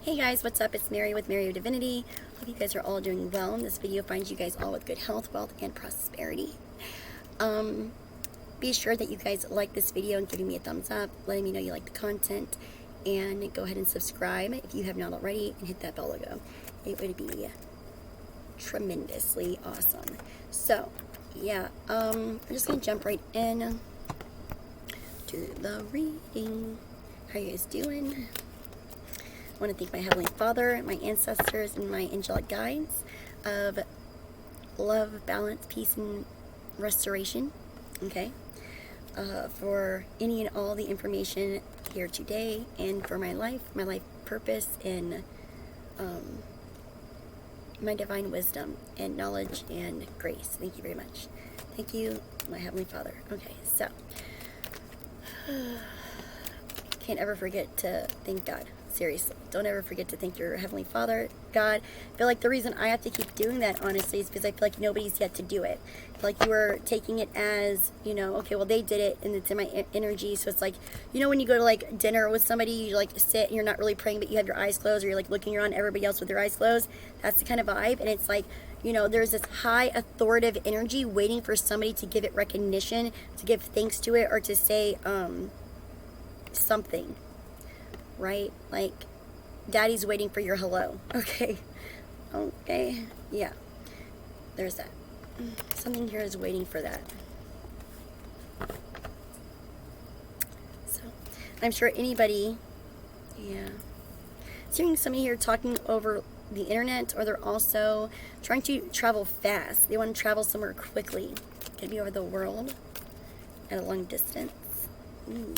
Hey guys, what's up? It's Mary with Mary of Divinity. Hope you guys are all doing well, and this video finds you guys all with good health, wealth, and prosperity. Be sure that you guys like this video and giving me a thumbs up, letting me know you like the content, and go ahead and subscribe if you have not already, and hit that bell logo. It would be tremendously awesome. So, yeah, I'm just going to jump right in to the reading. How you guys doing? I want to thank my Heavenly Father, my ancestors, and my angelic guides of love, balance, peace, and restoration, okay, for any and all the information here today, and for my life purpose, and my divine wisdom, and knowledge, and grace. Thank you very much. Thank you, my Heavenly Father. Okay, so, can't ever forget to thank God. Seriously, don't ever forget to thank your Heavenly Father, God. I feel like the reason I have to keep doing that, honestly, is because I feel like nobody's yet to do it. I feel like you are taking it as, you know, okay, well, they did it, and it's in my energy, so it's like, you know, when you go to, like, dinner with somebody, you, like, sit, and you're not really praying, but you have your eyes closed, or you're, like, looking around everybody else with their eyes closed. That's the kind of vibe, and it's like, you know, there's this high authoritative energy waiting for somebody to give it recognition, to give thanks to it, or to say, something. Right? Like, daddy's waiting for your hello. Okay. Okay. Yeah. There's that. Something here is waiting for that. So, I'm sure anybody, yeah. Seeing somebody here talking over the internet, or they're also trying to travel fast. They want to travel somewhere quickly. Could be over the world at a long distance. Ooh.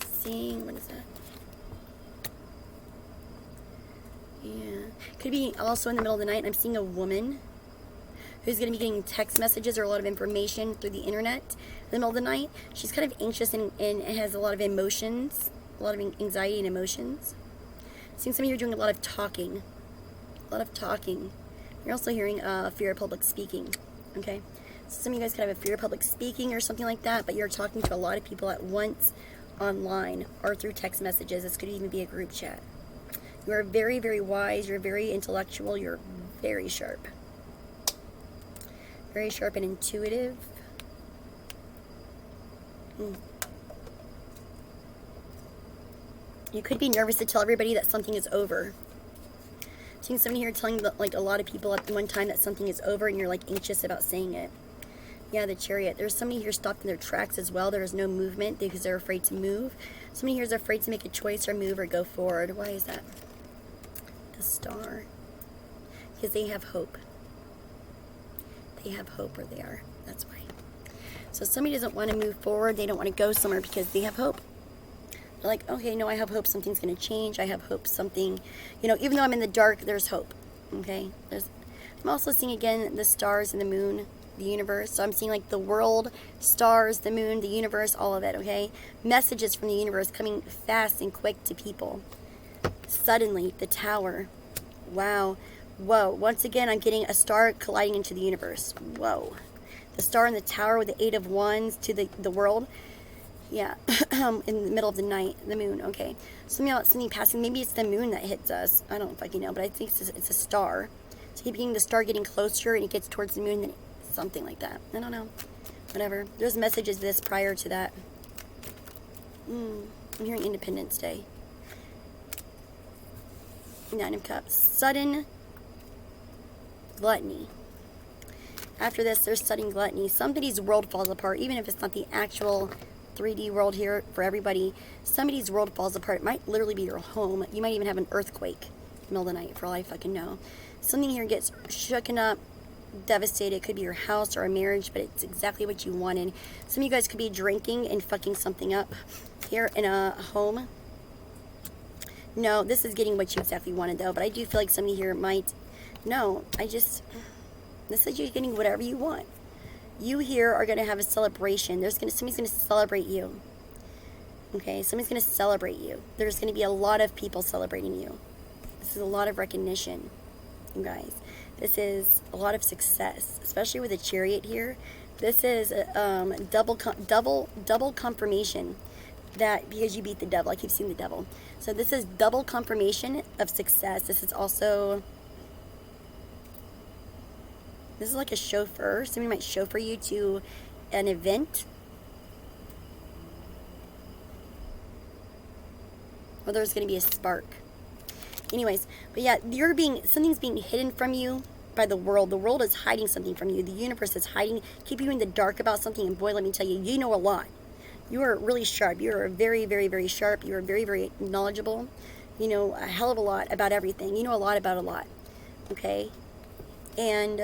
Seeing, what is that? Yeah. Could be also in the middle of the night, and I'm seeing a woman who's going to be getting text messages or a lot of information through the internet in the middle of the night. She's kind of anxious and has a lot of emotions, a lot of anxiety and emotions. Seeing some of you are doing a lot of talking. A lot of talking. You're also hearing fear of public speaking. Okay? So some of you guys could have a fear of public speaking or something like that, but you're talking to a lot of people at once online or through text messages. This could even be a group chat. You are very, very wise. You're very intellectual. You're very sharp. Very sharp and intuitive. You could be nervous to tell everybody that something is over. Seeing somebody here telling like a lot of people at one time that something is over, and you're like anxious about saying it. Yeah, the Chariot. There's somebody here stopped in their tracks as well. There is no movement because they're afraid to move. Somebody here is afraid to make a choice or move or go forward. Why is that? The Star. Because they have hope. They have hope where they are. That's why. So somebody doesn't want to move forward. They don't want to go somewhere because they have hope. They're like, okay, no, I have hope something's going to change. I have hope something, you know, even though I'm in the dark, there's hope. Okay? I'm also seeing, again, the stars and the moon, the universe. So I'm seeing like the world, stars, the moon, the universe, all of it, okay? Messages from the universe coming fast and quick to people. Suddenly, the Tower. Wow. Whoa. Once again, I'm getting a star colliding into the universe. Whoa. The star and the Tower with the 8 of Wands to the world. Yeah. In the middle of the night. The moon. Okay. Something passing. Maybe it's the moon that hits us. I don't fucking know, but I think it's a star. So you're getting the star getting closer, and it gets towards the moon, then something like that. I don't know. Whatever. There's messages this prior to that. I'm hearing Independence Day. 9 of Cups. Sudden gluttony. After this, there's sudden gluttony. Somebody's world falls apart, even if it's not the actual 3D world here for everybody. Somebody's world falls apart. It might literally be your home. You might even have an earthquake in the middle of the night, for all I fucking know. Something here gets shooken up, devastated. It could be your house or a marriage, but it's exactly what you wanted. Some of you guys could be drinking and fucking something up here in a home. No, this is getting what you exactly wanted, though, but I do feel like somebody here might... No, this is you getting whatever you want. You here are going to have a celebration. Somebody's going to celebrate you. Okay, somebody's going to celebrate you. There's going to be a lot of people celebrating you. This is a lot of recognition, you guys. This is a lot of success, especially with the Chariot here. This is double confirmation. that because you beat the devil. I keep seeing the devil. So this is double confirmation of success. This is also, this is like a chauffeur. Somebody might chauffeur you to an event. Or there's going to be a spark. Anyways, but yeah, something's being hidden from you by the world. The world is hiding something from you. The universe is keeping you in the dark about something. And boy, let me tell you, you know a lot. You are really sharp. You are very, very, very sharp. You are very, very knowledgeable. You know a hell of a lot about everything. You know a lot about a lot. Okay? And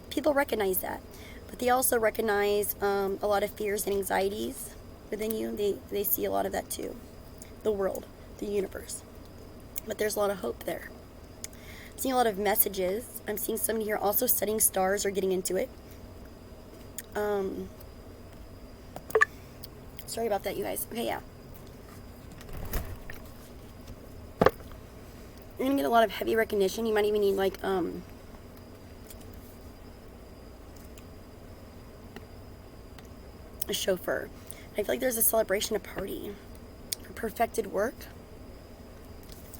people recognize that. But they also recognize a lot of fears and anxieties within you. They see a lot of that too. The world, the universe. But there's a lot of hope there. I'm seeing a lot of messages. I'm seeing somebody here also studying stars or getting into it. Sorry about that, you guys. Okay, yeah. You're going to get a lot of heavy recognition. You might even need, like, a chauffeur. I feel like there's a celebration, a party for perfected work.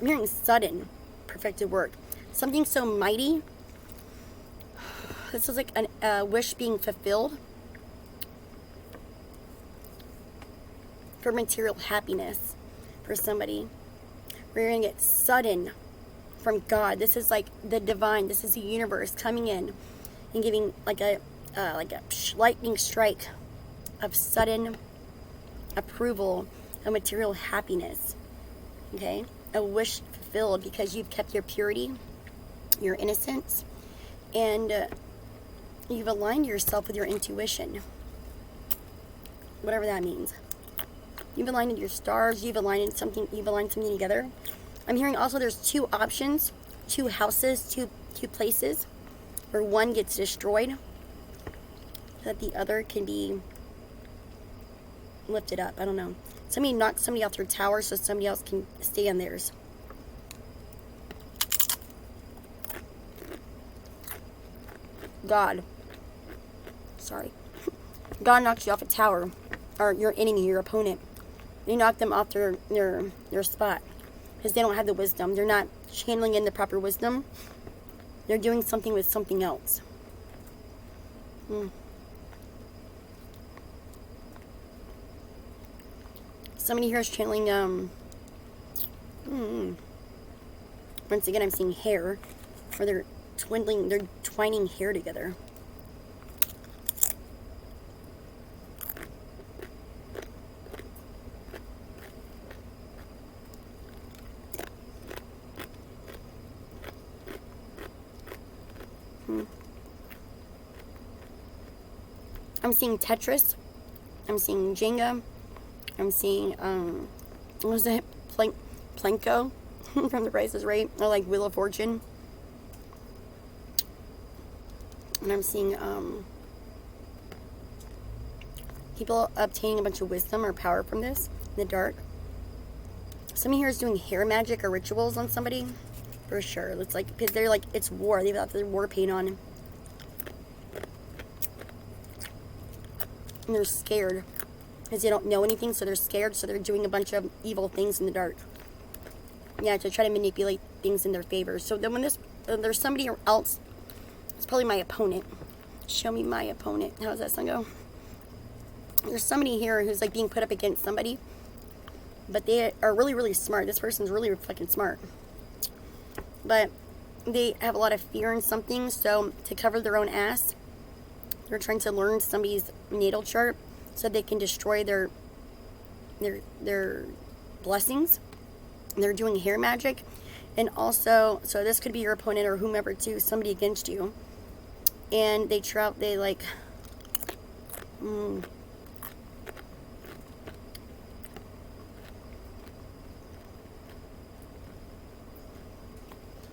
I'm hearing sudden perfected work. Something so mighty. This is like a wish being fulfilled. For material happiness for somebody. We're going to get sudden from God. This is like the divine. This is the universe coming in and giving like a lightning strike of sudden approval of material happiness. Okay? A wish fulfilled because you've kept your purity, your innocence, and you've aligned yourself with your intuition. Whatever that means. You've aligned your stars, you've aligned something together. I'm hearing also there's two options, two houses, two places where one gets destroyed so that the other can be lifted up. I don't know. Somebody knocked somebody off their tower so somebody else can stay on theirs. God knocks you off a tower, or your enemy, your opponent. They knock them off their spot because they don't have the wisdom. They're not channeling in the proper wisdom. They're doing something with something else. Somebody here is channeling, once again, I'm seeing hair, or they're twining hair together. I'm seeing Tetris. I'm seeing Jenga. I'm seeing, what was it? Plinko from The Price is Right. Or like Wheel of Fortune. And I'm seeing, people obtaining a bunch of wisdom or power from this in the dark. Somebody here is doing hair magic or rituals on somebody. For sure. It's like, because they're like, it's war. They've got their war paint on. And they're scared. Because they don't know anything, so they're scared. So they're doing a bunch of evil things in the dark. Yeah, to try to manipulate things in their favor. So then when there's somebody else, it's probably my opponent. Show me my opponent. How does that song go? There's somebody here who's like being put up against somebody. But they are really, really smart. This person's really fucking smart. But they have a lot of fear in something, so to cover their own ass, they're trying to learn somebody's natal chart so they can destroy their blessings. And they're doing hair magic. And also, so this could be your opponent or whomever too, somebody against you. And they like,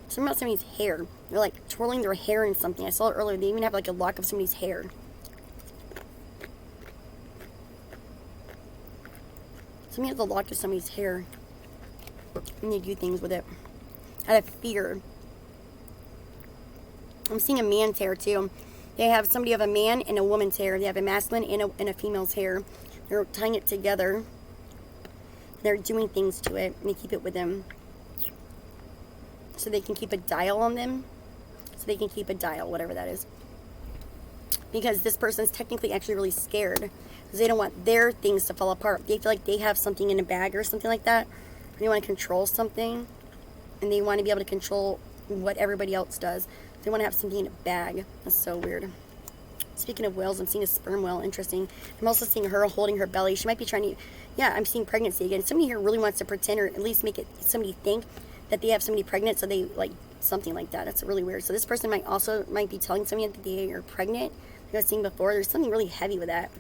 something about somebody's hair. They're like twirling their hair in something. I saw it earlier. They even have like a lock of somebody's hair. Somebody has a lock of somebody's hair. And they do things with it. Out of fear. I'm seeing a man's hair too. They have somebody of a man and a woman's hair. They have a masculine and a female's hair. They're tying it together. They're doing things to it, and they keep it with them. So they can keep a dial on them. So they can keep a dial, whatever that is. Because this person's technically actually really scared. Because they don't want their things to fall apart. They feel like they have something in a bag or something like that. And they want to control something. And they want to be able to control what everybody else does. They want to have something in a bag. That's so weird. Speaking of whales, I'm seeing a sperm whale. Interesting. I'm also seeing her holding her belly. She might be trying to... Yeah, I'm seeing pregnancy again. Somebody here really wants to pretend, or at least make it somebody think that they have somebody pregnant, so they, like, something like that. That's really weird. So this person might be telling somebody that they are pregnant. Like I was saying before, there's something really heavy with that.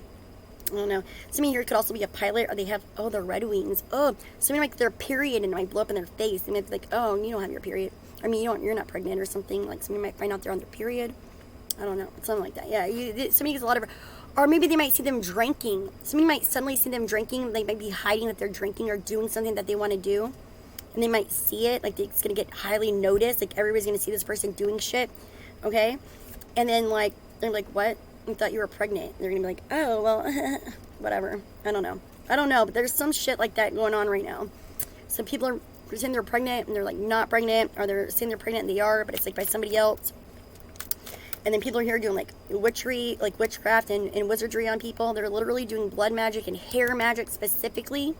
I don't know. Somebody here could also be a pilot, or they have, oh, the Red Wings. Oh, somebody like their period and it might blow up in their face. They might be like, oh, you don't have your period. I mean, you're not pregnant or something. Like, somebody might find out they're on their period. I don't know. Something like that. Yeah, somebody gets a lot of... Or maybe they might see them drinking. Somebody might suddenly see them drinking. They might be hiding that they're drinking or doing something that they want to do. And they might see it. Like, it's going to get highly noticed. Like, everybody's going to see this person doing shit. Okay? And then, like, they're like, what? I thought you were pregnant. They're going to be like, oh, well, whatever. I don't know. But there's some shit like that going on right now. Some people are saying they're pregnant and they're, like, not pregnant. Or they're saying they're pregnant and they are, but it's, like, by somebody else. And then people are here doing, like, witchery, like, witchcraft and wizardry on people. They're literally doing blood magic and hair magic specifically.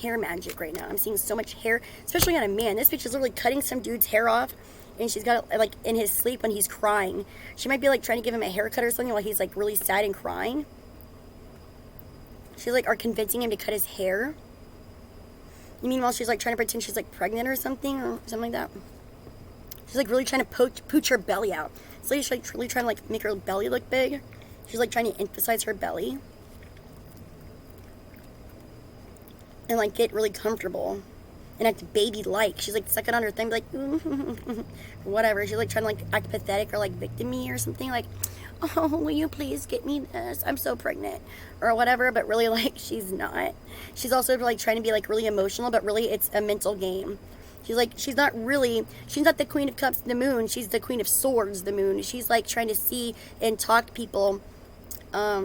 Hair magic right now. I'm seeing so much hair, especially on a man. This bitch is literally cutting some dude's hair off. And she's got it, like, in his sleep when he's crying. She might be, like, trying to give him a haircut or something while he's, like, really sad and crying. She's, like, are convincing him to cut his hair. You mean while she's, like, trying to pretend she's, like, pregnant or something like that? She's, like, really trying to pooch her belly out. So she's, like, really trying to, like, make her belly look big. She's, like, trying to emphasize her belly. And, like, get really comfortable. And act baby-like. She's, like, sucking on her thing, like, whatever. She's, like, trying to, like, act pathetic or, like, victim-y or something. Like, oh, will you please get me this? I'm so pregnant. Or whatever, but really, like, she's not. She's also, like, trying to be, like, really emotional, but really it's a mental game. She's, like, she's not the Queen of Cups, the moon. She's the Queen of Swords, the moon. She's, like, trying to see and talk to people.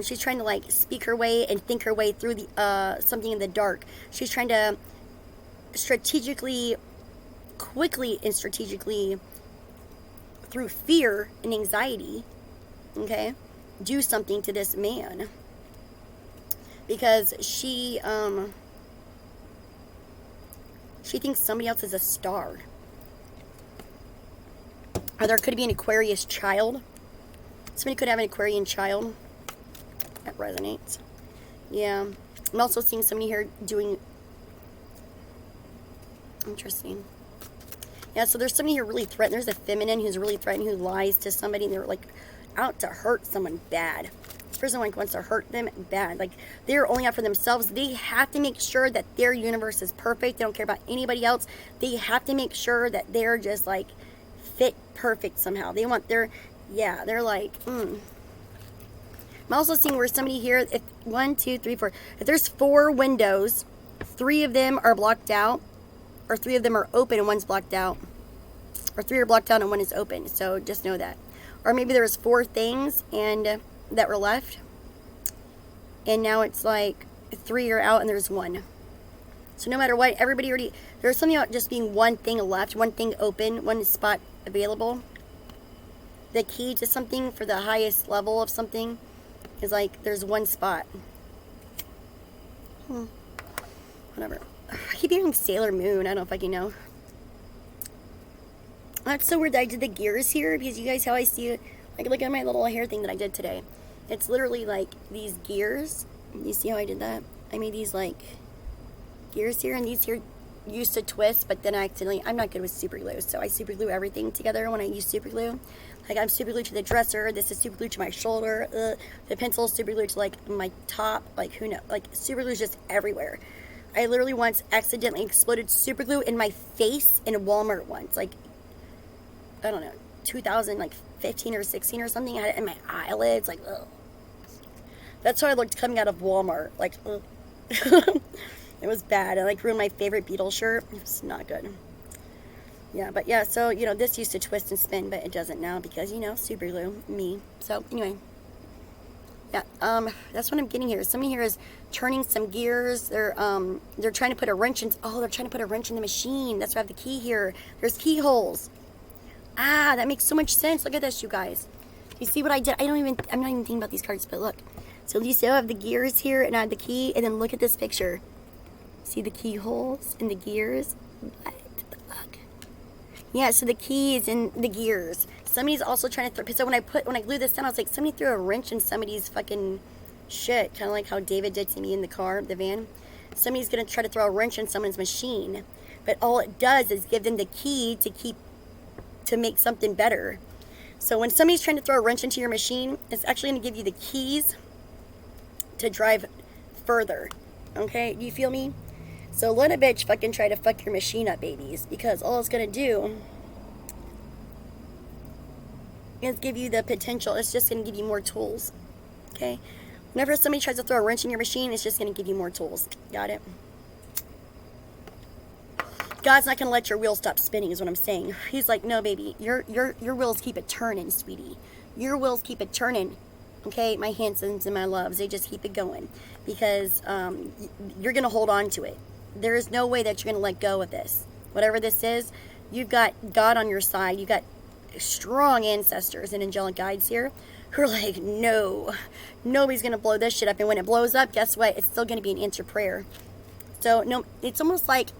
She's trying to, like, speak her way and think her way through the something in the dark. She's trying to quickly and strategically, through fear and anxiety, okay, do something to this man. Because she thinks somebody else is a star. Or there could be an Aquarius child. Somebody could have an Aquarian child. That resonates. Yeah. I'm also seeing somebody here doing... Interesting. Yeah, so there's somebody here really threatened. There's a feminine who's really threatened, who lies to somebody, and they're, like, out to hurt someone bad. This person, like, wants to hurt them bad. Like, they're only out for themselves. They have to make sure that their universe is perfect. They don't care about anybody else. They have to make sure that they're just, like, fit perfect somehow. They want their... Yeah, they're like... I'm also seeing where somebody here... If 1, 2, 3, 4... If there's 4 windows, 3 of them are blocked out. Or 3 of them are open and one's blocked out. Or 3 are blocked out and 1 is open. So just know that. Or maybe there was 4 things and that were left. And now it's like 3 are out and there's 1. So no matter what, everybody already... There's something about just being 1 thing left. 1 thing open. 1 spot available. The key to something for the highest level of something is like there's 1 spot. Whatever. I keep hearing Sailor Moon. I don't know if I can know. That's so weird that I did the gears here, because you guys, how I see it, like, look at my little hair thing that I did today. It's literally like these gears. You see how I did that? I made these like gears here, and these here used to twist, but then I accidentally, I'm not good with super glue, so I super glue everything together when I use super glue. Like, I'm super glued to the dresser, this is super glued to my shoulder, the pencil is super glued to, like, my top, like, who knows, like, super glue is just everywhere. I literally once accidentally exploded super glue in my face in Walmart once. Like, I don't know, 2015 or 16 or something. I had it in my eyelids. Like, ugh. That's how I looked coming out of Walmart. Like, ugh. It was bad. I, like, ruined my favorite Beatles shirt. It was not good. Yeah, but yeah, so, you know, this used to twist and spin, but it doesn't now because, you know, super glue, me. So, anyway. Yeah, that's what I'm getting here. Somebody here is turning some gears. They're trying to put a wrench in. Oh, they're trying to put a wrench in the machine. That's why I have the key here. There's keyholes. Ah, that makes so much sense. Look at this, you guys. You see what I did? I'm not even thinking about these cards, but look. So you see I have the gears here, and I have the key, and then look at this picture. See the keyholes and the gears? What the fuck? Yeah, so the key is in the gears. Somebody's also trying to throw, so when I glued this down, I was like, somebody threw a wrench in somebody's fucking shit. Kind of like how David did to me in the car, the van. Somebody's going to try to throw a wrench in someone's machine. But all it does is give them the key to make something better. So when somebody's trying to throw a wrench into your machine, it's actually going to give you the keys to drive further. Okay? Do you feel me? So let a bitch fucking try to fuck your machine up, babies. Because all it's going to do is give you the potential. It's just going to give you more tools. Okay? Whenever somebody tries to throw a wrench in your machine, it's just going to give you more tools. Got it? God's not going to let your wheels stop spinning is what I'm saying. He's like, no, baby. Your wheels keep it turning, sweetie. Your wheels keep it turning. Okay? My handsomes and my loves, they just keep it going. Because you're going to hold on to it. There is no way that you're going to let go of this. Whatever this is, you've got God on your side. You've got strong ancestors and angelic guides here who are like, no, nobody's going to blow this shit up. And when it blows up, guess what? It's still going to be an answered prayer. So, no, it's almost like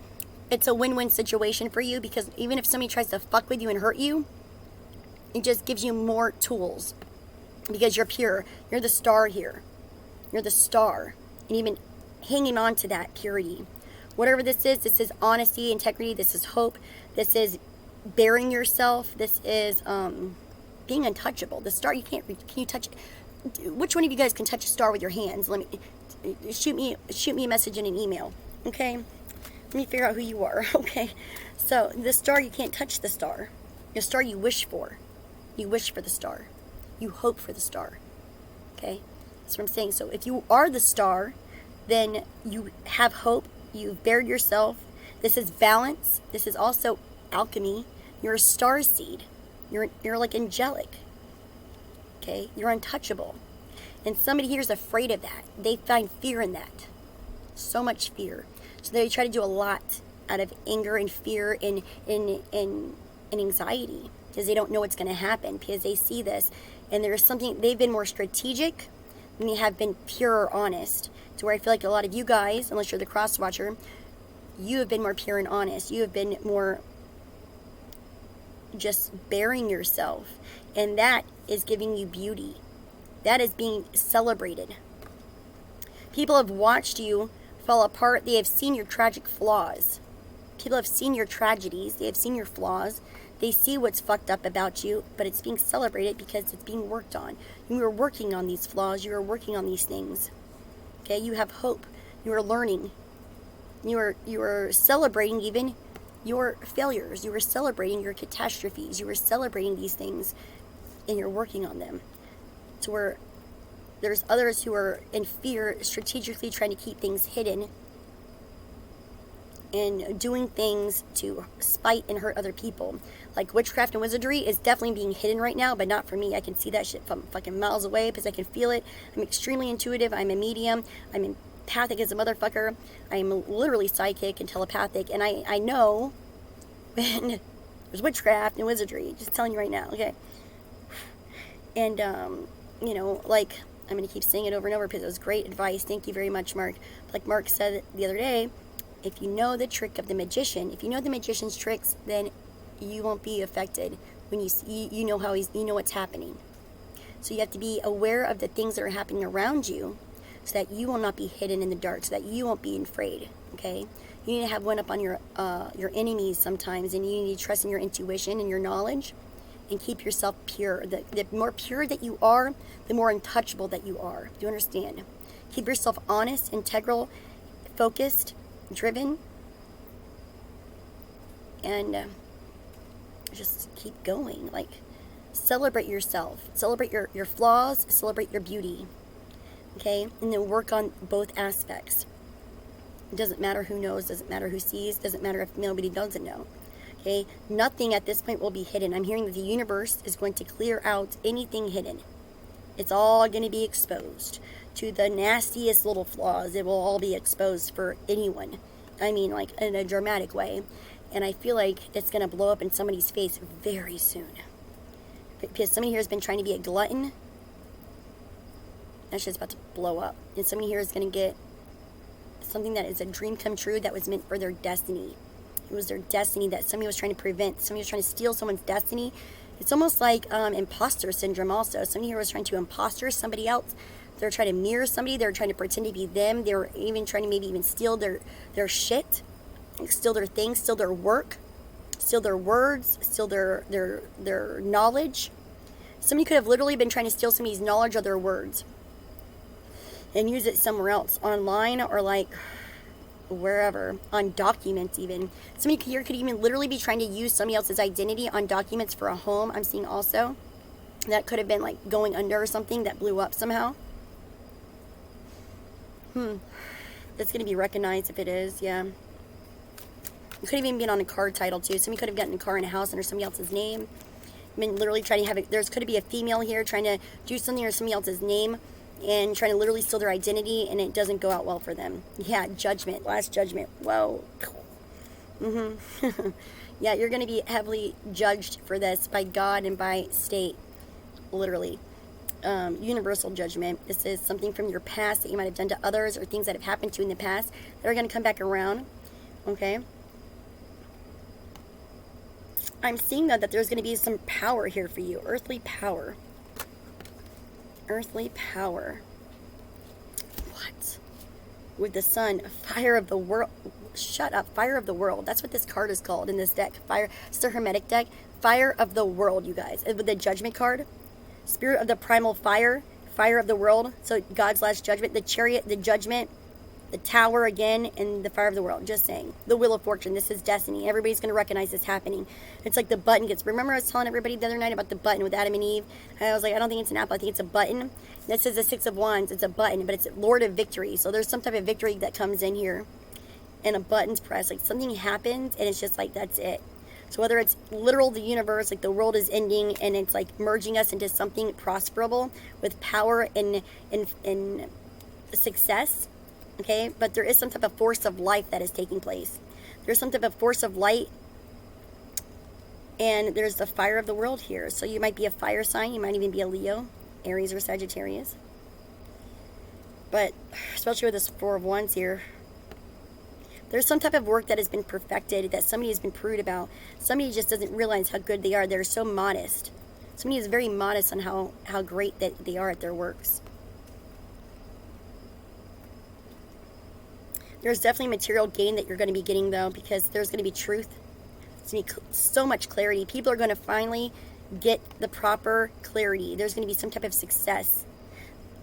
it's a win-win situation for you, because even if somebody tries to fuck with you and hurt you, it just gives you more tools because you're pure. You're the star here. You're the star. And even hanging on to that purity. Whatever this is honesty, integrity, this is hope, this is bearing yourself, this is being untouchable. The star, can you touch it? Which one of you guys can touch a star with your hands? Let me shoot me a message in an email, okay? Let me figure out who you are, okay? So the star, you can't touch the star. The star you wish for. You wish for the star. You hope for the star, okay? That's what I'm saying. So if you are the star, then you have hope. You've bared yourself. This is balance. This is also alchemy. You're a star seed. You're like angelic. Okay? You're untouchable. And somebody here is afraid of that. They find fear in that. So much fear. So they try to do a lot out of anger and fear and anxiety, because they don't know what's going to happen, because they see this. And there's something, they've been more strategic than they have been pure or honest. To where I feel like a lot of you guys, unless you're the cross watcher, you have been more pure and honest. You have been more just bearing yourself. And that is giving you beauty. That is being celebrated. People have watched you fall apart. They have seen your tragic flaws. People have seen your tragedies. They have seen your flaws. They see what's fucked up about you, but it's being celebrated because it's being worked on. You are working on these flaws. You are working on these things. Okay, you have hope. You are learning. You are celebrating even your failures. You are celebrating your catastrophes. You are celebrating these things, and you're working on them. To where there's others who are in fear, strategically trying to keep things hidden and doing things to spite and hurt other people. Like witchcraft and wizardry is definitely being hidden right now, but not for me. I can see that shit from fucking miles away because I can feel it. I'm extremely intuitive. I'm a medium. I'm empathic as a motherfucker. I'm literally psychic and telepathic. And I know when there's witchcraft and wizardry. Just telling you right now, okay? And, you know, like, I'm going to keep saying it over and over because it was great advice. Thank you very much, Mark. Like Mark said the other day, if you know the trick of the magician, if you know the magician's tricks, then you won't be affected when you know how you know what's happening. So you have to be aware of the things that are happening around you, so that you will not be hidden in the dark, so that you won't be afraid. Okay, you need to have one up on your enemies sometimes, and you need to trust in your intuition and your knowledge, and keep yourself pure. The more pure that you are, the more untouchable that you are. Do you understand? Keep yourself honest, integral, focused, driven, and just keep going. Like, celebrate yourself, celebrate your flaws, celebrate your beauty, okay? And then work on both aspects. It doesn't matter who knows, doesn't matter who sees, doesn't matter if nobody doesn't know, okay? Nothing at this point will be hidden. I'm hearing that the universe is going to clear out anything hidden, It's all going to be exposed. To the nastiest little flaws, it will all be exposed for anyone. I mean, like, in a dramatic way. And I feel like it's going to blow up in somebody's face very soon. Because somebody here has been trying to be a glutton. That's just about to blow up. And somebody here is going to get something that is a dream come true that was meant for their destiny. It was their destiny that somebody was trying to prevent. Somebody was trying to steal someone's destiny. It's almost like imposter syndrome also. Somebody here was trying to imposter somebody else. They're trying to mirror somebody. They're trying to pretend to be them. They're even trying to maybe even steal their shit. Steal their things. Steal their work. Steal their words. Steal their knowledge. Somebody could have literally been trying to steal somebody's knowledge or their words. And use it somewhere else. Online or like wherever. On documents even. Somebody here could even literally be trying to use somebody else's identity on documents for a home. I'm seeing also. That could have been like going under or something that blew up somehow. That's going to be recognized if it is, yeah. It could have even been on a car title too. Somebody could have gotten a car and a house under somebody else's name. I mean, literally trying to have it. There's could be a female here trying to do something under somebody else's name and trying to literally steal their identity, and it doesn't go out well for them. Yeah, judgment, last judgment. Whoa. Yeah, you're going to be heavily judged for this by God and by state, literally. Universal judgment. This is something from your past that you might have done to others or things that have happened to you in the past that are going to come back around. Okay. I'm seeing though that there's going to be some power here for you. Earthly power. Earthly power. What? With the sun. Fire of the world. Shut up. Fire of the world. That's what this card is called in this deck. Fire. It's the Hermetic deck. Fire of the world, you guys. With the Judgment card. Spirit of the primal fire, fire of the world. So God's last judgment, the chariot, the judgment, the tower again, and the fire of the world. Just saying. The wheel of fortune. This is destiny. Everybody's going to recognize this happening. It's like the button gets. Remember I was telling everybody the other night about the button with Adam and Eve? I was like, I don't think it's an apple. I think it's a button. This is the Six of Wands. It's a button, but it's Lord of Victory. So there's some type of victory that comes in here. And a button's pressed. Like something happens, and it's just like, that's it. So whether it's literal, the universe, like the world is ending and it's like merging us into something prosperable with power and success, okay? But there is some type of force of life that is taking place. There's some type of force of light, and there's the fire of the world here. So you might be a fire sign. You might even be a Leo, Aries, or Sagittarius. But especially with this Four of Wands here, there's some type of work that has been perfected, that somebody has been proved about. Somebody just doesn't realize how good they are. They're so modest. Somebody is very modest on how great that they are at their works. There's definitely material gain that you're going to be getting, though, because there's going to be truth. There's going to be so much clarity. People are going to finally get the proper clarity. There's going to be some type of success.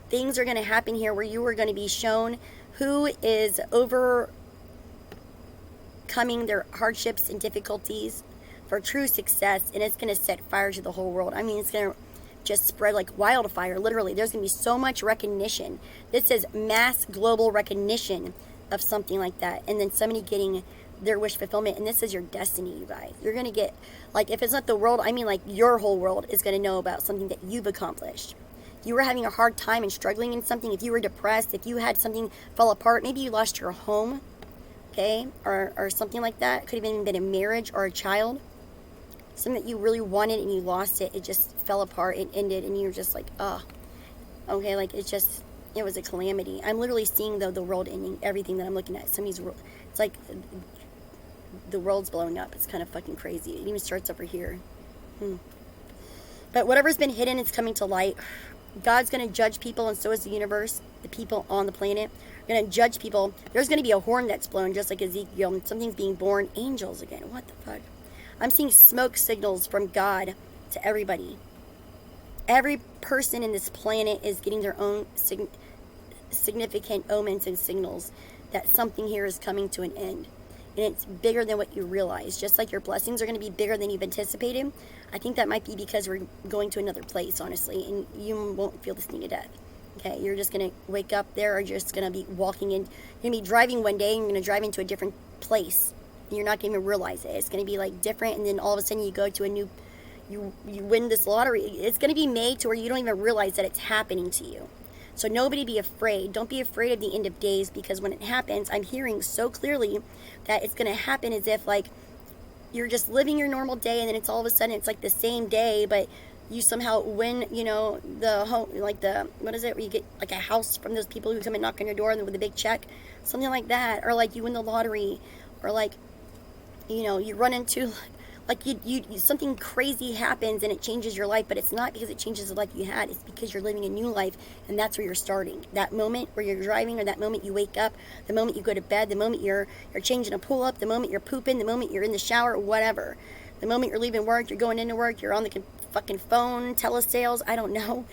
Things are going to happen here where you are going to be shown who is overcoming their hardships and difficulties for true success, and it's going to set fire to the whole world. I mean, it's going to just spread like wildfire, literally. There's going to be so much recognition. This is mass global recognition of something like that, and then somebody getting their wish fulfillment, and this is your destiny, you guys. You're going to get, like, if it's not the world, I mean, like, your whole world is going to know about something that you've accomplished. If you were having a hard time and struggling in something, if you were depressed, if you had something fall apart, maybe you lost your home, okay, or something like that. It could have even been a marriage or a child. Something that you really wanted and you lost it. It just fell apart. It ended and you're just like, oh. Okay, like it was a calamity. I'm literally seeing, though, the world ending. Everything that I'm looking at. Somebody's world. It's like the world's blowing up. It's kind of fucking crazy. It even starts over here. But whatever's been hidden is coming to light. God's going to judge people, and so is the universe. The people on the planet are going to judge people. There's going to be a horn that's blown, just like Ezekiel. Something's being born. Angels again. What the fuck? I'm seeing smoke signals from God to everybody. Every person in this planet is getting their own significant omens and signals that something here is coming to an end. And it's bigger than what you realize. Just like your blessings are going to be bigger than you've anticipated, I think that might be because we're going to another place, honestly, and you won't feel the sting of death. Okay, you're just going to wake up there, or you're just going to be walking in. You're going to be driving one day, and you're going to drive into a different place. And you're not going to even realize it. It's going to be like different, and then all of a sudden you go to a new, you win this lottery. It's going to be made to where you don't even realize that it's happening to you. So nobody be afraid. Don't be afraid of the end of days, because when it happens, I'm hearing so clearly that it's going to happen as if like you're just living your normal day, and then it's all of a sudden it's like the same day, but you somehow win, you know, the home, like the, what is it, where you get like a house from those people who come and knock on your door and with a big check, something like that, or like you win the lottery, or like, you know, you run into like you something crazy happens and it changes your life, but it's not because it changes the life you had, it's because you're living a new life, and that's where you're starting. That moment where you're driving, or that moment you wake up, the moment you go to bed, the moment you're changing a pull up, the moment you're pooping, the moment you're in the shower, whatever, the moment you're leaving work, you're going into work, you're on the fucking phone, telesales, I don't know,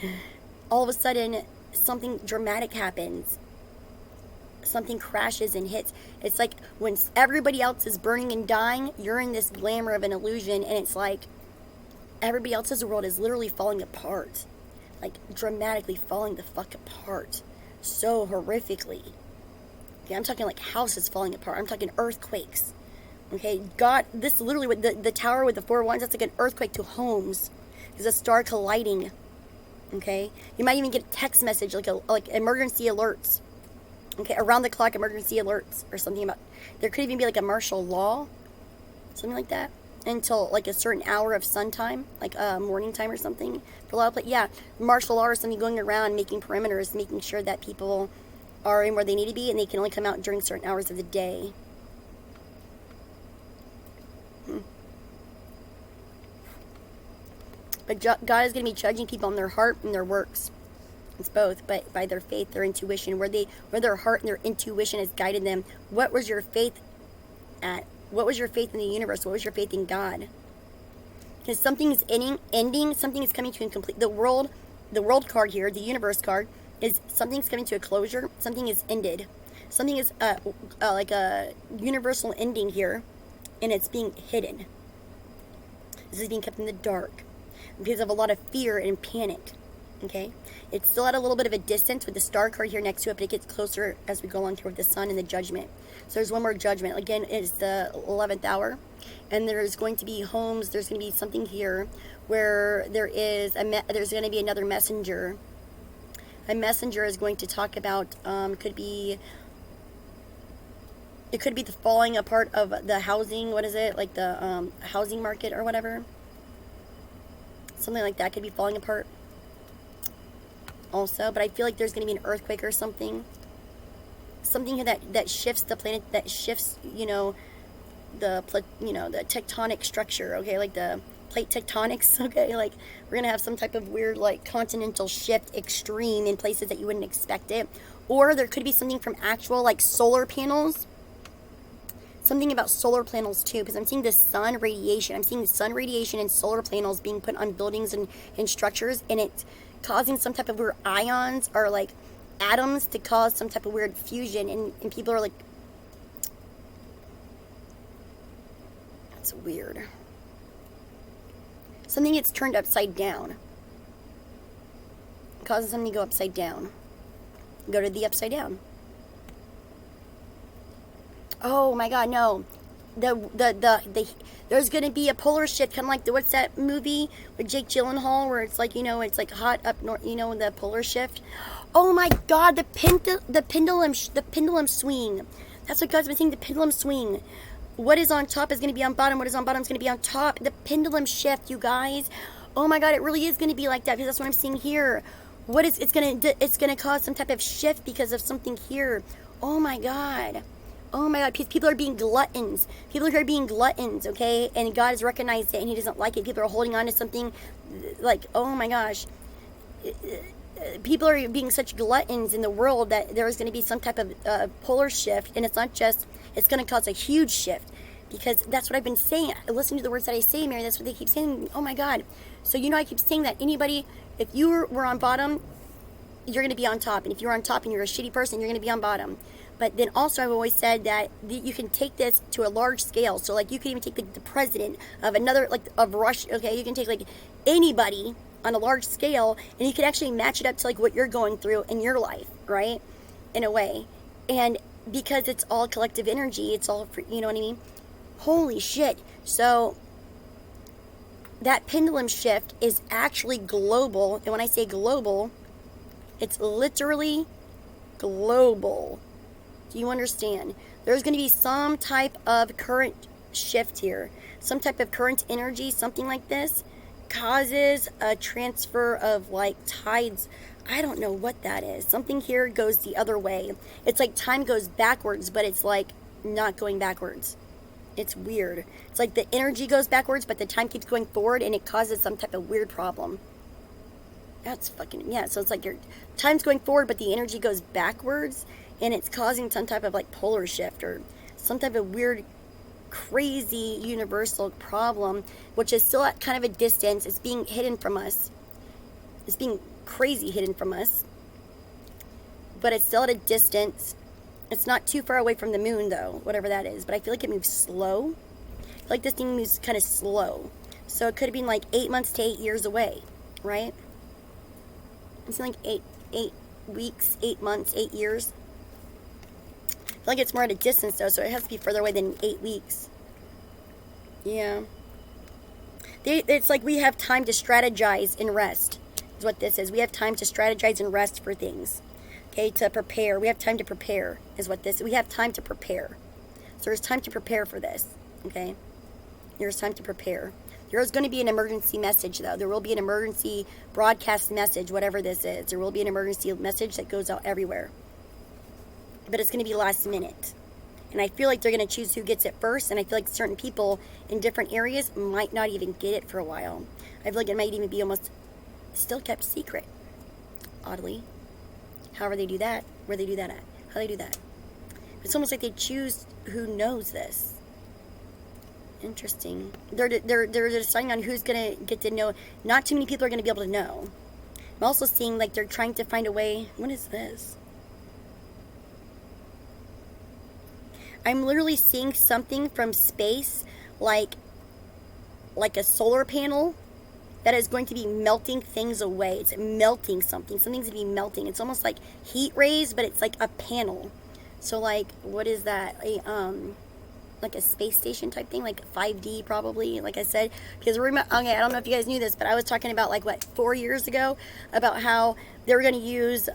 all of a sudden something dramatic happens. Something crashes and hits. It's like when everybody else is burning and dying, you're in this glamour of an illusion, and it's like everybody else's world is literally falling apart, like dramatically falling the fuck apart, so horrifically. Okay, I'm talking like houses falling apart. I'm talking earthquakes. Okay, God, this literally with the tower with the 4 wands, that's like an earthquake to homes. There's a star colliding. Okay, you might even get a text message like emergency alerts. Okay, around the clock emergency alerts, or something about, there could even be like a martial law, something like that, until like a certain hour of sun time, like morning time or something. For a lot of places, yeah, martial law or something, going around making perimeters, making sure that people are in where they need to be, and they can only come out during certain hours of the day. But God is going to be judging people on their heart and their works. It's both, but by their faith, their intuition, where their heart and their intuition has guided them. What was your faith at? What was your faith in the universe? What was your faith in God? Because something is ending, something is coming to a complete. The world card here, the universe card, is something's coming to a closure. Something is ended. Something is like a universal ending here, and it's being hidden. This is being kept in the dark because of a lot of fear and panic. Okay, it's still at a little bit of a distance with the star card here next to it, but it gets closer as we go along here with the sun and the judgment. So there's one more judgment. Again, it's the 11th hour, and there's going to be homes. There's going to be something here where there's going to be another messenger. A messenger is going to talk about it could be the falling apart of the housing. What is it, like the housing market or whatever? Something like that could be falling apart. Also, but I feel like there's going to be an earthquake or something here that shifts the planet, that shifts, the tectonic structure, okay, like the plate tectonics, okay, like we're going to have some type of weird like continental shift, extreme, in places that you wouldn't expect it. Or there could be something from actual like solar panels, something about solar panels too, because I'm seeing the sun radiation. I'm seeing the sun radiation and solar panels being put on buildings and structures, and it's causing some type of weird ions or like atoms to cause some type of weird fusion, and people are like, that's weird. Something gets turned upside down. It causes something to go upside down. Go to the upside down. Oh my god, no. There's going to be a polar shift, kind of like what's that movie with Jake Gyllenhaal where it's like, it's like hot up north, the polar shift. Oh my god, the pendulum swing. That's what God's been saying, the pendulum swing. What is on top is going to be on bottom. What is on bottom is going to be on top. The pendulum shift, you guys. Oh my god, it really is going to be like that, because that's what I'm seeing here. It's going to cause some type of shift because of something here. Oh my god. Oh my god, people are being gluttons. People are being gluttons, okay? And God has recognized it, and He doesn't like it. People are holding on to something like, oh my gosh. People are being such gluttons in the world that there is going to be some type of polar shift. And it's not just, it's going to cause a huge shift. Because that's what I've been saying. Listen to the words that I say, Mary. That's what they keep saying. Oh my god. So I keep saying that anybody, if you were on bottom, you're going to be on top. And if you're on top and you're a shitty person, you're going to be on bottom. But then also I've always said that you can take this to a large scale. So like you can even take like the president of another, like of Russia, okay? You can take like anybody on a large scale, and you can actually match it up to like what you're going through in your life, right? In a way. And because it's all collective energy, it's all, you know what I mean? Holy shit. So that pendulum shift is actually global. And when I say global, it's literally global. Do you understand? There's going to be some type of current shift here. Some type of current energy, something like this, causes a transfer of like tides. I don't know what that is. Something here goes the other way. It's like time goes backwards, but it's like not going backwards. It's weird. It's like the energy goes backwards, but the time keeps going forward, and it causes some type of weird problem. That's fucking, yeah. So it's like your time's going forward, but the energy goes backwards, and it's causing some type of like polar shift or some type of weird, crazy universal problem, which is still at kind of a distance. It's being hidden from us. It's being crazy hidden from us, but it's still at a distance. It's not too far away from the moon, though, whatever that is. But I feel like it moves slow. I feel like this thing moves kind of slow. So it could have been like 8 months to 8 years away, right? It's like 8 weeks, 8 months, 8 years. I feel like it's more at a distance, though, so it has to be further away than 8 weeks. Yeah. It's like we have time to strategize and rest, is what this is. We have time to strategize and rest for things. Okay, to prepare. We have time to prepare, is what this is. We have time to prepare. So there's time to prepare for this, okay? There's time to prepare. There's going to be an emergency message, though. There will be an emergency broadcast message, whatever this is. There will be an emergency message that goes out everywhere. But it's going to be last minute. And I feel like they're going to choose who gets it first, and I feel like certain people in different areas might not even get it for a while. I feel like it might even be almost still kept secret, oddly. However they do that, where they do that at, how they do that. It's almost like they choose who knows this. Interesting. They're deciding on who's gonna get to know. Not too many people are gonna be able to know. I'm also seeing like they're trying to find a way. What is this? I'm literally seeing something from space, like a solar panel, that is going to be melting things away. It's melting something. Something's going to be melting. It's almost like heat rays, but it's like a panel. So, like, what is that? Like a space station type thing, like 5D probably, like I said. Because, okay, I don't know if you guys knew this, but I was talking about, like, 4 years ago, about how they were going to use,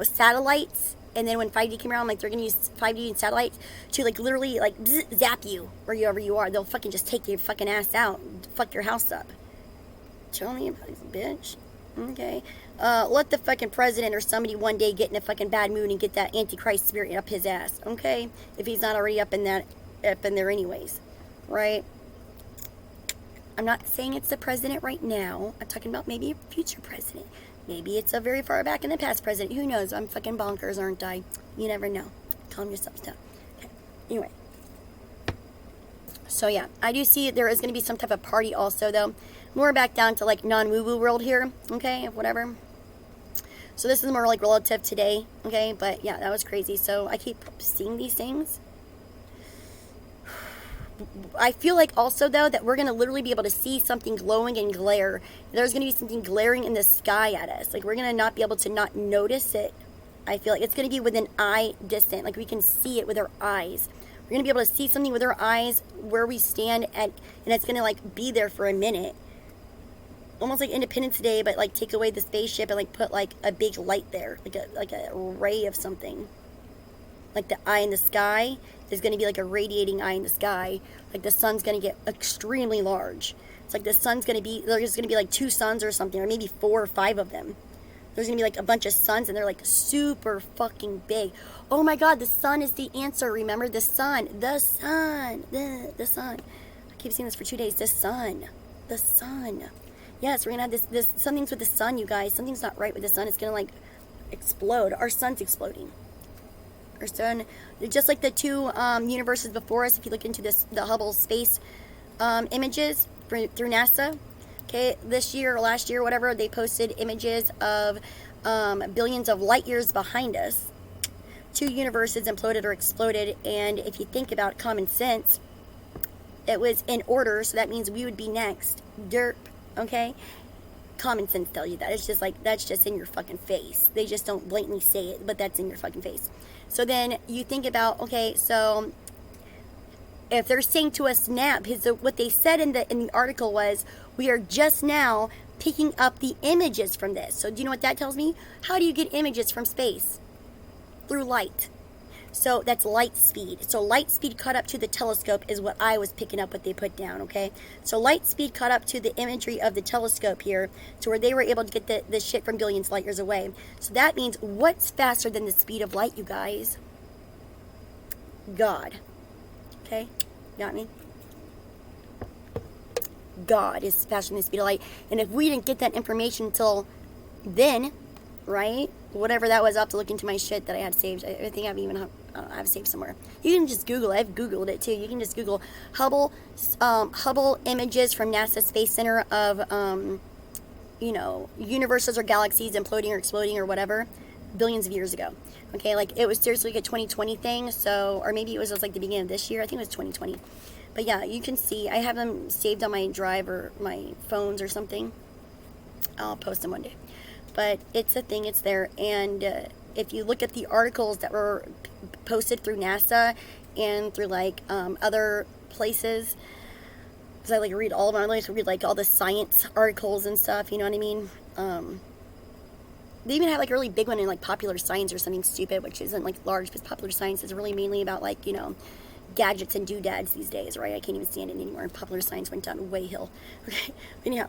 satellites. And then when 5D came around, like, they're going to use 5D and satellites to, like, literally, like, zap you wherever you are. They'll fucking just take your fucking ass out, fuck your house up. Tell me about this, bitch. Okay. Let the fucking president or somebody one day get in a fucking bad mood and get that Antichrist spirit up his ass. Okay? If he's not already up in there anyways. Right? I'm not saying it's the president right now. I'm talking about maybe a future president. Maybe it's a very far back in the past president. Who knows? I'm fucking bonkers, aren't I? You never know. Calm yourselves down. Okay. Anyway. So, yeah. I do see there is going to be some type of party also, though. More back down to, like, non-woo-woo world here. Okay? Whatever. So, this is more, like, relative today. Okay? But, yeah, that was crazy. So, I keep seeing these things. I feel like also, though, that we're going to literally be able to see something glowing and glare. There's going to be something glaring in the sky at us. Like, we're going to not be able to not notice it. I feel like it's going to be within eye distant. Like, we can see it with our eyes. We're going to be able to see something with our eyes where we stand at, and it's going to, like, be there for a minute. Almost like Independence Day, but, like, take away the spaceship and, like, put, like, a big light there. Like a ray of something. Like the eye in the sky. There's going to be like a radiating eye in the sky. Like the sun's going to get extremely large. It's like the sun's going to be, there's going to be like 2 suns or something, or maybe 4 or 5 of them. There's going to be like a bunch of suns, and they're like super fucking big. Oh my God, the sun is the answer. Remember, the sun. The sun. The sun. I keep seeing this for 2 days. The sun. The sun. Yes, we're going to have this, something's with the sun, you guys. Something's not right with the sun. It's going to like explode. Our sun's exploding. Our sun, just like the 2 universes before us, if you look into the Hubble space images through NASA, okay, this year or last year, whatever, they posted images of billions of light years behind us. 2 universes imploded or exploded, and if you think about common sense, it was in order, so that means we would be next. Derp, okay? Common sense tells you that. It's just like, that's just in your fucking face. They just don't blatantly say it, but that's in your fucking face. So then you think about, okay, so if they're saying to us now, what they said in the article was, we are just now picking up the images from this. So do you know what that tells me? How do you get images from space? Through light. So that's light speed. So light speed caught up to the telescope is what I was picking up what they put down, okay? So light speed caught up to the imagery of the telescope here to where they were able to get the shit from billions light years away. So that means what's faster than the speed of light, you guys? God. Okay? Got me? God is faster than the speed of light. And if we didn't get that information until then, right? Whatever that was, I'll have to look into my shit that I had saved. I think I've saved somewhere. You can just Google it. I've Googled it too. You can just Google Hubble images from NASA Space Center of, universes or galaxies imploding or exploding or whatever, billions of years ago. Okay, like it was seriously like a 2020 thing. So, or maybe it was like the beginning of this year. I think it was 2020. But yeah, you can see. I have them saved on my drive or my phones or something. I'll post them one day. But it's a thing, it's there. And if you look at the articles that were posted through NASA and through like other places, because I like read all of them, I like to read like all the science articles and stuff, you know what I mean? They even have like a really big one in like Popular Science or something stupid, which isn't like large, because Popular Science is really mainly about like, gadgets and doodads these days, right? I can't even stand it anymore. And Popular Science went down way hill. Okay, but anyhow.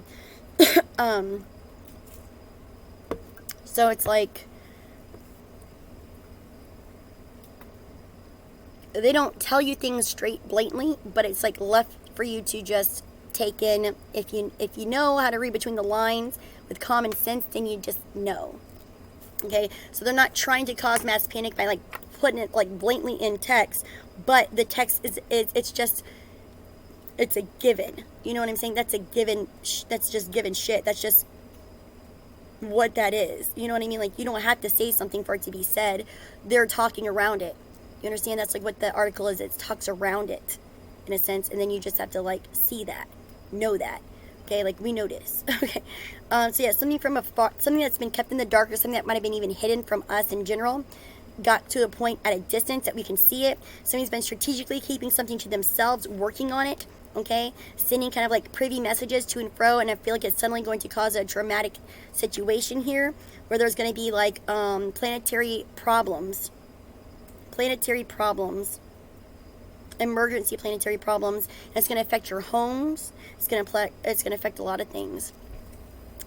So it's like, they don't tell you things straight blatantly, but it's like left for you to just take in. If you know how to read between the lines with common sense, then you just know. Okay, so they're not trying to cause mass panic by like putting it like blatantly in text, but the text is it's a given. You know what I'm saying? That's a given. That's just given shit. That's just what that is. You know what I mean? Like, you don't have to say something for it to be said. They're talking around it. You understand? That's like what the article is. It talks around it in a sense, and then you just have to like see that, know that. Okay, like we notice. Okay, so yeah, something from afar, something that's been kept in the dark, or something that might have been even hidden from us in general, got to a point at a distance that we can see it. Somebody's been strategically keeping something to themselves, working on it. Okay, sending kind of like privy messages to and fro, and I feel like it's suddenly going to cause a dramatic situation here, where there's going to be like planetary problems, emergency planetary problems, and it's going to affect your homes. It's going to affect a lot of things.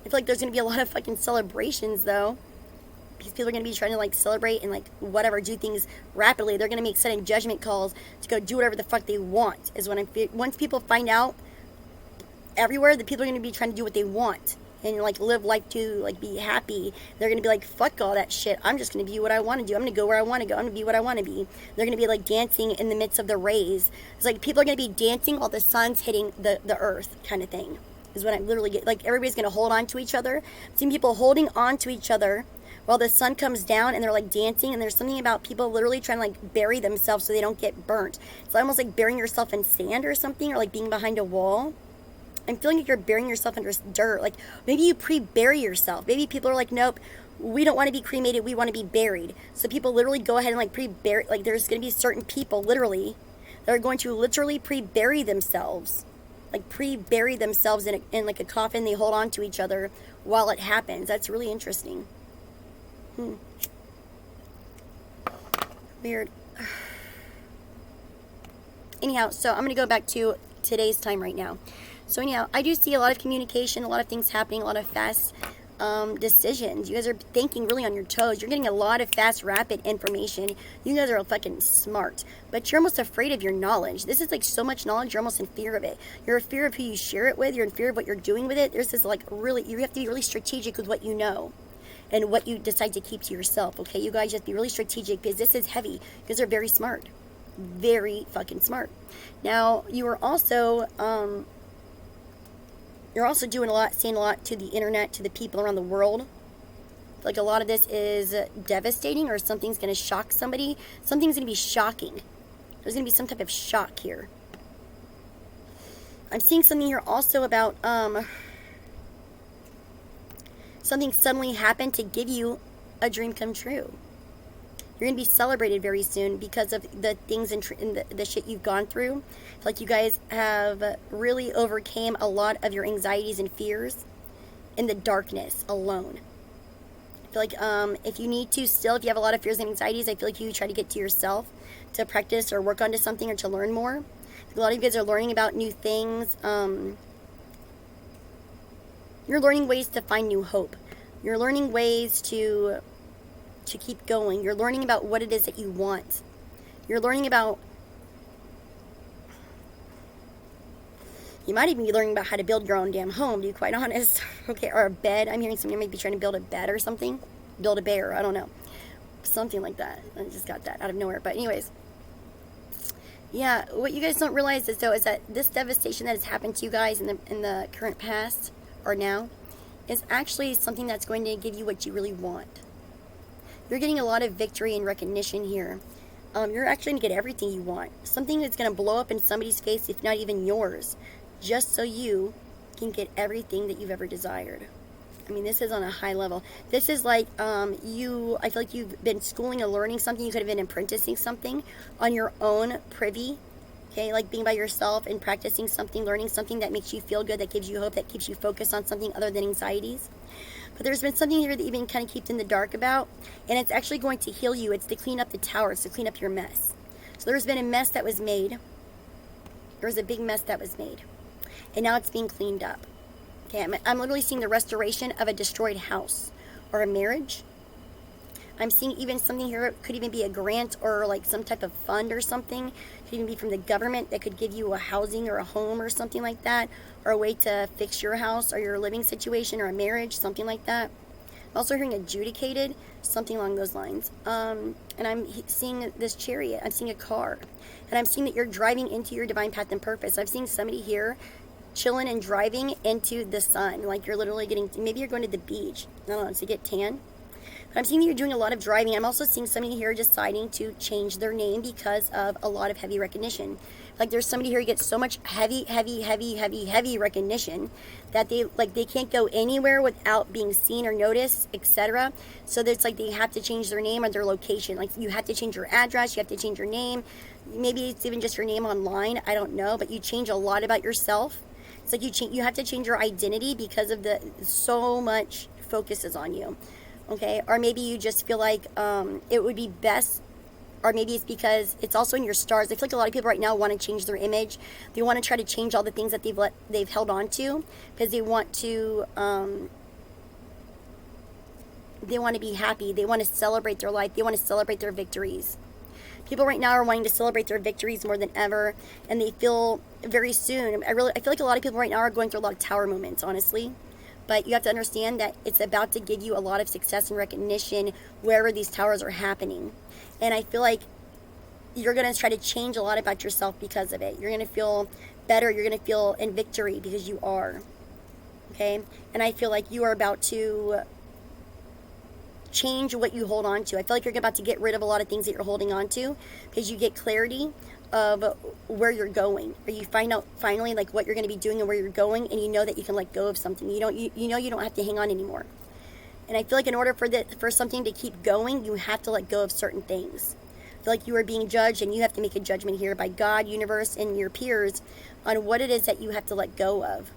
I feel like there's going to be a lot of fucking celebrations though, because people are going to be trying to like celebrate and like whatever, do things rapidly. They're going to make sudden judgment calls to go do whatever the fuck they want, is what I'm once people find out everywhere that people are going to be trying to do what they want and like live life to like be happy. They're going to be like, fuck all that shit, I'm just going to be what I want to do. I'm going to go where I want to go. I'm going to be what I want to be. They're going to be like dancing in the midst of the rays. It's like people are going to be dancing while the sun's hitting the earth, kind of thing, is what I literally get. Like everybody's going to hold on to each other. I've seen people holding on to each other while the sun comes down, and they're like dancing, and there's something about people literally trying to like bury themselves so they don't get burnt. It's almost like burying yourself in sand or something, or like being behind a wall. I'm feeling like you're burying yourself under dirt. Like maybe you pre-bury yourself. Maybe people are like, nope, we don't want to be cremated, we want to be buried. So people literally go ahead and like pre-bury, like there's going to be certain people literally that are going to literally pre-bury themselves. Like pre-bury themselves in like a coffin. They hold on to each other while it happens. That's really interesting. Weird. Anyhow, so I'm going to go back to today's time right now. So anyhow, I do see a lot of communication, a lot of things happening, a lot of fast decisions. You guys are thinking really on your toes. You're getting a lot of fast, rapid information. You guys are fucking smart, but you're almost afraid of your knowledge. This is like so much knowledge, you're almost in fear of it. You're in fear of who you share it with. You're in fear of what you're doing with it. There's this like really, you have to be really strategic with what you know and what you decide to keep to yourself. Okay, you guys just be really strategic, because this is heavy. Because they're very smart, very fucking smart. Now you are also doing a lot, saying a lot to the internet, to the people around the world. Like a lot of this is devastating, or something's going to shock somebody. Something's going to be shocking. There's going to be some type of shock here. I'm seeing something here also about something suddenly happened to give you a dream come true. You're going to be celebrated very soon because of the things and the shit you've gone through. Like you guys have really overcame a lot of your anxieties and fears in the darkness alone. I feel like if you need to still, if you have a lot of fears and anxieties, I feel like you try to get to yourself to practice or work onto something or to learn more. A lot of you guys are learning about new things. You're learning ways to find new hope. You're learning ways to keep going. You're learning about what it is that you want. You're learning about... You might even be learning about how to build your own damn home, to be quite honest. Okay, or a bed. I'm hearing somebody might be trying to build a bed or something. Build a bear, I don't know. Something like that. I just got that out of nowhere. But anyways. Yeah, what you guys don't realize is, though, is that this devastation that has happened to you guys in the current past, or now, is actually something that's going to give you what you really want. You're getting a lot of victory and recognition here. You're actually going to get everything you want. Something that's going to blow up in somebody's face, if not even yours, just so you can get everything that you've ever desired. I mean, this is on a high level. This is like I feel like you've been schooling or learning something. You could have been apprenticing something on your own privy. Okay, like being by yourself and practicing something, learning something that makes you feel good, that gives you hope, that keeps you focused on something other than anxieties. But there's been something here that you've been kind of kept in the dark about, and it's actually going to heal you. It's to clean up the tower. It's to clean up your mess. So there's been a mess that was made. There was a big mess that was made. And now it's being cleaned up. Okay, I'm literally seeing the restoration of a destroyed house or a marriage. I'm seeing even something here. It could even be a grant or like some type of fund or something. It could even be from the government that could give you a housing or a home or something like that, or a way to fix your house or your living situation or a marriage, something like that. I'm also hearing adjudicated, something along those lines. And I'm seeing this chariot. I'm seeing a car. And I'm seeing that you're driving into your divine path and purpose. I'm seeing somebody here chilling and driving into the sun. Like you're literally getting, maybe you're going to the beach, I don't know, to get tan. But I'm seeing that you're doing a lot of driving. I'm also seeing somebody here deciding to change their name because of a lot of heavy recognition. Like there's somebody here who gets so much heavy recognition that they can't go anywhere without being seen or noticed, etc. So it's like they have to change their name or their location. Like you have to change your address, you have to change your name. Maybe it's even just your name online, I don't know, but you change a lot about yourself. It's like you have to change your identity because of so much focus is on you. Okay, or maybe you just feel like it would be best, or maybe it's because it's also in your stars. I feel like a lot of people right now want to change their image. They want to try to change all the things that they've held on to because they want to be happy. They want to celebrate their life. They want to celebrate their victories. People right now are wanting to celebrate their victories more than ever, and they feel very soon. I feel like a lot of people right now are going through a lot of tower moments, honestly. But you have to understand that it's about to give you a lot of success and recognition wherever these towers are happening. And I feel like you're going to try to change a lot about yourself because of it. You're going to feel better. You're going to feel in victory because you are. Okay? And I feel like you are about to change what you hold on to. I feel like you're about to get rid of a lot of things that you're holding on to because you get clarity of where you're going, or you find out finally like what you're going to be doing and where you're going, and you know that you can let go of something. You know you don't have to hang on anymore. And I feel like in order for something to keep going, you have to let go of certain things. I feel like you are being judged, and you have to make a judgment here by God, universe, and your peers on what it is that you have to let go of.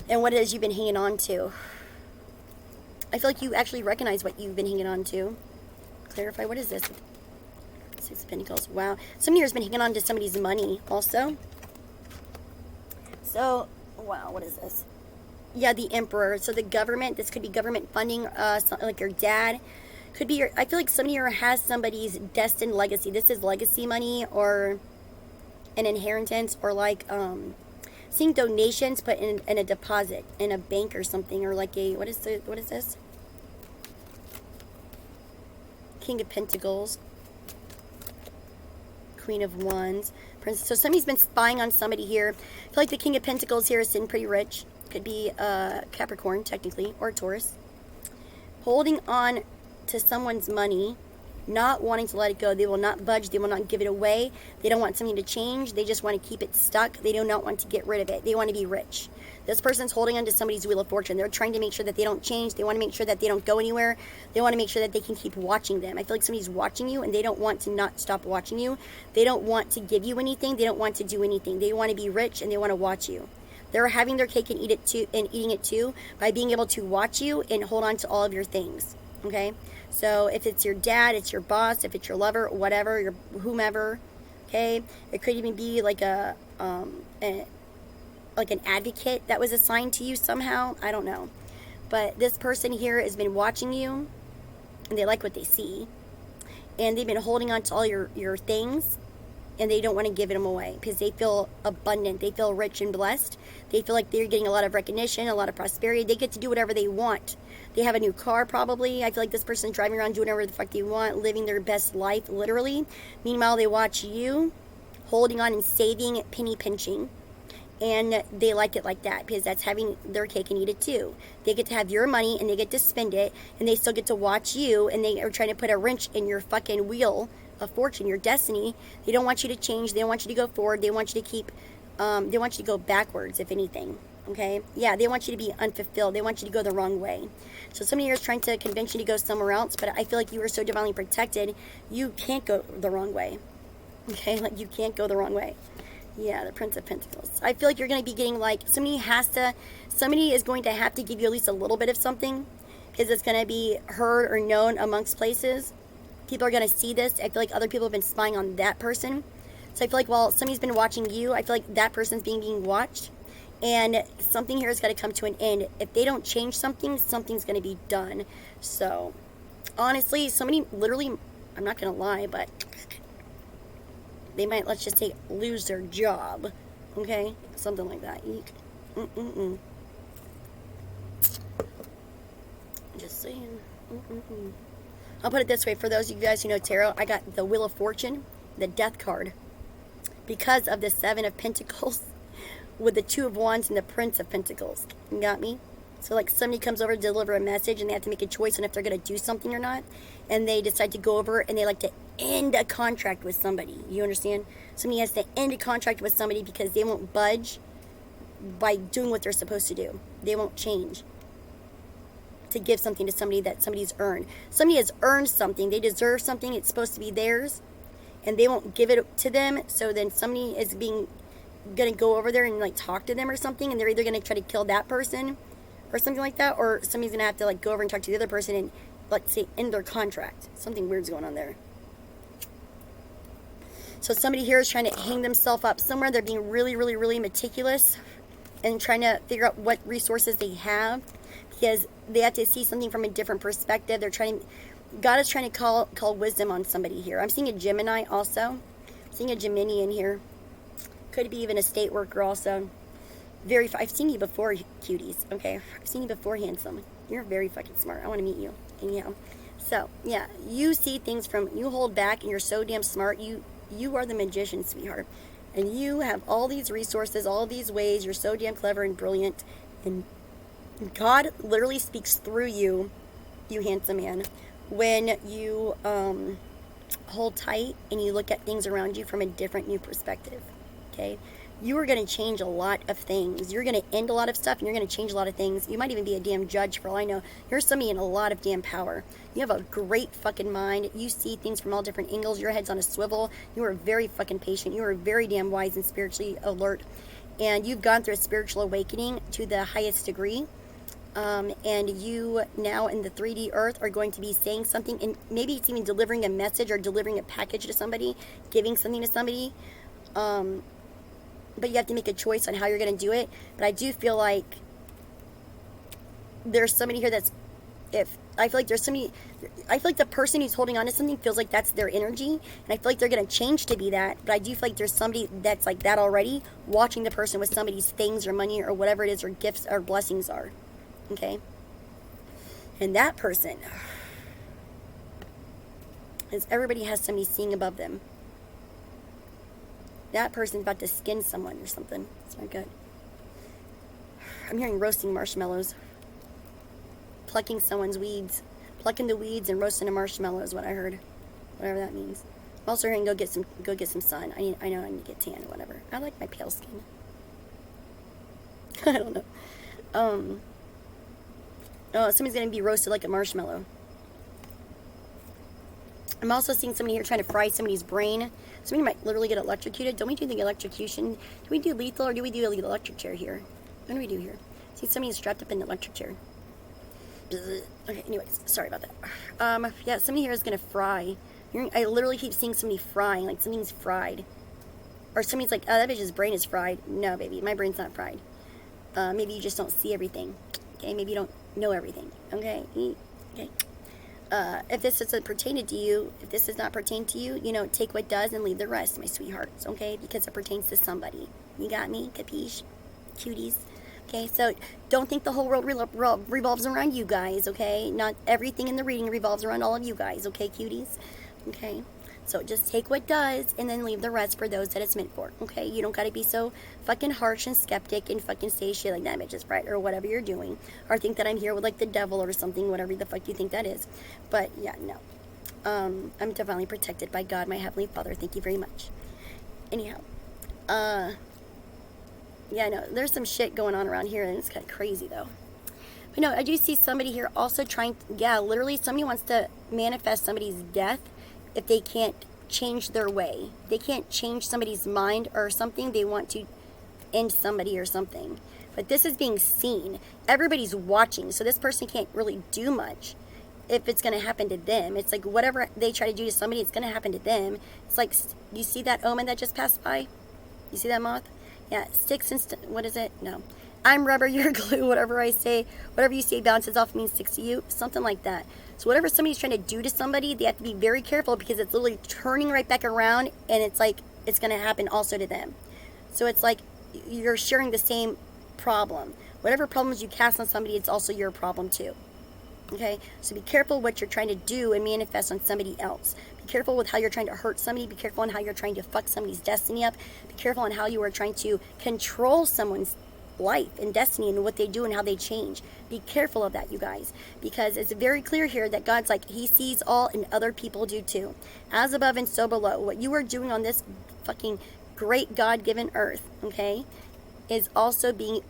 And what it is you've been hanging on to. I feel like you actually recognize what you've been hanging on to. Clarify, what is this? Six of Pentacles. Wow. Somebody here has been hanging on to somebody's money also. So, wow, what is this? Yeah, the Emperor. So the government, this could be government funding, like your dad. Could be I feel like somebody here has somebody's destined legacy. This is legacy money or an inheritance, or like seeing donations put in a deposit in a bank or something, or like what is this? King of Pentacles, Queen of Wands, Princess. So somebody's been spying on somebody here. I feel like the King of Pentacles here is sitting pretty rich. Could be Capricorn, technically, or Taurus. Holding on to someone's money. not wanting to let it go. They will not budge. They will not give it away. They don't want something to change. They just want to keep it stuck. They do not want to get rid of it. They want to be rich. This person's holding on to somebody's Wheel of Fortune. They're trying to make sure that they don't change. They want to make sure that they don't go anywhere. They want to make sure that they can keep watching them. I feel like somebody's watching you and they don't want to not stop watching you. They don't want to give you anything. They don't want to do anything. They want to be rich and they want to watch you. They're having their cake and eating it too by being able to watch you and hold on to all of your things. Okay? So if it's your dad, it's your boss, if it's your lover, whatever, your whomever, okay? It could even be like like an advocate that was assigned to you somehow. I don't know. But this person here has been watching you and they like what they see. And they've been holding on to all your things and they don't want to give them away because they feel abundant. They feel rich and blessed. They feel like they're getting a lot of recognition, a lot of prosperity. They get to do whatever they want. They have a new car probably. I feel like this person's driving around doing whatever the fuck they want, living their best life, literally. Meanwhile, they watch you holding on and saving, penny pinching. And they like it like that because that's having their cake and eat it too. They get to have your money and they get to spend it and they still get to watch you and they are trying to put a wrench in your fucking wheel of fortune, your destiny. They don't want you to change. They don't want you to go forward. They want you to keep, they want you to go backwards, if anything. Okay? Yeah, they want you to be unfulfilled. They want you to go the wrong way. So somebody here is trying to convince you to go somewhere else, but I feel like you are so divinely protected, you can't go the wrong way. Okay? Like, you can't go the wrong way. Yeah, the Prince of Pentacles. I feel like you're going to be getting like, somebody is going to have to give you at least a little bit of something because it's going to be heard or known amongst places. People are going to see this. I feel like other people have been spying on that person. So I feel like while somebody's been watching you, I feel like that person's being watched. And something here is going to come to an end. If they don't change something, something's going to be done. So, honestly, somebody literally, I'm not going to lie, but they might, let's just say, lose their job. Okay? Something like that. Just saying. I'll put it this way. For those of you guys who know tarot, I got the Wheel of Fortune, the Death card. Because of the Seven of Pentacles with the Two of Wands and the Prince of Pentacles. You got me? So like somebody comes over to deliver a message and they have to make a choice on if they're going to do something or not. And they decide to go over and they like to end a contract with somebody. You understand? Somebody has to end a contract with somebody because they won't budge by doing what they're supposed to do. They won't change to give something to somebody that somebody's earned. Somebody has earned something. They deserve something. It's supposed to be theirs. And they won't give it to them. So then somebody is going to go over there and like talk to them or something. And they're either going to try to kill that person or something like that, or somebody's going to have to like go over and talk to the other person and, let's say, end their contract. Something weird's going on there. So somebody here is trying to hang themselves up somewhere. They're being really, really, really meticulous and trying to figure out what resources they have because they have to see something from a different perspective. God is trying to call wisdom on somebody here. I'm seeing a Gemini also. I'm seeing a Gemini in here. Could be even a state worker also. I've seen you before, cuties, okay? I've seen you before, handsome. You're very fucking smart. I want to meet you. Anyhow. So, yeah, you see things you hold back and you're so damn smart. You are the magician, sweetheart. And you have all these resources, all these ways. You're so damn clever and brilliant. And God literally speaks through you, you handsome man, when you hold tight and you look at things around you from a different new perspective. Okay? You are going to change a lot of things. You're going to end a lot of stuff and you're going to change a lot of things. You might even be a damn judge for all I know. You're somebody in a lot of damn power. You have a great fucking mind. You see things from all different angles. Your head's on a swivel. You are very fucking patient. You are very damn wise and spiritually alert. And you've gone through a spiritual awakening to the highest degree. And you now in the 3D earth are going to be saying something, and maybe it's even delivering a message or delivering a package to somebody, giving something to somebody. But you have to make a choice on how you're going to do it. But I do feel like there's somebody here I feel like the person who's holding on to something feels like that's their energy. And I feel like they're going to change to be that. But I do feel like there's somebody that's like that already, watching the person with somebody's things or money or whatever it is, or gifts or blessings are. Okay? And that person is everybody has somebody seeing above them. That person's about to skin someone or something. It's not good. I'm hearing roasting marshmallows. Plucking someone's weeds. Plucking the weeds and roasting a marshmallow is what I heard. whatever that means. I'm also going to go get some sun. I know I need to get tan or whatever. I like my pale skin. I don't know. Oh, somebody's going to be roasted like a marshmallow. I'm also seeing somebody here trying to fry somebody's brain. Somebody might literally get electrocuted. Don't we do the electrocution? Do we do lethal or do we do the electric chair here? What do we do here? See, somebody's strapped up in the electric chair. Okay, anyways, sorry about that. Yeah, somebody here is going to fry. I literally keep seeing somebody frying, like something's fried. Or somebody's like, oh, that bitch's brain is fried. No, baby, my brain's not fried. Maybe you just don't see everything. Okay, maybe you don't know everything. Okay, okay. If this doesn't pertain to you, if this does not pertain to you, you know, take what does and leave the rest, my sweethearts, okay? Because it pertains to somebody. You got me? Capiche? Cuties? Okay, so don't think the whole world revolves around you guys, okay? Not everything in the reading revolves around all of you guys, okay, cuties? Okay? So just take what does and then leave the rest for those that it's meant for, okay? You don't got to be so fucking harsh and skeptic and fucking say shit like that bitch is right or whatever you're doing. Or think that I'm here with like the devil or something, whatever the fuck you think that is. But yeah, no. I'm divinely protected by God, my Heavenly Father. Thank you very much. Anyhow. Yeah, no, there's some shit going on around here and it's kind of crazy though. But no, I do see somebody here also trying, literally somebody wants to manifest somebody's death. If they can't change their way, they can't change somebody's mind or something, they want to end somebody or something. But this is being seen. Everybody's watching, so this person can't really do much if it's going to happen to them. It's like whatever they try to do to somebody, it's going to happen to them. It's like, you see that omen that just passed by? You see that moth? Yeah, sticks and what is it? No. I'm rubber, you're glue, whatever I say. Whatever you say bounces off me and sticks to you. Something like that. So whatever somebody's trying to do to somebody, they have to be very careful because it's literally turning right back around and it's like it's going to happen also to them. So it's like you're sharing the same problem. Whatever problems you cast on somebody, it's also your problem too. Okay? So be careful what you're trying to do and manifest on somebody else. Be careful with how you're trying to hurt somebody. Be careful on how you're trying to fuck somebody's destiny up. Be careful on how you are trying to control someone's life and destiny and what they do and how they change. Be careful of that, you guys, because it's very clear here that God's like, he sees all and other people do too. As above and so below. What you are doing on this fucking great God-given earth, okay, is also being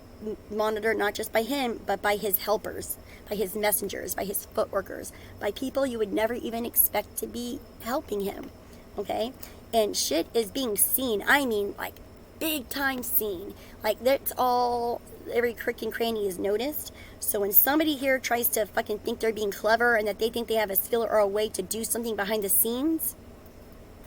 monitored not just by him, but by his helpers, by his messengers, by his footworkers, by people you would never even expect to be helping him, okay? And shit is being seen. I mean, like, big time seen. Like, that's all, every crick and cranny is noticed. So when somebody here tries to fucking think they're being clever and that they think they have a skill or a way to do something behind the scenes,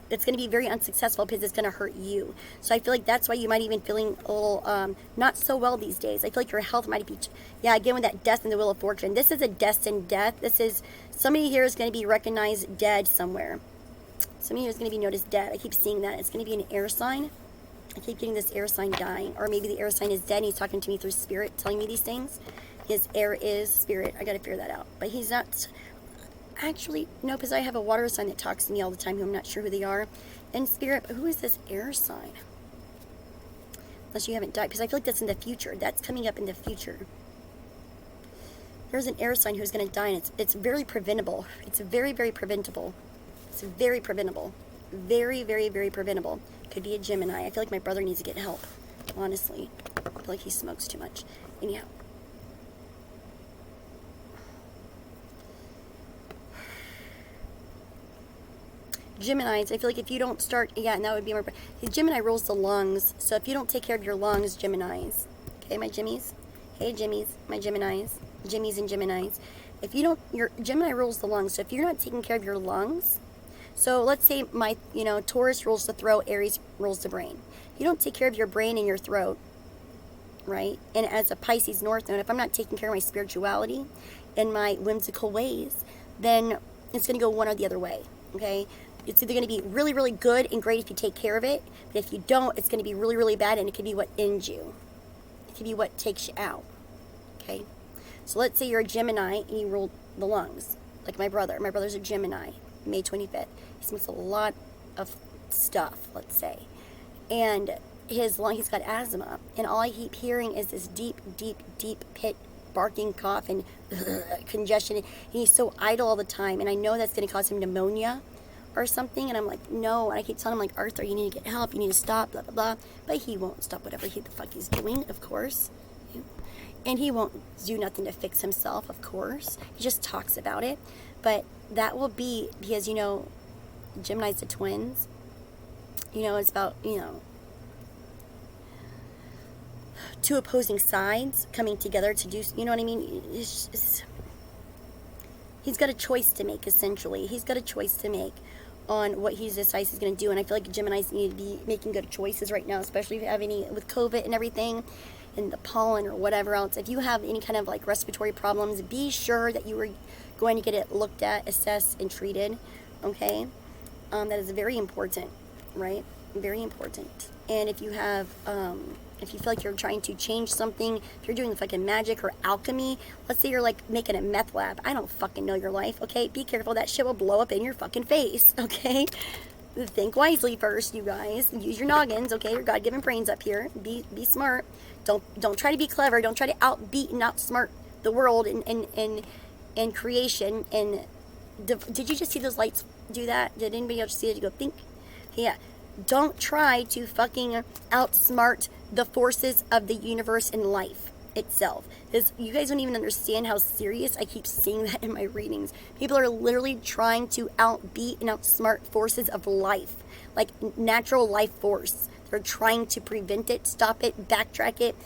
it's going to be very unsuccessful because it's going to hurt you. So I feel like that's why you might even feeling a little not so well these days. I feel like your health might be, again with that death and the wheel of fortune. This is a destined death. This is, somebody here is going to be recognized dead somewhere. Somebody here is going to be noticed dead. I keep seeing that. It's going to be an air sign. I keep getting this air sign dying. Or maybe the air sign is dead and he's talking to me through spirit, telling me these things. His air is spirit. I got to figure that out. But he's not... Actually, no, because I have a water sign that talks to me all the time who I'm not sure who they are. And spirit, but who is this air sign? Unless you haven't died. Because I feel like that's in the future. That's coming up in the future. There's an air sign who's going to die, and it's very preventable. It's very, very preventable. It's very preventable. Very, very, very preventable. Could be a Gemini. I feel like my brother needs to get help. Honestly. I feel like he smokes too much. Anyhow. Geminis, I feel like if you don't start, and that would be more, Gemini rules the lungs, so if you don't take care of your lungs, Geminis, okay, my Jimmies, hey Jimmies, my Geminis, Jimmies and Geminis, if you don't, your Gemini rules the lungs, so if you're not taking care of your lungs, so let's say my, Taurus rules the throat, Aries rules the brain. If you don't take care of your brain and your throat, right, and as a Pisces North Node, if I'm not taking care of my spirituality and my whimsical ways, then it's going to go one or the other way, okay? It's either going to be really, really good and great if you take care of it, but if you don't, it's going to be really, really bad, and it could be what ends you. It could be what takes you out, okay? So let's say you're a Gemini and you rule the lungs, like my brother. My brother's a Gemini, May 25th. He smokes a lot of stuff, let's say, and he's got asthma, and all I keep hearing is this deep, deep, deep pit barking cough and congestion, and he's so idle all the time, and I know that's going to cause him pneumonia or something, and I'm like, no, and I keep telling him, like, Arthur, you need to get help, you need to stop, blah, blah, blah, but he won't stop whatever the fuck he's doing, of course, and he won't do nothing to fix himself, of course, he just talks about it, but that will be, because, Gemini's the twins, it's about, two opposing sides coming together to do, you know what I mean? He's got a choice to make, essentially. He's got a choice to make on what he decides he's going to do. And I feel like Geminis need to be making good choices right now, especially if you have any, with COVID and everything, and the pollen or whatever else. If you have any kind of like respiratory problems, be sure that you are going to get it looked at, assessed, and treated, okay? That is very important, right? Very important. And if you have, if you feel like you're trying to change something, if you're doing fucking magic or alchemy, let's say you're like making a meth lab. I don't fucking know your life, okay? Be careful. That shit will blow up in your fucking face, okay? Think wisely first, you guys. Use your noggins, okay? Your God-given brains up here. Be smart. Don't try to be clever. Don't try to outbeat and outsmart the world and creation. And did you just see those lights do that? Did anybody else see it? You go think? Yeah. Don't try to fucking outsmart the forces of the universe and life itself. Because you guys don't even understand how serious I keep seeing that in my readings. People are literally trying to outbeat and outsmart forces of life, like natural life force. They're trying to prevent it, stop it, backtrack it,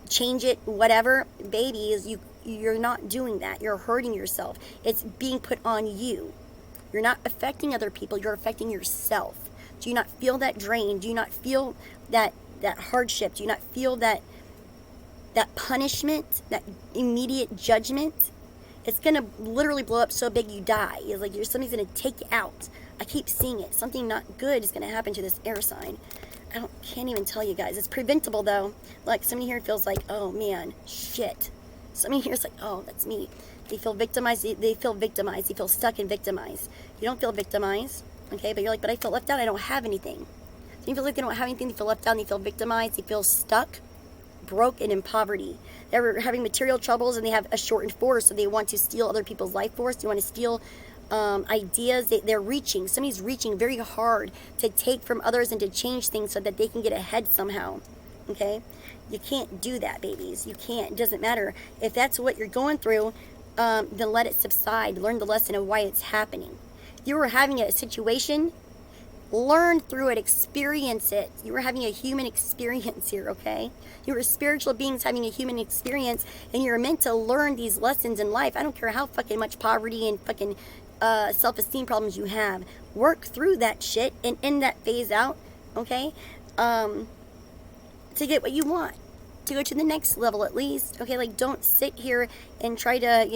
change it, whatever. Babies, you're not doing that. You're hurting yourself. It's being put on you. You're not affecting other people. You're affecting yourself. Do you not feel that drain? Do you not feel that hardship? Do you not feel that punishment, that immediate judgment? It's going to literally blow up so big you die. It's like somebody's going to take you out. I keep seeing it. Something not good is going to happen to this air sign. Can't even tell you guys. It's preventable though. Like somebody here feels like, oh man, shit. Somebody here is like, oh, that's me. They feel victimized. They feel victimized. They feel stuck and victimized. You don't feel victimized. Okay, but you're like, but I feel left out, I don't have anything. So you feel like they don't have anything, they feel left out, they feel victimized, they feel stuck, broke, and in poverty. They're having material troubles and they have a shortened force, so they want to steal other people's life force, they want to steal ideas, they're reaching, somebody's reaching very hard to take from others and to change things so that they can get ahead somehow, okay? You can't do that, babies, you can't, it doesn't matter. If that's what you're going through, then let it subside, learn the lesson of why it's happening. You were having a situation, learn through it, experience it. You were having a human experience here, okay? You were spiritual beings having a human experience, and you're meant to learn these lessons in life. I don't care how fucking much poverty and fucking self-esteem problems you have. Work through that shit and end that phase out, okay? To get what you want. To go to the next level at least, okay? Like, don't sit here and try to,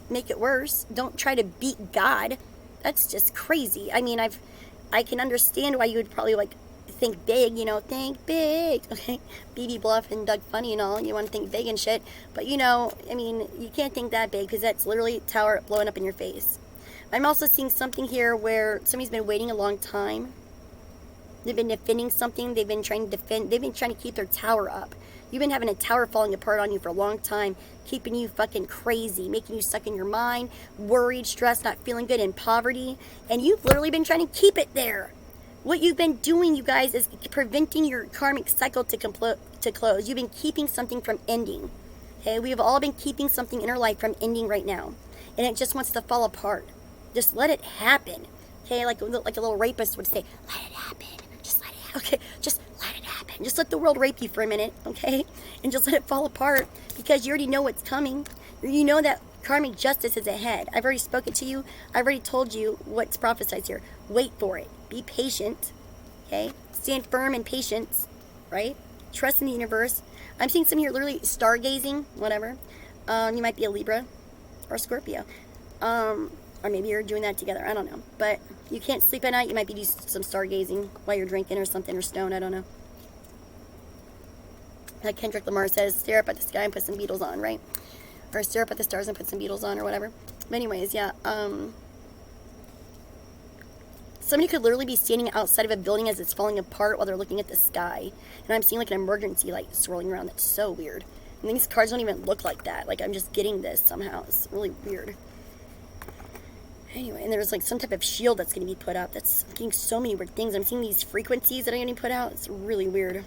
make it worse. Don't try to beat God. That's just crazy. I mean, I can understand why you would probably like think big, think big. Okay, BB Bluff and Doug Funny and all. You want to think big and shit, but I mean, you can't think that big because that's literally tower blowing up in your face. I'm also seeing something here where somebody's been waiting a long time. They've been defending something. They've been trying to defend. They've been trying to keep their tower up. You've been having a tower falling apart on you for a long time, keeping you fucking crazy, making you stuck in your mind, worried, stressed, not feeling good, in poverty. And you've literally been trying to keep it there. What you've been doing, you guys, is preventing your karmic cycle to close. You've been keeping something from ending. Okay, we have all been keeping something in our life from ending right now. And it just wants to fall apart. Just let it happen. Okay, like a little rapist would say, let it happen. Just let it happen. Okay, just let it happen. Just let the world rape you for a minute, okay? And just let it fall apart because you already know what's coming. You know that karmic justice is ahead. I've already spoken to you. I've already told you what's prophesied here. Wait for it. Be patient, okay? Stand firm in patience, right? Trust in the universe. I'm seeing some here literally stargazing, whatever. You might be a Libra or Scorpio. Or maybe you're doing that together. I don't know. But you can't sleep at night. You might be doing some stargazing while you're drinking or something or stoned. I don't know. Like Kendrick Lamar says, stare up at the sky and put some Beatles on, right? Or stare up at the stars and put some Beatles on or whatever. But anyways, yeah. Somebody could literally be standing outside of a building as it's falling apart while they're looking at the sky. And I'm seeing like an emergency light swirling around. That's so weird. And these cards don't even look like that. Like I'm just getting this somehow. It's really weird. Anyway, and there's like some type of shield that's going to be put up. That's I'm getting so many weird things. I'm seeing these frequencies that are going to be put out. It's really weird.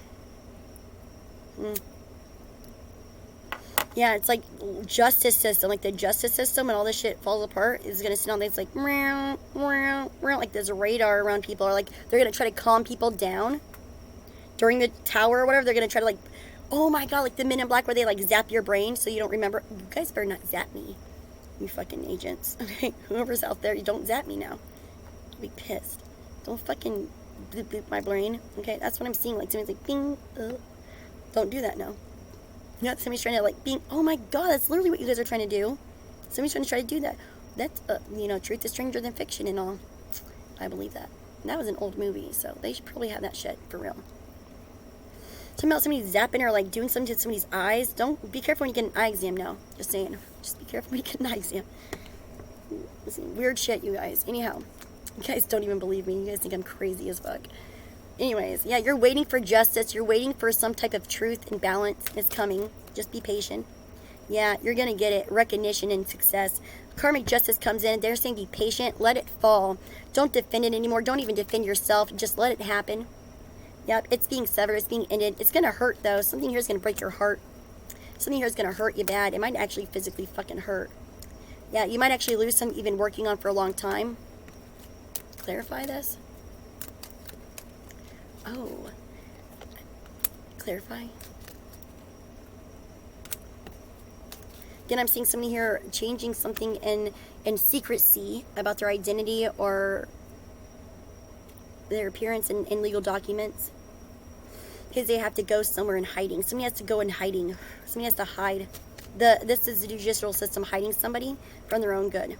Yeah, it's like justice system, like the justice system and all this shit falls apart is going to sit on things like, meow, meow, meow, like there's a radar around people, or like they're going to try to calm people down during the tower or whatever. They're going to try to like, oh my god, like the Men in Black where they like zap your brain so you don't remember. You guys better not zap me, you fucking agents. Okay, whoever's out there, you don't zap me now. I'll be pissed. Don't fucking bloop bloop my brain. Okay, that's what I'm seeing. Like somebody's like, bing, don't do that now. Yeah, somebody's trying to like being, oh my god, that's literally what you guys are trying to do. Somebody's trying to do that. That's, truth is stranger than fiction and all. I believe that. And that was an old movie, so they should probably have that shit for real. Talking about somebody zapping or like doing something to somebody's eyes. Don't, be careful when you get an eye exam now. Just saying. Just be careful when you get an eye exam. Listen, weird shit, you guys. Anyhow, you guys don't even believe me. You guys think I'm crazy as fuck. Anyways, yeah, you're waiting for justice. You're waiting for some type of truth and balance. It's coming. Just be patient. Yeah, you're going to get it. Recognition and success. Karmic justice comes in. They're saying be patient. Let it fall. Don't defend it anymore. Don't even defend yourself. Just let it happen. Yep, it's being severed. It's being ended. It's going to hurt, though. Something here is going to break your heart. Something here is going to hurt you bad. It might actually physically fucking hurt. Yeah, you might actually lose something you've been working on for a long time. Clarify this. Oh. Clarify. Again, I'm seeing somebody here changing something in secrecy about their identity or their appearance in legal documents. Because they have to go somewhere in hiding. Somebody has to go in hiding. Somebody has to hide. This is the judicial system hiding somebody from their own good.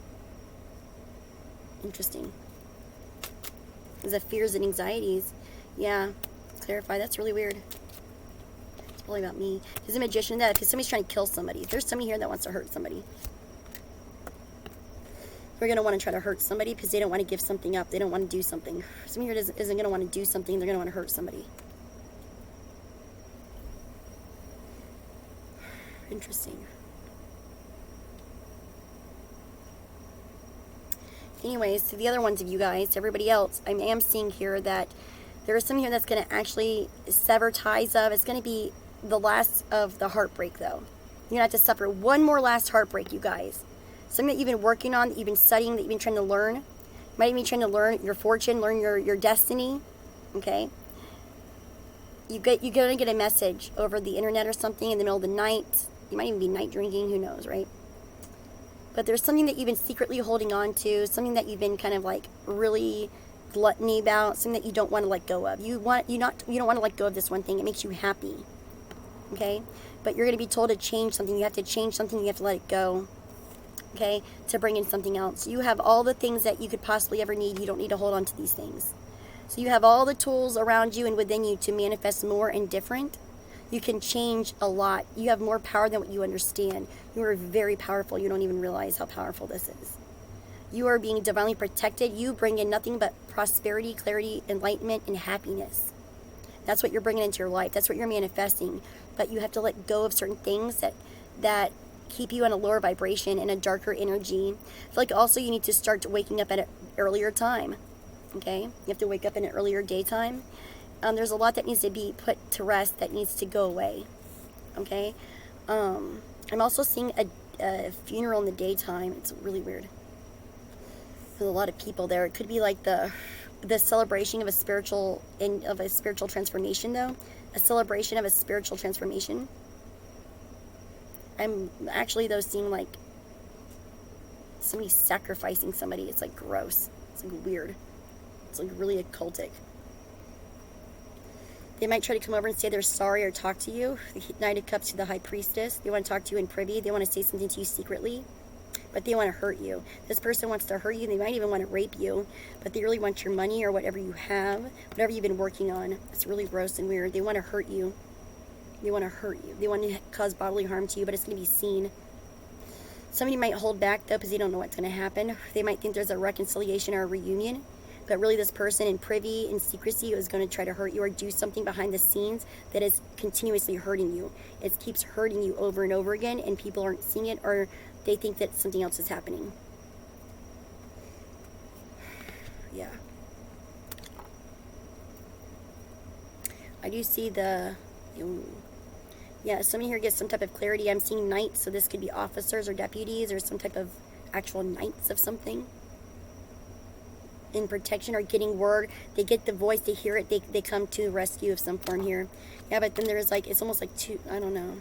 Interesting. There's the fears and anxieties. Yeah, clarify. That's really weird. It's probably about me. There's a magician that because somebody's trying to kill somebody. There's somebody here that wants to hurt somebody. They're going to want to try to hurt somebody because they don't want to give something up. They don't want to do something. Somebody here isn't going to want to do something. They're going to want to hurt somebody. Interesting. Anyways, to the other ones of you guys, everybody else, I am seeing here that there is something here that's going to actually sever ties of. It's going to be the last of the heartbreak, though. You're going to have to suffer one more last heartbreak, you guys. Something that you've been working on, that you've been studying, that you've been trying to learn. You might even be trying to learn your fortune, learn your destiny. Okay? You're going to get a message over the internet or something in the middle of the night. You might even be night drinking, who knows, right? But there's something that you've been secretly holding on to, something that you've been kind of like really gluttony about, something that you don't want to let go of. You don't want to let go of this one thing. It makes you happy. Okay? But you're going to be told to change something. You have to change something. You have to let it go. Okay? To bring in something else. You have all the things that you could possibly ever need. You don't need to hold on to these things. So you have all the tools around you and within you to manifest more and different. You can change a lot. You have more power than what you understand. You are very powerful. You don't even realize how powerful this is. You are being divinely protected. You bring in nothing but prosperity, clarity, enlightenment, and happiness. That's what you're bringing into your life. That's what you're manifesting. But you have to let go of certain things that keep you on a lower vibration and a darker energy. I feel like also you need to start waking up at an earlier time. Okay? You have to wake up in an earlier daytime. There's a lot that needs to be put to rest that needs to go away. Okay? I'm also seeing a funeral in the daytime. It's really weird. There's a lot of people there. It could be like the celebration of a spiritual transformation, though. A celebration of a spiritual transformation. I'm actually, though, seeing like somebody sacrificing somebody. It's like gross. It's like weird. It's like really occultic. They might try to come over and say they're sorry or talk to you. The Knight of Cups to the High Priestess. They want to talk to you in privy. They want to say something to you secretly. But they want to hurt you. This person wants to hurt you. They might even want to rape you. But they really want your money or whatever you have. Whatever you've been working on. It's really gross and weird. They want to hurt you. They want to hurt you. They want to cause bodily harm to you. But it's going to be seen. Somebody might hold back, though, because they don't know what's going to happen. They might think there's a reconciliation or a reunion. But really this person in privy, in secrecy, is going to try to hurt you or do something behind the scenes that is continuously hurting you. It keeps hurting you over and over again, and people aren't seeing it, or they think that something else is happening. Yeah. I do see the... Ooh. Yeah, somebody here gets some type of clarity. I'm seeing knights, so this could be officers or deputies or some type of actual knights of something. In protection or getting word. They get the voice, they hear it, they come to rescue of some form here. Yeah, but then there's like, it's almost like two, I don't know.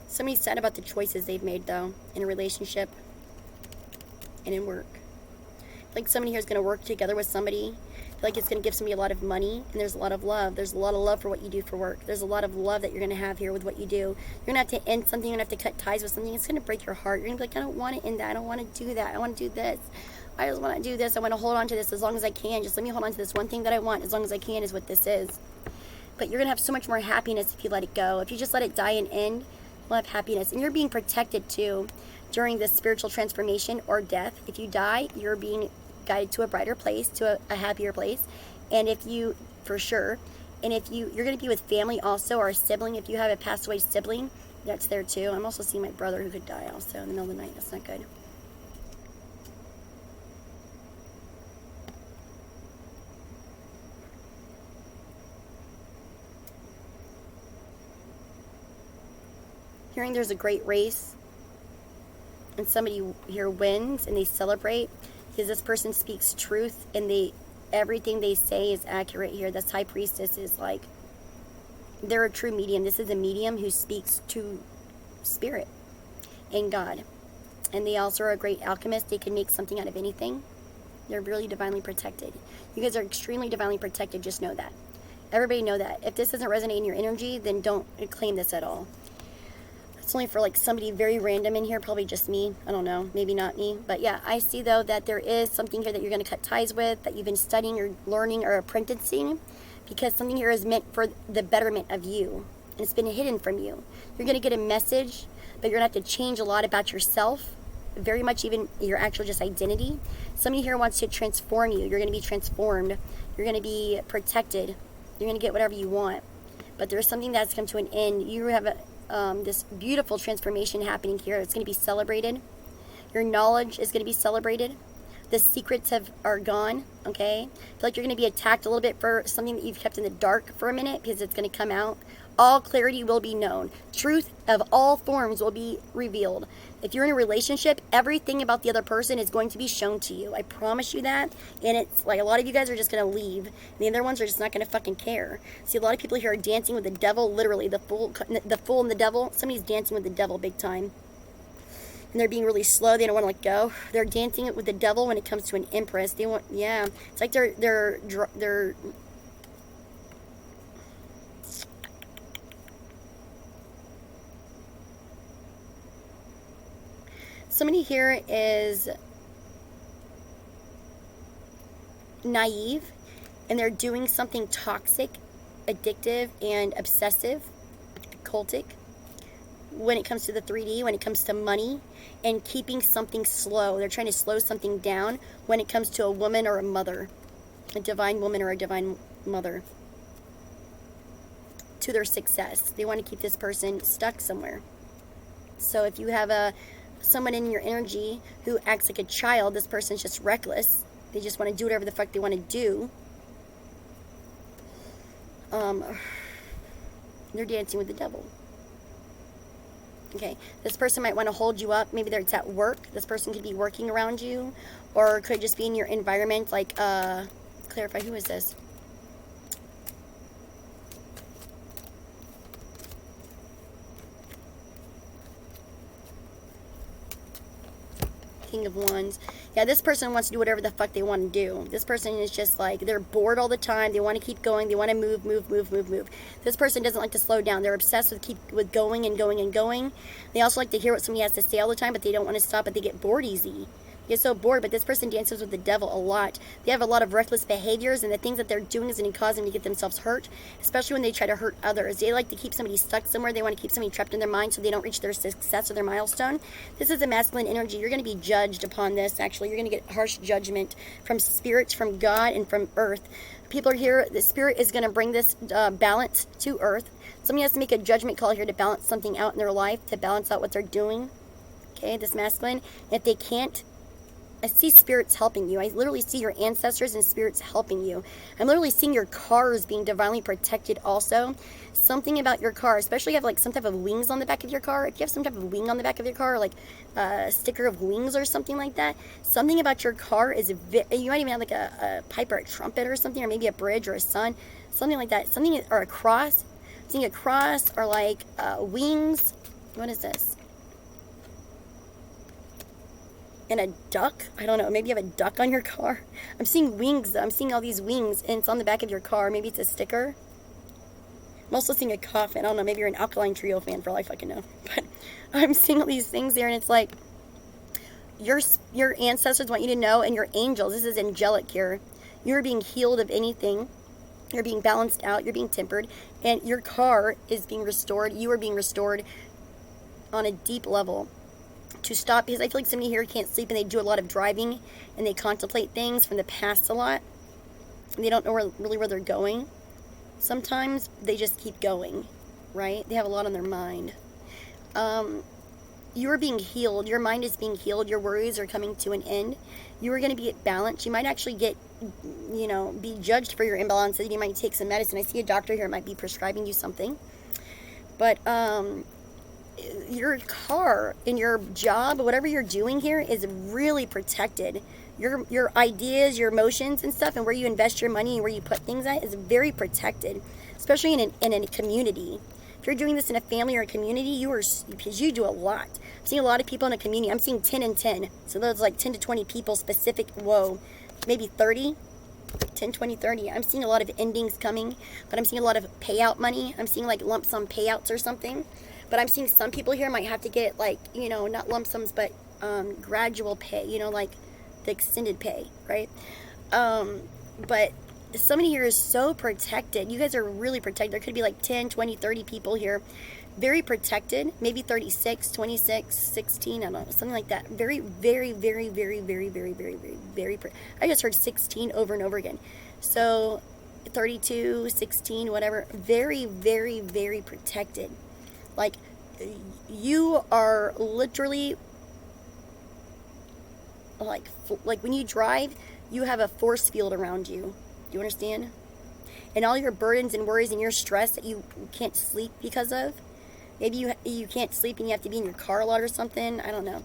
Somebody's sad about the choices they've made, though, in a relationship and in work. Like somebody here is going to work together with somebody. Like it's going to give somebody a lot of money, and there's a lot of love. There's a lot of love for what you do for work. There's a lot of love that you're going to have here with what you do. You're going to have to end something. You're going to have to cut ties with something. It's going to break your heart. You're going to be like, I don't want to end that. I don't want to do that. I want to do this. I just want to do this. I want to hold on to this as long as I can. Just let me hold on to this one thing that I want as long as I can is what this is. But you're going to have so much more happiness if you let it go. If you just let it die and end, you'll have happiness. And you're being protected, too, during this spiritual transformation or death. If you die, you're being guided to a brighter place, to a happier place. And if you, for sure, and if you're going to be with family also, or a sibling, if you have a passed away sibling, that's there too. I'm also seeing my brother who could die also in the middle of the night. That's not good. Hearing there's a great race, and somebody here wins, and they celebrate, because this person speaks truth, and everything they say is accurate here. This high priestess is like, they're a true medium. This is a medium who speaks to spirit and God. And they also are a great alchemist. They can make something out of anything. They're really divinely protected. You guys are extremely divinely protected. Just know that. Everybody know that. If this doesn't resonate in your energy, then don't claim this at all. It's only for like somebody very random in here, probably just me. I don't know, maybe not me. But yeah, I see though that there is something here that you're going to cut ties with, that you've been studying or learning or apprenticing, because something here is meant for the betterment of you. And it's been hidden from you. You're going to get a message, but you're going to have to change a lot about yourself, very much even your actual just identity. Somebody here wants to transform you. You're going to be transformed. You're going to be protected. You're going to get whatever you want. But there's something that's come to an end. You have this beautiful transformation happening here. It's going to be celebrated. Your knowledge is going to be celebrated. The secrets are gone, okay? I feel like you're going to be attacked a little bit for something that you've kept in the dark for a minute, because it's going to come out. All clarity will be known. Truth of all forms will be revealed. If you're in a relationship, everything about the other person is going to be shown to you. I promise you that. And it's like a lot of you guys are just going to leave. And the other ones are just not going to fucking care. See, a lot of people here are dancing with the devil, literally. The fool and the devil. Somebody's dancing with the devil big time. And they're being really slow. They don't want to let go. They're dancing with the devil when it comes to an empress. They want, yeah. It's like they're somebody here is naive, and they're doing something toxic, addictive, and obsessive, cultic, when it comes to the 3D, when it comes to money, and keeping something slow. They're trying to slow something down when it comes to a woman or a mother, a divine woman or a divine mother, to their success. They want to keep this person stuck somewhere. So if you have someone in your energy who acts like a child, this person's just reckless. They just want to do whatever the fuck they want to do. They're dancing with the devil. Okay, this person might want to hold you up. Maybe it's at work. This person could be working around you, or could just be in your environment. Like, clarify, who is this? King of Wands. Yeah, this person wants to do whatever the fuck they want to do. This person is just like, they're bored all the time. They want to keep going. They want to move. This person doesn't like to slow down. They're obsessed with going and going and going. They also like to hear what somebody has to say all the time, but they don't want to stop, but they get bored easy. get so bored, but this person dances with the devil a lot. They have a lot of reckless behaviors, and the things that they're doing is going to cause them to get themselves hurt, especially when they try to hurt others. They like to keep somebody stuck somewhere. They want to keep somebody trapped in their mind so they don't reach their success or their milestone. This is a masculine energy. You're going to be judged upon this, actually. You're going to get harsh judgment from spirits, from God, and from earth. People are here. The spirit is going to bring this balance to earth. Somebody has to make a judgment call here to balance something out in their life, to balance out what they're doing. Okay, this masculine. If they can't, I see spirits helping you. I literally see your ancestors and spirits helping you. I'm literally seeing your cars being divinely protected also. Something about your car, especially if you have like some type of wings on the back of your car. If you have some type of wing on the back of your car, or like a sticker of wings or something like that, something about your car is, you might even have like a pipe or a trumpet or something, or maybe a bridge or a sun, something like that. Something, or a cross. I'm seeing a cross, or like wings. What is this? And a duck. I don't know. Maybe you have a duck on your car. I'm seeing wings. I'm seeing all these wings, and it's on the back of your car. Maybe it's a sticker. I'm also seeing a coffin. I don't know. Maybe you're an Alkaline Trio fan, for all I fucking know. But I'm seeing all these things there, and it's like your ancestors want you to know, and your angels. This is angelic here. You're being healed of anything. You're being balanced out. You're being tempered, and your car is being restored. You are being restored on a deep level. To stop, because I feel like somebody here can't sleep, and they do a lot of driving, and they contemplate things from the past a lot, and they don't know really where they're going. Sometimes they just keep going, right? They have a lot on their mind. You are being healed. Your mind is being healed. Your worries are coming to an end. You are going to be at balance. You might actually get, be judged for your imbalances. You might take some medicine. I see a doctor here might be prescribing you something, but your car and your job, whatever you're doing here, is really protected. Your ideas, your emotions and stuff, and where you invest your money and where you put things at is very protected, especially in a community. If you're doing this in a family or a community, because you do a lot. I'm seeing a lot of people in a community. I'm seeing 10 and 10. So those like 10 to 20 people specific. Whoa, maybe 30. 10, 20, 30. I'm seeing a lot of endings coming, but I'm seeing a lot of payout money. I'm seeing like lump sum payouts or something. But I'm seeing some people here might have to get like, not lump sums, but gradual pay, like the extended pay, right? But somebody here is so protected. You guys are really protected. There could be like 10, 20, 30 people here. Very protected. Maybe 36, 26, 16, I don't know, something like that. Very, very, very, very, very, very, very, very, very, I just heard 16 over and over again. So 32, 16, whatever. Very, very, very protected. Like, you are literally, like when you drive, you have a force field around you. Do you understand? And all your burdens and worries and your stress that you can't sleep because of. Maybe you can't sleep and you have to be in your car a lot or something. I don't know.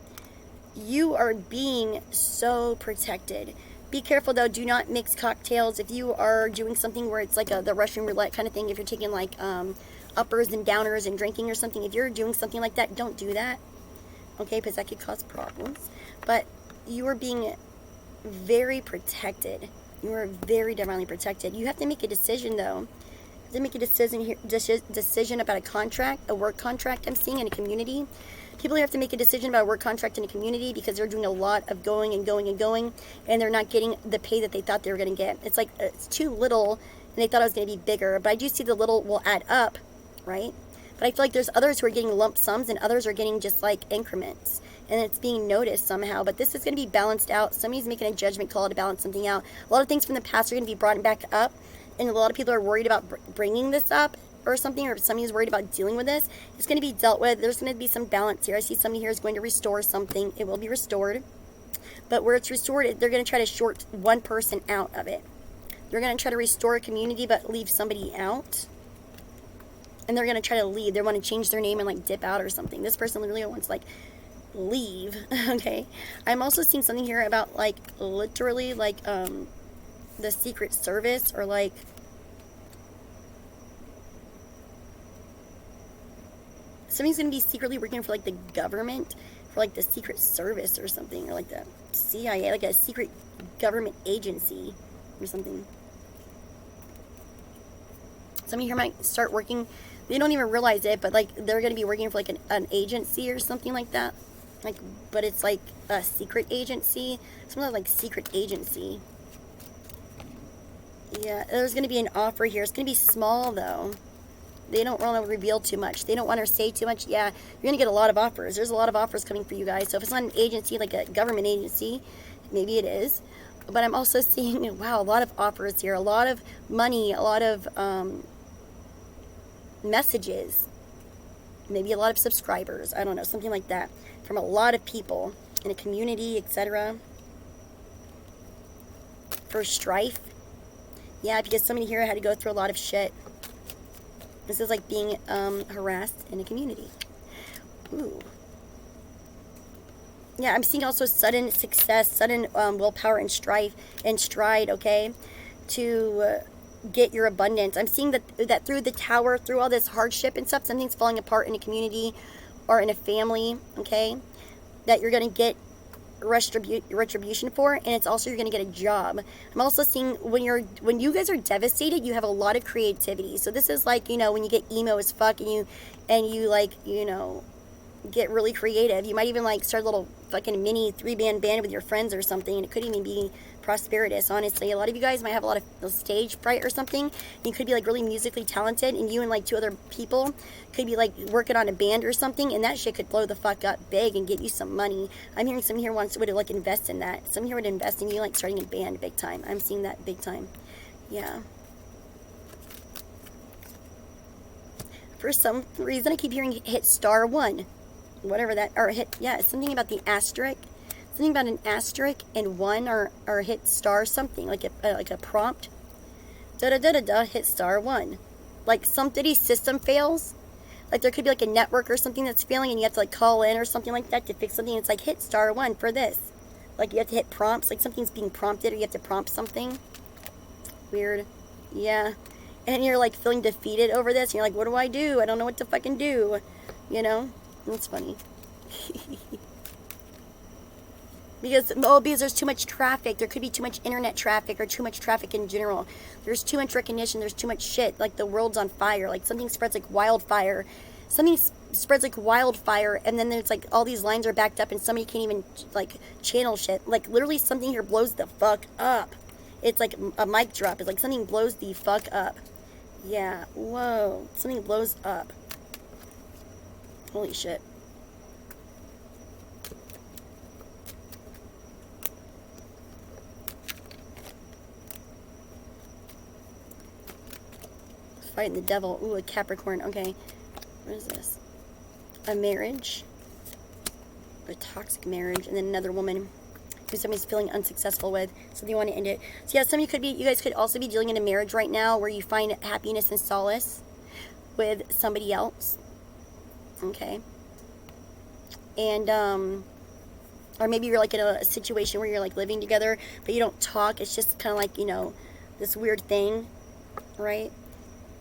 You are being so protected. Be careful, though. Do not mix cocktails. If you are doing something where it's like the Russian roulette kind of thing, if you're taking like uppers and downers and drinking or something, if you're doing something like that, don't do that, okay, because that could cause problems. But you are being very protected. You are very divinely protected. You have to make a decision, though. You have to make a decision about a contract, a work contract I'm seeing in a community. People have to make a decision about a work contract in a community because they're doing a lot of going and going and going, and they're not getting the pay that they thought they were going to get. It's like it's too little, and they thought it was going to be bigger. But I do see the little will add up, right? But I feel like there's others who are getting lump sums and others are getting just like increments, and it's being noticed somehow. But this is going to be balanced out. Somebody's making a judgment call to balance something out. A lot of things from the past are going to be brought back up, and a lot of people are worried about bringing this up or something, or if somebody's worried about dealing with this. It's going to be dealt with. There's going to be some balance here. I see somebody here is going to restore something. It will be restored. But where it's restored, they're going to try to short one person out of it. They're going to try to restore a community but leave somebody out. And they're going to try to leave. They want to change their name and like dip out or something. This person really wants like leave. Okay. I'm also seeing something here about like literally like the Secret Service, or like somebody's going to be secretly working for like the government, for like the Secret Service or something, or like the CIA, like a secret government agency or something. Somebody here might start working. They don't even realize it, but like they're going to be working for like an agency or something like that. Like, but it's like a secret agency. Something like secret agency. Yeah, there's going to be an offer here. It's going to be small, though. They don't want to reveal too much. They don't want to say too much. Yeah, you're going to get a lot of offers. There's a lot of offers coming for you guys. So if it's not an agency, like a government agency, maybe it is. But I'm also seeing, wow, a lot of offers here. A lot of money, a lot of messages. Maybe a lot of subscribers. I don't know, something like that. From a lot of people in a community, etc. For strife. Yeah, because somebody here had to go through a lot of shit. This is like being harassed in a community. Ooh. Yeah, I'm seeing also sudden success, sudden willpower and stride, okay, to get your abundance. I'm seeing that through the tower, through all this hardship and stuff, something's falling apart in a community or in a family, okay, that you're going to get retribution for, and it's also you're going to get a job. I'm also seeing when you guys are devastated, you have a lot of creativity. So this is like, you know, when you get emo as fuck and you like, you know, get really creative. You might even like start a little fucking mini 3-man band with your friends or something, and it could even be prosperous. Honestly, a lot of you guys might have a lot of stage fright or something. You could be like really musically talented, and you and like 2 other people could be like working on a band or something, and that shit could blow the fuck up big and get you some money. I'm hearing someone here would like invest in that. Someone here would invest in you like starting a band big time. I'm seeing that big time. Yeah. For some reason, I keep hearing hit *1. Whatever that, or hit, yeah, something about the asterisk. Something about an asterisk and 1 or hit star something, like a prompt. Da-da-da-da-da, hit *1. Like somebody's system fails. Like there could be like a network or something that's failing and you have to like call in or something like that to fix something. It's like hit *1 for this. Like you have to hit prompts, like something's being prompted or you have to prompt something. Weird. Yeah. And you're like feeling defeated over this and you're like, what do? I don't know what to fucking do. You know? That's funny. Because there's too much traffic. There could be too much internet traffic or too much traffic in general. There's too much recognition. There's too much shit. Like the world's on fire. Like something spreads like wildfire. Something spreads like wildfire, and then there's like all these lines are backed up and somebody can't even like channel shit. Like literally something here blows the fuck up. It's like a mic drop. It's like something blows the fuck up. Yeah. Whoa. Something blows up. Holy shit. Fighting the devil. Ooh, a Capricorn. Okay. What is this? A marriage. A toxic marriage. And then another woman who somebody's feeling unsuccessful with. So they want to end it. So yeah, you guys could also be dealing in a marriage right now where you find happiness and solace with somebody else. Okay. And, or maybe you're like in a situation where you're like living together, but you don't talk. It's just kind of like, you know, this weird thing, right?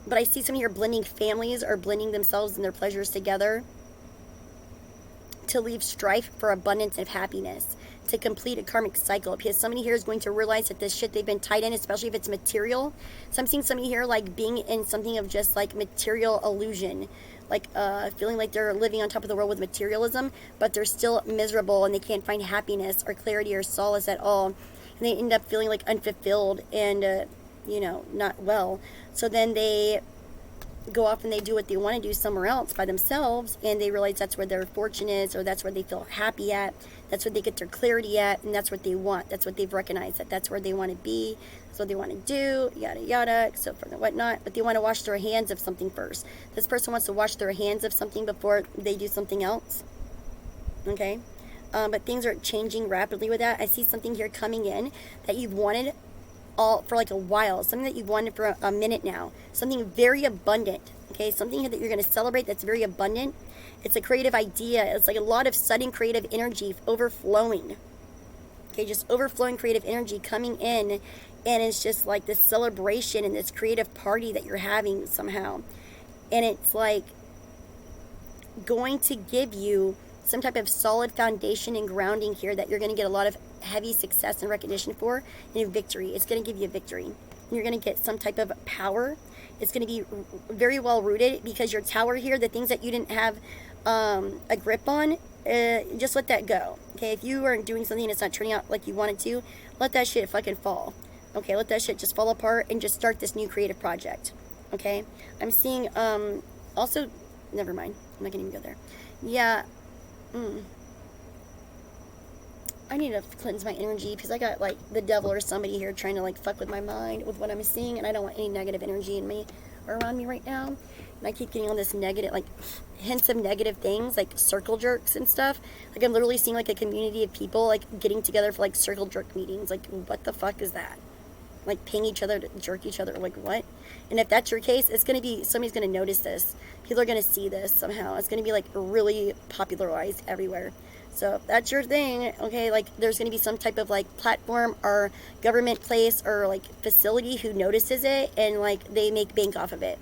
But I see some of your blending families or blending themselves and their pleasures together to leave strife for abundance of happiness, to complete a karmic cycle. Because somebody here is going to realize that this shit they've been tied in, especially if it's material. So I'm seeing somebody here like being in something of just like material illusion, like feeling like they're living on top of the world with materialism, but they're still miserable and they can't find happiness or clarity or solace at all. And they end up feeling like unfulfilled and, you know, not well. So then they go off and they do what they want to do somewhere else by themselves, and they realize that's where their fortune is, or that's where they feel happy at, that's where they get their clarity at, and that's what they want. That's what they've recognized, that that's where they want to be, that's what they want to do, yada yada, so forth and whatnot. But they want to wash their hands of something first. This person wants to wash their hands of something before they do something else. Okay? But things are changing rapidly with that. I see something here coming in that you've wanted all for like a while, something that you've wanted for a minute now, something very abundant. Okay, something that you're going to celebrate that's very abundant. It's a creative idea. It's like a lot of sudden creative energy overflowing. Okay, just overflowing creative energy coming in, and it's just like this celebration and this creative party that you're having somehow, and it's like going to give you some type of solid foundation and grounding here that you're going to get a lot of heavy success and recognition for, and a victory. It's going to give you a victory. You're going to get some type of power. It's going to be very well rooted, because your tower here, the things that you didn't have a grip on, just let that go. Okay, if you are doing something that's not turning out like you want it to, let that shit fucking fall. Okay, let that shit just fall apart and just start this new creative project. Okay, I'm seeing, also, never mind, I'm not gonna even go there. Yeah, I need to cleanse my energy because I got like the devil or somebody here trying to like fuck with my mind with what I'm seeing, and I don't want any negative energy in me or around me right now. And I keep getting all this negative, like hints of negative things, like circle jerks and stuff. Like I'm literally seeing like a community of people like getting together for like circle jerk meetings. Like what the fuck is that? Like ping each other to jerk each other. Like what? And if that's your case, it's gonna be, somebody's gonna notice this. People are gonna see this somehow. It's gonna be like really popularized everywhere. So if that's your thing, okay, like there's going to be some type of like platform or government place or like facility who notices it and like they make bank off of it.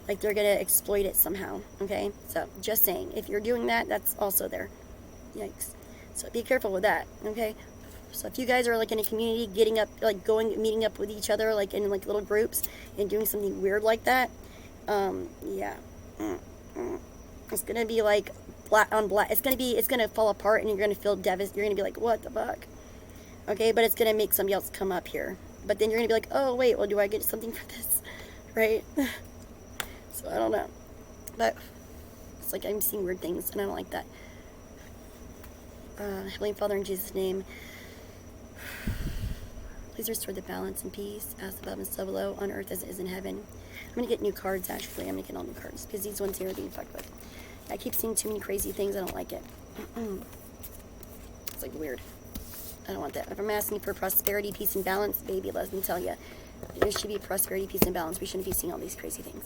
Like they're going to exploit it somehow, okay? So just saying, if you're doing that, that's also there. Yikes. So be careful with that, okay? So if you guys are like in a community getting up, like going, meeting up with each other, like in like little groups and doing something weird like that, yeah. It's going to be like black on black. It's gonna fall apart and you're gonna feel devastated. You're gonna be like, what the fuck? Okay, but it's gonna make somebody else come up here. But then you're gonna be like, oh wait, well, do I get something for this? Right? So I don't know. But it's like I'm seeing weird things and I don't like that. Heavenly Father, in Jesus' name, please restore the balance and peace as above and so below on earth as it is in heaven. I'm gonna get new cards actually. I'm gonna get all new cards because these ones here are being fucked with. I keep seeing too many crazy things. I don't like it. It's like weird. I don't want that. If I'm asking for prosperity, peace, and balance, baby, let me tell you, there should be prosperity, peace, and balance. We shouldn't be seeing all these crazy things.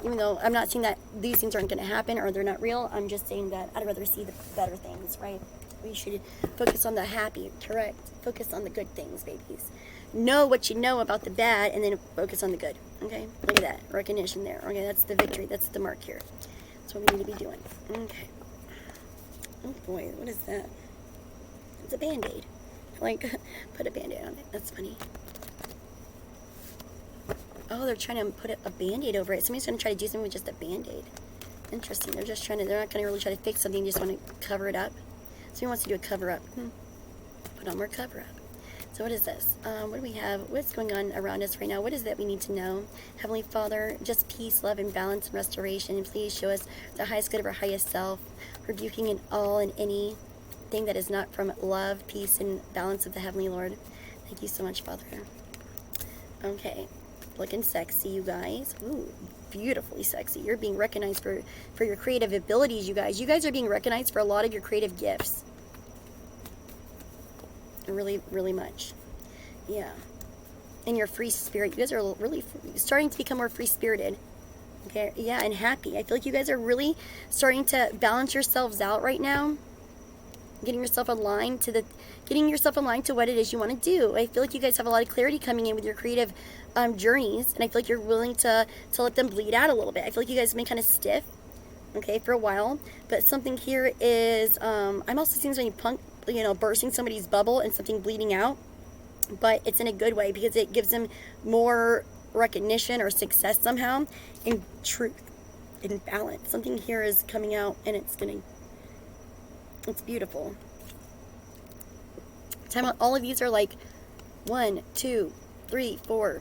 Even though I'm not saying that these things aren't going to happen or they're not real, I'm just saying that I'd rather see the better things, right? We should focus on the happy, correct? Focus on the good things, babies. Know what you know about the bad and then focus on the good, okay? Look at that. Recognition there. Okay, that's the victory. That's the mark here. That's what we need to be doing. Okay. Oh boy, what is that? It's a Band-Aid. Like, put a Band-Aid on it. That's funny. Oh, they're trying to put a Band-Aid over it. Somebody's going to try to do something with just a Band-Aid. Interesting. They're just trying to, they're not going to really try to fix something. They just want to cover it up. Somebody wants to do a cover-up. Put on more cover-up. So what is this? What do we have? What's going on around us right now? What is that we need to know? Heavenly Father, just peace, love, and balance and restoration. And please show us the highest good of our highest self, rebuking in all and anything that is not from love, peace, and balance of the Heavenly Lord. Thank you so much, Father. Okay. Looking sexy, you guys. Ooh, beautifully sexy. You're being recognized for your creative abilities, you guys. You guys are being recognized for a lot of your creative gifts. Really, really much. Yeah. And your free spirit. You guys are really starting to become more free-spirited. Okay? Yeah, and happy. I feel like you guys are really starting to balance yourselves out right now. Getting yourself aligned to what it is you want to do. I feel like you guys have a lot of clarity coming in with your creative journeys, and I feel like you're willing to let them bleed out a little bit. I feel like you guys have been kind of stiff, okay, for a while. But something here is, I'm also seeing something bursting somebody's bubble and something bleeding out, but it's in a good way because it gives them more recognition or success somehow in truth, in balance. Something here is coming out and it's beautiful. All of these are like 1, 2, 3, 4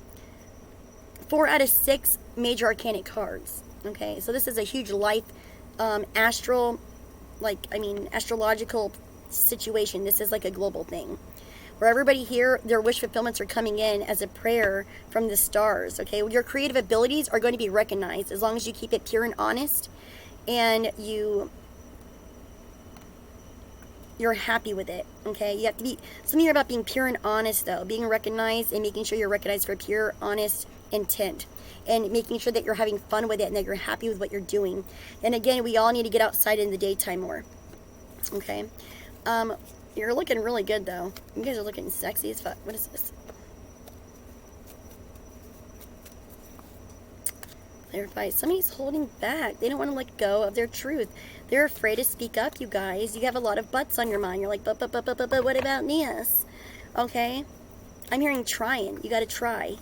out of 6 major arcanic cards. Okay, so this is a huge life, astrological situation. This is like a global thing where everybody here, their wish fulfillments are coming in as a prayer from the stars. Okay, your creative abilities are going to be recognized as long as you keep it pure and honest, and you're happy with it. Okay, you have to be something about being pure and honest, though, being recognized and making sure you're recognized for pure, honest intent, and making sure that you're having fun with it and that you're happy with what you're doing. And again, we all need to get outside in the daytime more. Okay. You're looking really good, though. You guys are looking sexy as fuck. What is this? Clarify. Somebody's holding back. They don't want to let go of their truth. They're afraid to speak up, you guys. You have a lot of buts on your mind. You're like, but what about this? Okay? I'm hearing trying. You gotta try.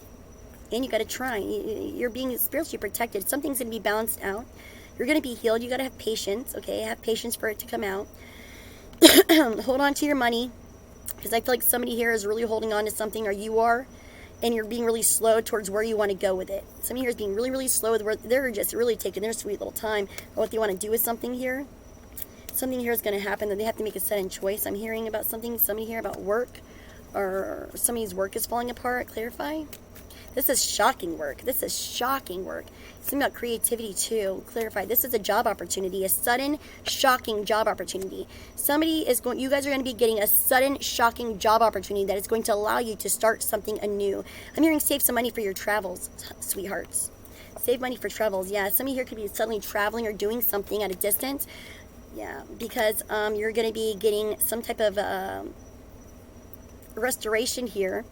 And you gotta try. You're being spiritually protected. Something's gonna be balanced out. You're going to be healed. You got to have patience, okay? Have patience for it to come out. Hold on to your money, because I feel like somebody here is really holding on to something, or you are, and you're being really slow towards where you want to go with it. Somebody here is being really, really slow with where they're just really taking their sweet little time on what they want to do with something here. Something here is going to happen that they have to make a sudden choice. I'm hearing about somebody here about work, or somebody's work is falling apart. Clarify. This is shocking work. This is shocking work. Something about creativity too. Clarify. This is a job opportunity, a sudden, shocking job opportunity. You guys are going to be getting a sudden, shocking job opportunity that is going to allow you to start something anew. I'm hearing save some money for your travels, sweethearts. Save money for travels. Yeah, somebody here could be suddenly traveling or doing something at a distance. Yeah, because you're going to be getting some type of restoration here,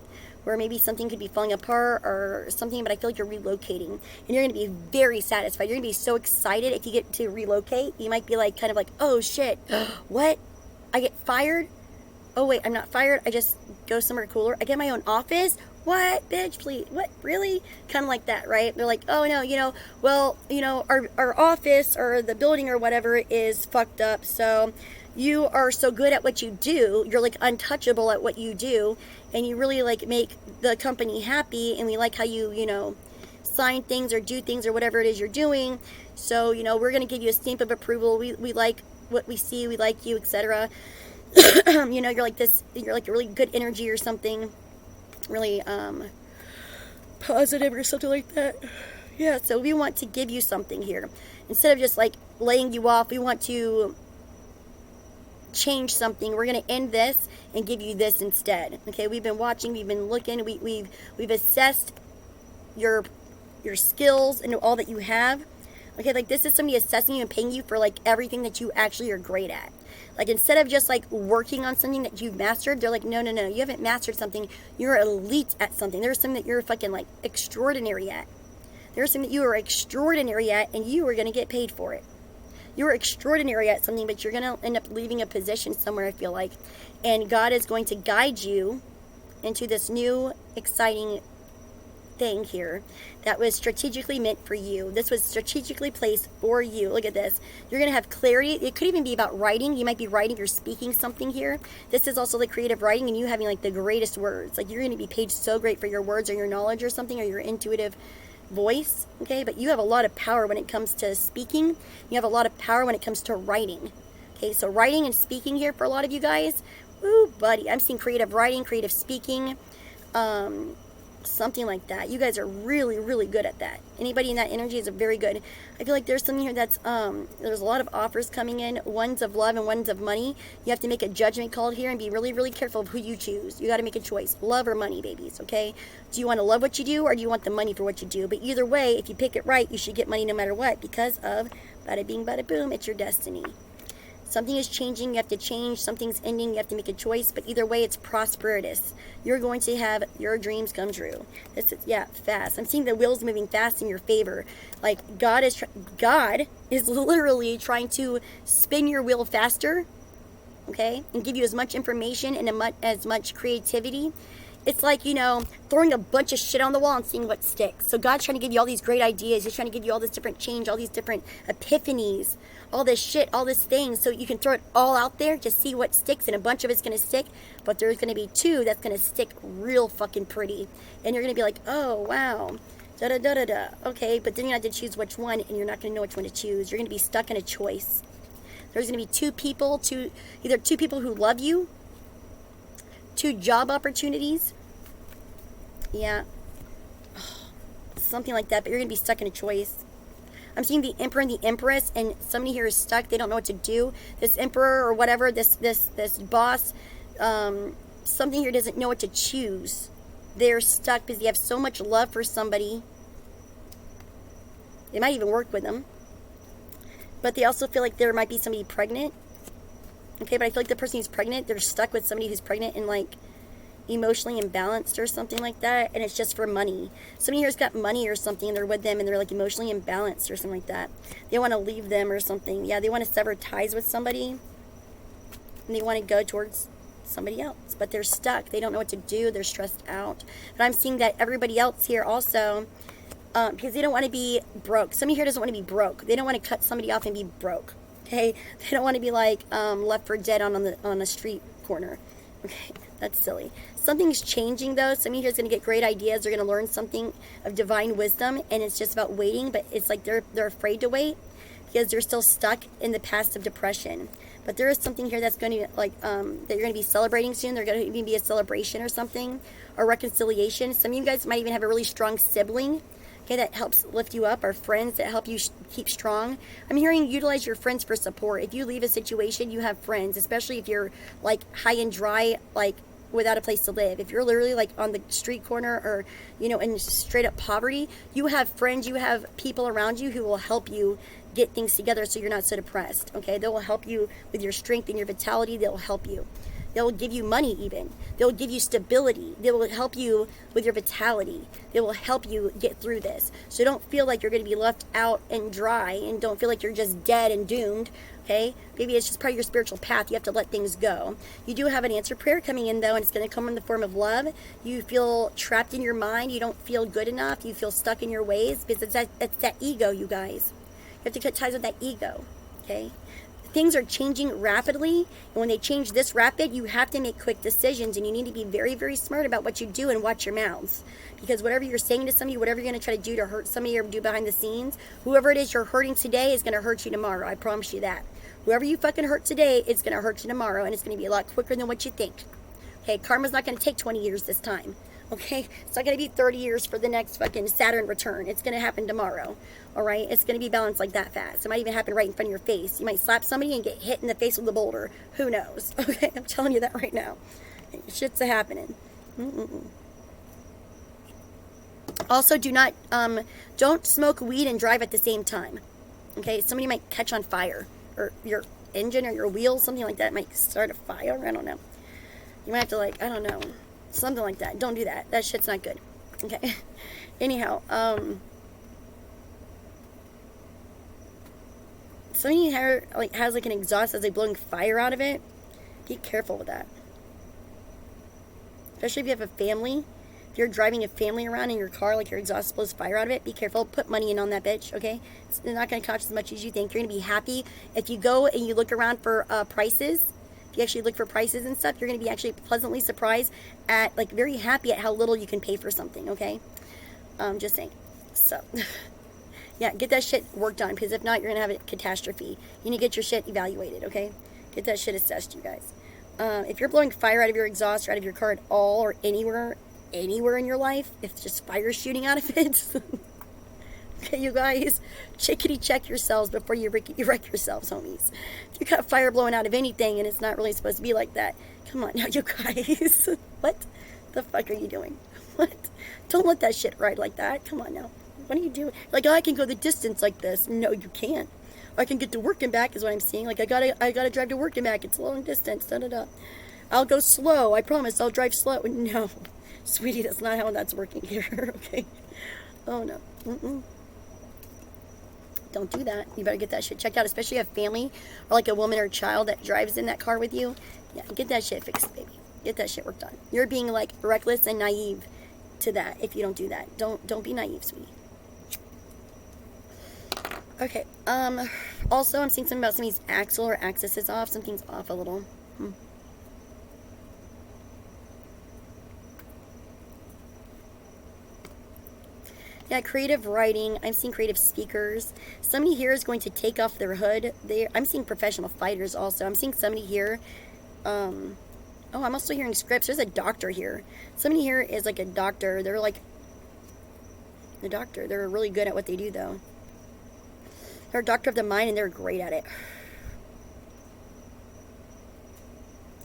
where maybe something could be falling apart or something, but I feel like you're relocating, and you're going to be very satisfied. You're going to be so excited if you get to relocate. You might be like, kind of like, oh shit, what? I get fired? Oh wait, I'm not fired. I just go somewhere cooler. I get my own office? What, bitch, please? What, really? Kind of like that, right? They're like, oh no, our office or the building or whatever is fucked up, so you are so good at what you do, you're like untouchable at what you do, and you really like make the company happy, and we like how you sign things or do things or whatever it is you're doing. So, we're going to give you a stamp of approval. We like what we see, we like you, etc. You're like a really good energy or something, really positive or something like that. Yeah, so we want to give you something here. Instead of just like laying you off, we want to change something. We're going to end this and give you this instead. Okay, we've been watching, we've been looking, we've assessed your skills and all that you have. Okay, like this is somebody assessing you and paying you for like everything that you actually are great at. Like instead of just like working on something that you've mastered, they're like, no, you haven't mastered something. You're elite at something. There's something that you're fucking like extraordinary at. There's something that you are extraordinary at, and you are going to get paid for it. You're extraordinary at something, but you're going to end up leaving a position somewhere, I feel like. And God is going to guide you into this new, exciting thing here that was strategically meant for you. This was strategically placed for you. Look at this. You're going to have clarity. It could even be about writing. You might be writing or speaking something here. This is also the creative writing, and you having like the greatest words. Like you're going to be paid so great for your words or your knowledge or something, or your intuitive voice, okay? But you have a lot of power when it comes to speaking. You have a lot of power when it comes to writing, okay? So writing and speaking here for a lot of you guys, woo, buddy. I'm seeing creative writing, creative speaking, something like that. You guys are really, really good at that. Anybody in that energy is very good. I feel like there's something here that's, there's a lot of offers coming in, ones of love and ones of money. You have to make a judgment call here and be really, really careful of who you choose. You got to make a choice. Love or money, babies, okay? Do you want to love what you do, or do you want the money for what you do? But either way, if you pick it right, you should get money no matter what, because of bada bing, bada boom, it's your destiny. Something is changing, you have to change. Something's ending, you have to make a choice. But either way, it's prosperous. You're going to have your dreams come true. This is, fast. I'm seeing the wheels moving fast in your favor. Like, God is literally trying to spin your wheel faster, okay? And give you as much information and as much creativity. It's like, throwing a bunch of shit on the wall and seeing what sticks. So God's trying to give you all these great ideas. He's trying to give you all this different change, all these different epiphanies, all this shit, all this things, so you can throw it all out there to see what sticks, and a bunch of it's going to stick, but there's going to be two that's going to stick real fucking pretty. And you're going to be like, oh, wow, da-da-da-da-da. Okay, but then you have to choose which one, and you're not going to know which one to choose. You're going to be stuck in a choice. There's going to be either two people who love you, two job opportunities, something like that, but you're going to be stuck in a choice. I'm seeing the Emperor and the Empress, and somebody here is stuck. They don't know what to do. This Emperor or whatever, this boss, something here doesn't know what to choose. They're stuck because they have so much love for somebody. They might even work with them. But they also feel like there might be somebody pregnant. Okay, but I feel like the person who's pregnant, they're stuck with somebody who's pregnant and like emotionally imbalanced or something like that, and it's just for money. Somebody here's got money or something, and they're with them, and they're like emotionally imbalanced or something like that. They want to leave them or something. Yeah, they want to sever ties with somebody, and they want to go towards somebody else, but they're stuck. They don't know what to do. They're stressed out. But I'm seeing that everybody else here also, because they don't want to be broke. Somebody here doesn't want to be broke. They don't want to cut somebody off and be broke. Okay, they don't want to be like left for dead on a street corner. Okay, that's silly. Something's changing though. Somebody here is going to get great ideas. They're going to learn something of divine wisdom, and it's just about waiting. But it's like they're afraid to wait because they're still stuck in the past of depression. But there is something here that's going to like that you're going to be celebrating soon. There's going to even be a celebration or something, or reconciliation. Some of you guys might even have a really strong sibling. Okay, that helps lift you up, or friends that help you keep strong. I'm hearing utilize your friends for support. If you leave a situation, you have friends, especially if you're like high and dry, like without a place to live. If you're literally like on the street corner, or in straight up poverty, you have friends, you have people around you who will help you get things together so you're not so depressed. Okay, they will help you with your strength and your vitality. They'll help you. They'll give you money even. They'll give you stability. They will help you with your vitality. They will help you get through this. So don't feel like you're going to be left out and dry, and don't feel like you're just dead and doomed. Okay? Maybe it's just part of your spiritual path. You have to let things go. You do have an answered prayer coming in though, and it's going to come in the form of love. You feel trapped in your mind. You don't feel good enough. You feel stuck in your ways because it's that ego, you guys. You have to cut ties with that ego. Okay? Things are changing rapidly, and when they change this rapid, you have to make quick decisions, and you need to be very, very smart about what you do and watch your mouths. Because whatever you're saying to somebody, whatever you're going to try to do to hurt somebody or do behind the scenes, whoever it is you're hurting today is going to hurt you tomorrow. I promise you that. Whoever you fucking hurt today is going to hurt you tomorrow, and it's going to be a lot quicker than what you think. Okay, karma's not going to take 20 years this time. Okay, it's not going to be 30 years for the next fucking Saturn return. It's going to happen tomorrow. All right, it's going to be balanced like that fast. It might even happen right in front of your face. You might slap somebody and get hit in the face with a boulder. Who knows? Okay, I'm telling you that right now. Shit's happening. Also, don't smoke weed and drive at the same time. Okay, somebody might catch on fire, or your engine or your wheels, something like that might start a fire. I don't know. You might have to I don't know. Something like that. Don't do that. That shit's not good. Okay. Anyhow, somebody here has an exhaust as blowing fire out of it. Be careful with that. Especially if you have a family. If you're driving a family around in your car, your exhaust blows fire out of it, be careful. Put money in on that bitch, okay? It's not going to cost as much as you think. You're going to be happy. If you go and you look around for prices, you actually look for prices and stuff, you're going to be actually pleasantly surprised at, very happy at how little you can pay for something, okay? Just saying. So, yeah, get that shit worked on, because if not, you're going to have a catastrophe. You need to get your shit evaluated, okay? Get that shit assessed, you guys. If you're blowing fire out of your exhaust or out of your car at all, or anywhere in your life, if it's just fire shooting out of it, okay, you guys, chickadee check yourselves before you wreck yourselves, homies. If you got fire blowing out of anything and it's not really supposed to be like that, come on now, you guys. What the fuck are you doing? What? Don't let that shit ride like that. Come on now. What are you doing? I can go the distance like this. No, you can't. I can get to work and back is what I'm saying. I gotta drive to work and back. It's a long distance. Da-da-da. I'll go slow. I promise. I'll drive slow. No, sweetie, that's not how that's working here. Okay. Oh no. Don't do that. You better get that shit checked out, especially if you have family or a woman or a child that drives in that car with you. Yeah, get that shit fixed, baby. Get that shit worked on. You're being reckless and naive to that if you don't do that. Don't be naive, sweetie. Okay. Also, I'm seeing something about somebody's axle or axis is off. Something's off a little. Yeah, creative writing. I'm seeing creative speakers. Somebody here is going to take off their hood. I'm seeing professional fighters also. I'm seeing somebody here. Oh, I'm also hearing scripts. There's a doctor here. Somebody here is a doctor. They're a doctor. They're really good at what they do, though. They're a doctor of the mind, and they're great at it.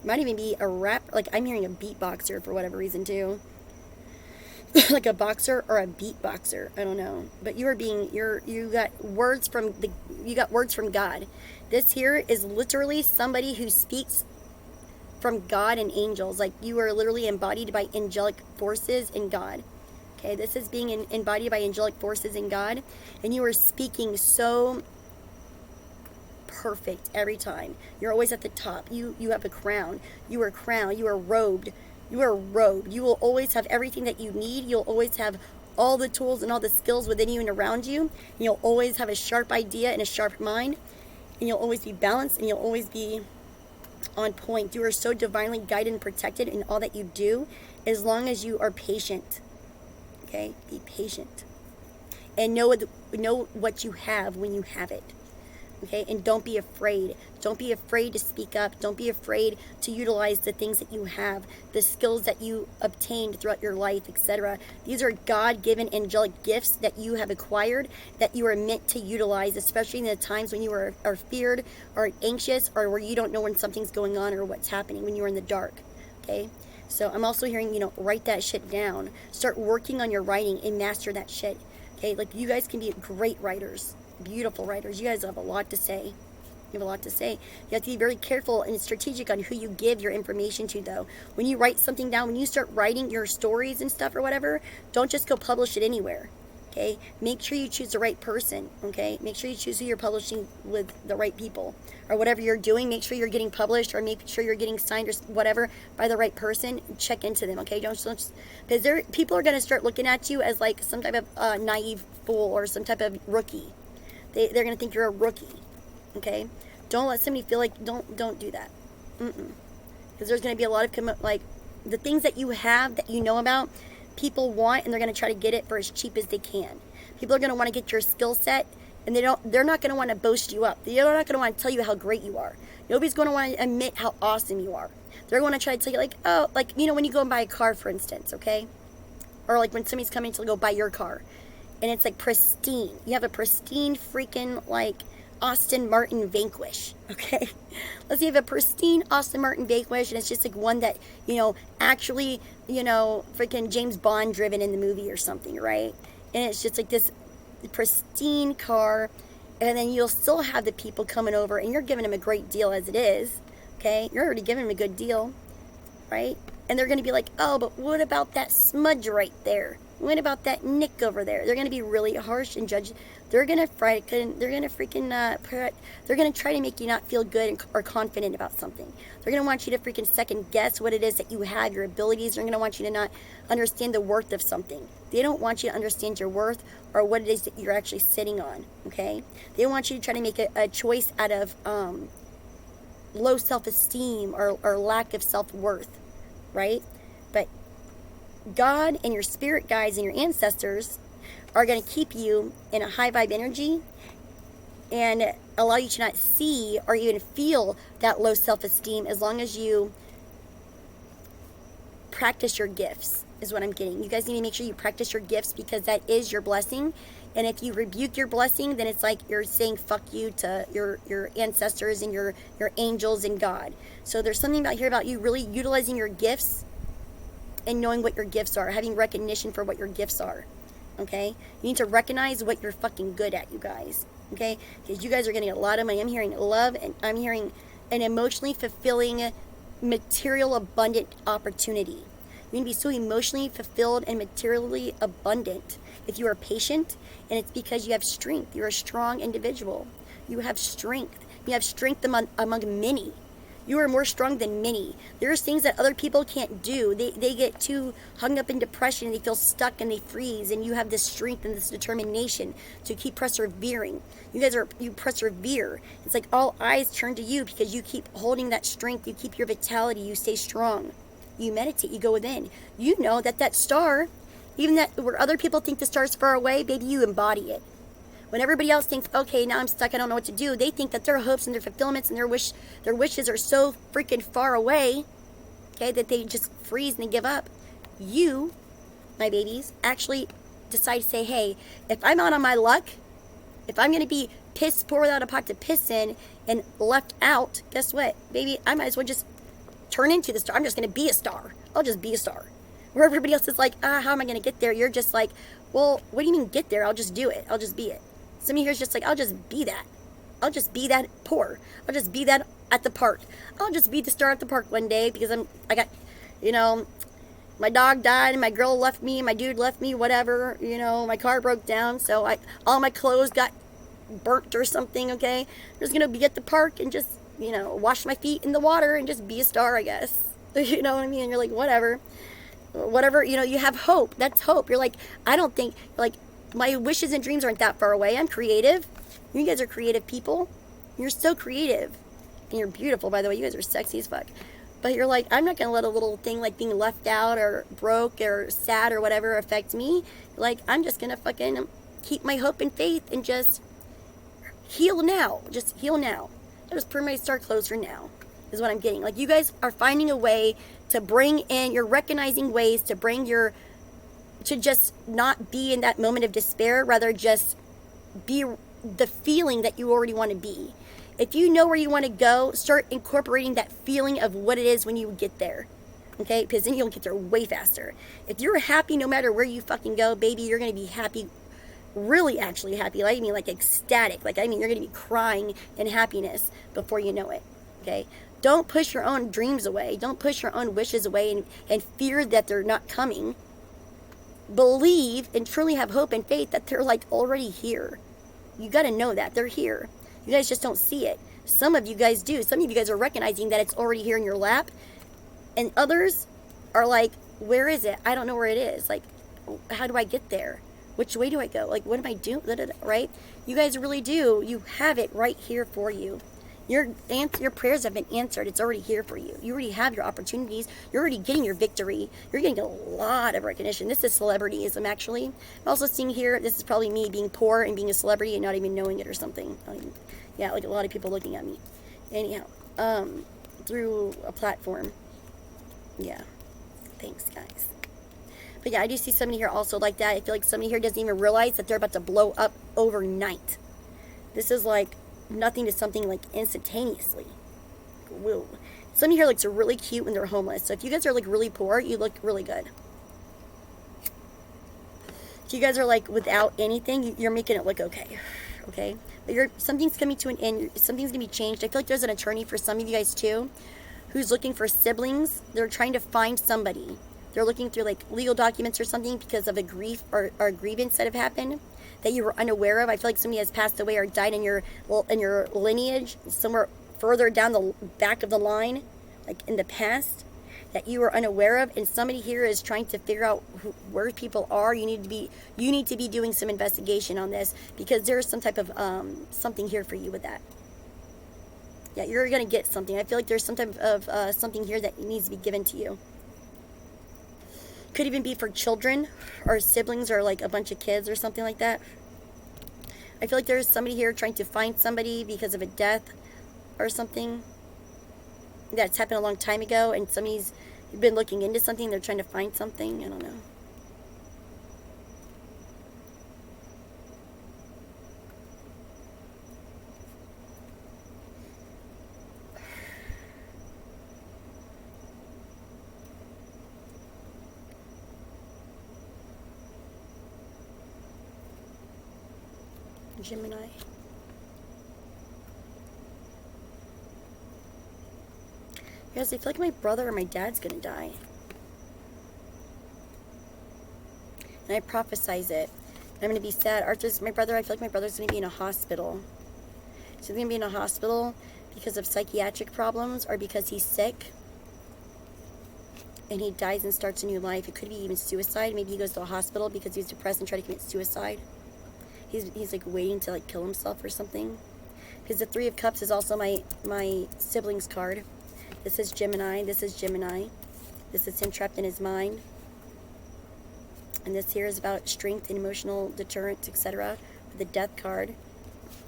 Might even be a rap. I'm hearing a beatboxer for whatever reason, too. A boxer or a beatboxer, I don't know. But you got words from God. This here is literally somebody who speaks from God and angels. You are literally embodied by angelic forces in God. Okay, this is being embodied by angelic forces in God, and you are speaking so perfect every time. You're always at the top. You have a crown. You are crowned. You are robed. You are robed. You will always have everything that you need. You'll always have all the tools and all the skills within you and around you. And you'll always have a sharp idea and a sharp mind. And you'll always be balanced, and you'll always be on point. You are so divinely guided and protected in all that you do, as long as you are patient. Okay? Be patient. And know what you have when you have it. Okay? And don't be afraid. Don't be afraid to speak up. Don't be afraid to utilize the things that you have, the skills that you obtained throughout your life, etc. These are God-given angelic gifts that you have acquired, that you are meant to utilize, especially in the times when you are feared or anxious, or where you don't know when something's going on or what's happening, when you're in the dark. Okay? So I'm also hearing, write that shit down. Start working on your writing and master that shit. Okay? Like, you guys can be great writers. Beautiful writers. You guys have a lot to say. You have a lot to say. You have to be very careful and strategic on who you give your information to, though. When you write something down, when you start writing your stories and stuff or whatever, don't just go publish it anywhere. Okay? Make sure you choose the right person. Okay? Make sure you choose who you're publishing with, the right people. Or whatever you're doing, make sure you're getting published, or make sure you're getting signed or whatever by the right person. Check into them. Okay? Don't just, because people are going to start looking at you as like some type of naive fool or some type of rookie. They're going to think you're a rookie, okay? Don't let somebody feel like, don't do that. Because there's going to be a lot of, the things that you have, that you know about, people want, and they're going to try to get it for as cheap as they can. People are going to want to get your skill set, and they're not going to want to boast you up. They're not going to want to tell you how great you are. Nobody's going to want to admit how awesome you are. They're going to try to tell you, when you go and buy a car, for instance, okay? Or like when somebody's coming to go buy your car. And it's like pristine. You have a pristine freaking like Aston Martin Vanquish, okay? Let's say you have a pristine Aston Martin Vanquish, and it's just like one that, actually, freaking James Bond driven in the movie or something, right? And it's just like this pristine car, and then you'll still have the people coming over, and you're giving them a great deal as it is, okay? You're already giving them a good deal, right? And they're going to be like, oh, but what about that smudge right there? What about that nick over there? They're going to be really harsh and judge. They're going to try to make you not feel good or confident about something. They're going to want you to freaking second guess what it is that you have, your abilities. They're going to want you to not understand the worth of something. They don't want you to understand your worth or what it is that you're actually sitting on, okay? They want you to try to make a choice out of low self-esteem or lack of self-worth, right? But God and your spirit guides and your ancestors are going to keep you in a high vibe energy and allow you to not see or even feel that low self-esteem, as long as you practice your gifts, is what I'm getting. You guys need to make sure you practice your gifts, because that is your blessing. And if you rebuke your blessing, then it's like you're saying fuck you to your ancestors and your angels and God. So there's something about here about you really utilizing your gifts and knowing what your gifts are, having recognition for what your gifts are, okay? You need to recognize what you're fucking good at, you guys, okay? Because you guys are getting a lot of money. I'm hearing love, and I'm hearing an emotionally fulfilling, material abundant opportunity. You need to be so emotionally fulfilled and materially abundant if you are patient, and it's because you have strength. You're a strong individual. You have strength. You have strength among many. You are more strong than many. There's things that other people can't do. They get too hung up in depression, and they feel stuck, and they freeze, and you have this strength and this determination to keep persevering. You persevere. It's like all eyes turn to you because you keep holding that strength. You keep your vitality. You stay strong. You meditate. You go within. You know that star, even that where other people think the star's far away, baby, you embody it. When everybody else thinks, okay, now I'm stuck, I don't know what to do, they think that their hopes and their fulfillments and their wishes are so freaking far away, okay, that they just freeze and they give up. You, my babies, actually decide to say, hey, if I'm out on my luck, if I'm going to be piss poor without a pot to piss in and left out, guess what, baby, I might as well just turn into the star. I'm just going to be a star. I'll just be a star. Where everybody else is like, how am I going to get there? You're just like, well, what do you mean get there? I'll just do it. I'll just be it. Some of you here is just like, I'll just be that. I'll just be that poor. I'll just be that at the park. I'll just be the star at the park one day because I got, my dog died and my girl left me, my dude left me, whatever, my car broke down, so all my clothes got burnt or something, okay? I'm just going to be at the park and just, wash my feet in the water and just be a star, I guess. You know what I mean? And you're like, whatever. whatever, you have hope. That's hope. You're like, I don't think, like, my wishes and dreams aren't that far away. I'm creative. You guys are creative people. You're so creative. And you're beautiful, by the way. You guys are sexy as fuck. But you're like, I'm not going to let a little thing like being left out or broke or sad or whatever affect me. Like, I'm just going to fucking keep my hope and faith and just heal now. Just heal now. I just put my star closer now is what I'm getting. Like, you guys are finding a way to bring in, you're recognizing ways to bring to just not be in that moment of despair, rather just be the feeling that you already want to be. If you know where you want to go, start incorporating that feeling of what it is when you get there. Okay? Because then you'll get there way faster. If you're happy no matter where you fucking go, baby, you're going to be happy, really actually happy. Like, I mean, like ecstatic. Like, I mean, you're going to be crying in happiness before you know it. Okay? Don't push your own dreams away. Don't push your own wishes away and fear that they're not coming. Believe and truly have hope and faith that they're like already here. You got to know that they're here. You guys just don't see it. Some of you guys do. Some of you guys are recognizing that it's already here in your lap. And others are like, where is it? I don't know where it is. Like, how do I get there? Which way do I go? Like, what am I doing? Right? You guys really do. You have it right here for you. Your prayers have been answered. It's already here for you. You already have your opportunities. You're already getting your victory. You're getting a lot of recognition. This is celebrityism, actually. I'm also seeing here, this is probably me being poor and being a celebrity and not even knowing it or something. Yeah, like a lot of people looking at me. Anyhow, through a platform. Yeah. Thanks, guys. But yeah, I do see somebody here also like that. I feel like somebody here doesn't even realize that they're about to blow up overnight. This is like nothing to something like instantaneously. Whoa. Somebody here looks really cute when they're homeless. So if you guys are like really poor, you look really good. If you guys are like without anything, you're making it look okay. Okay? But something's coming to an end. Something's going to be changed. I feel like there's an attorney for some of you guys too who's looking for siblings. They're trying to find somebody. They're looking through like legal documents or something because of a grief or a grievance that have happened that you were unaware of. I feel like somebody has passed away or died in your lineage somewhere further down the back of the line, like in the past, that you were unaware of. And somebody here is trying to figure out where people are. You need to be doing some investigation on this because there's some type of something here for you with that. Yeah, you're gonna get something. I feel like there's some type of something here that needs to be given to you. Could even be for children or siblings or like a bunch of kids or something like that. I feel like there's somebody here trying to find somebody because of a death or something that's happened a long time ago, and somebody's been looking into something. They're trying to find something. I don't know. Gemini. Yes, I feel like my brother or my dad's gonna die. And I prophesize it. I'm gonna be sad. Arthur's my brother. I feel like my brother's gonna be in a hospital. So he's gonna be in a hospital because of psychiatric problems or because he's sick. And he dies and starts a new life. It could be even suicide. Maybe he goes to a hospital because he's depressed and tries to commit suicide. He's like waiting to like kill himself or something. Because the Three of Cups is also my sibling's card. This is Gemini. This is Gemini. This is him trapped in his mind. And this here is about strength and emotional deterrence, etc. The Death card.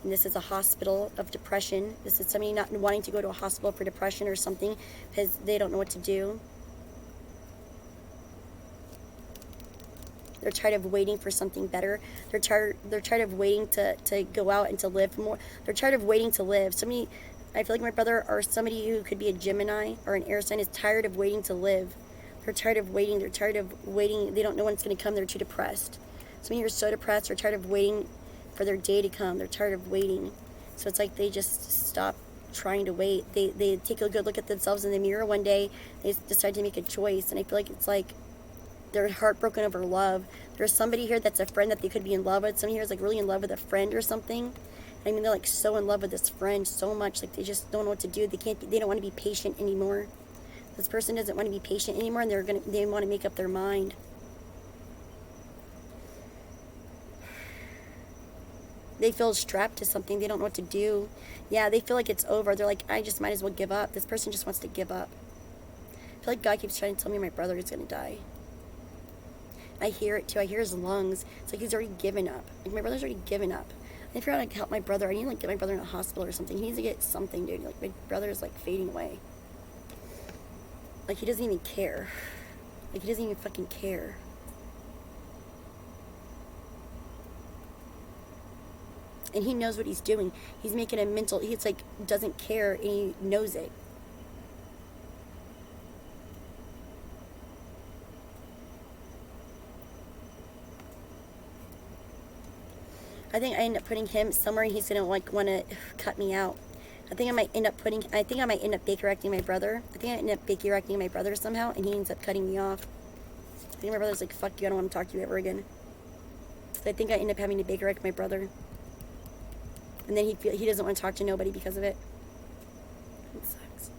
And this is a hospital of depression. This is somebody not wanting to go to a hospital for depression or something because they don't know what to do. They're tired of waiting for something better. They're tired of waiting to go out and to live more. They're tired of waiting to live. Somebody, I feel like my brother or somebody who could be a Gemini or an air sign is tired of waiting to live. They're tired of waiting. They're tired of waiting. They don't know when it's going to come. They're too depressed. Some of you are so depressed. They're tired of waiting for their day to come. They're tired of waiting. So it's like they just stop trying to wait. They take a good look at themselves in the mirror one day. They decide to make a choice. And I feel like it's like they're heartbroken over love. There's somebody here that's a friend that they could be in love with. Somebody here is like really in love with a friend or something. I mean, they're like so in love with this friend so much, like they just don't know what to do. They don't want to be patient anymore. This person doesn't want to be patient anymore, and they want to make up their mind. They feel strapped to something. They don't know what to do. Yeah, they feel like it's over. They're like, I just might as well give up. This person just wants to give up. I feel like God keeps trying to tell me my brother is going to die. I hear it too. I hear his lungs. It's like he's already given up. Like, my brother's already given up. I figure out to help my brother. I need to like get my brother in a hospital or something. He needs to get something, dude. Like, my brother is like fading away. Like, he doesn't even care. Like, he doesn't even fucking care. And he knows what he's doing. He's making a mental, he's like, doesn't care, and he knows it. I think I end up putting him somewhere, and he's gonna like want to cut me out. I think I might end up Baker acting my brother. I think I end up Baker acting my brother somehow, and he ends up cutting me off. I think my brother's like, fuck you, I don't want to talk to you ever again. So I think I end up having to Baker act my brother. And then he doesn't want to talk to nobody because of it. It sucks.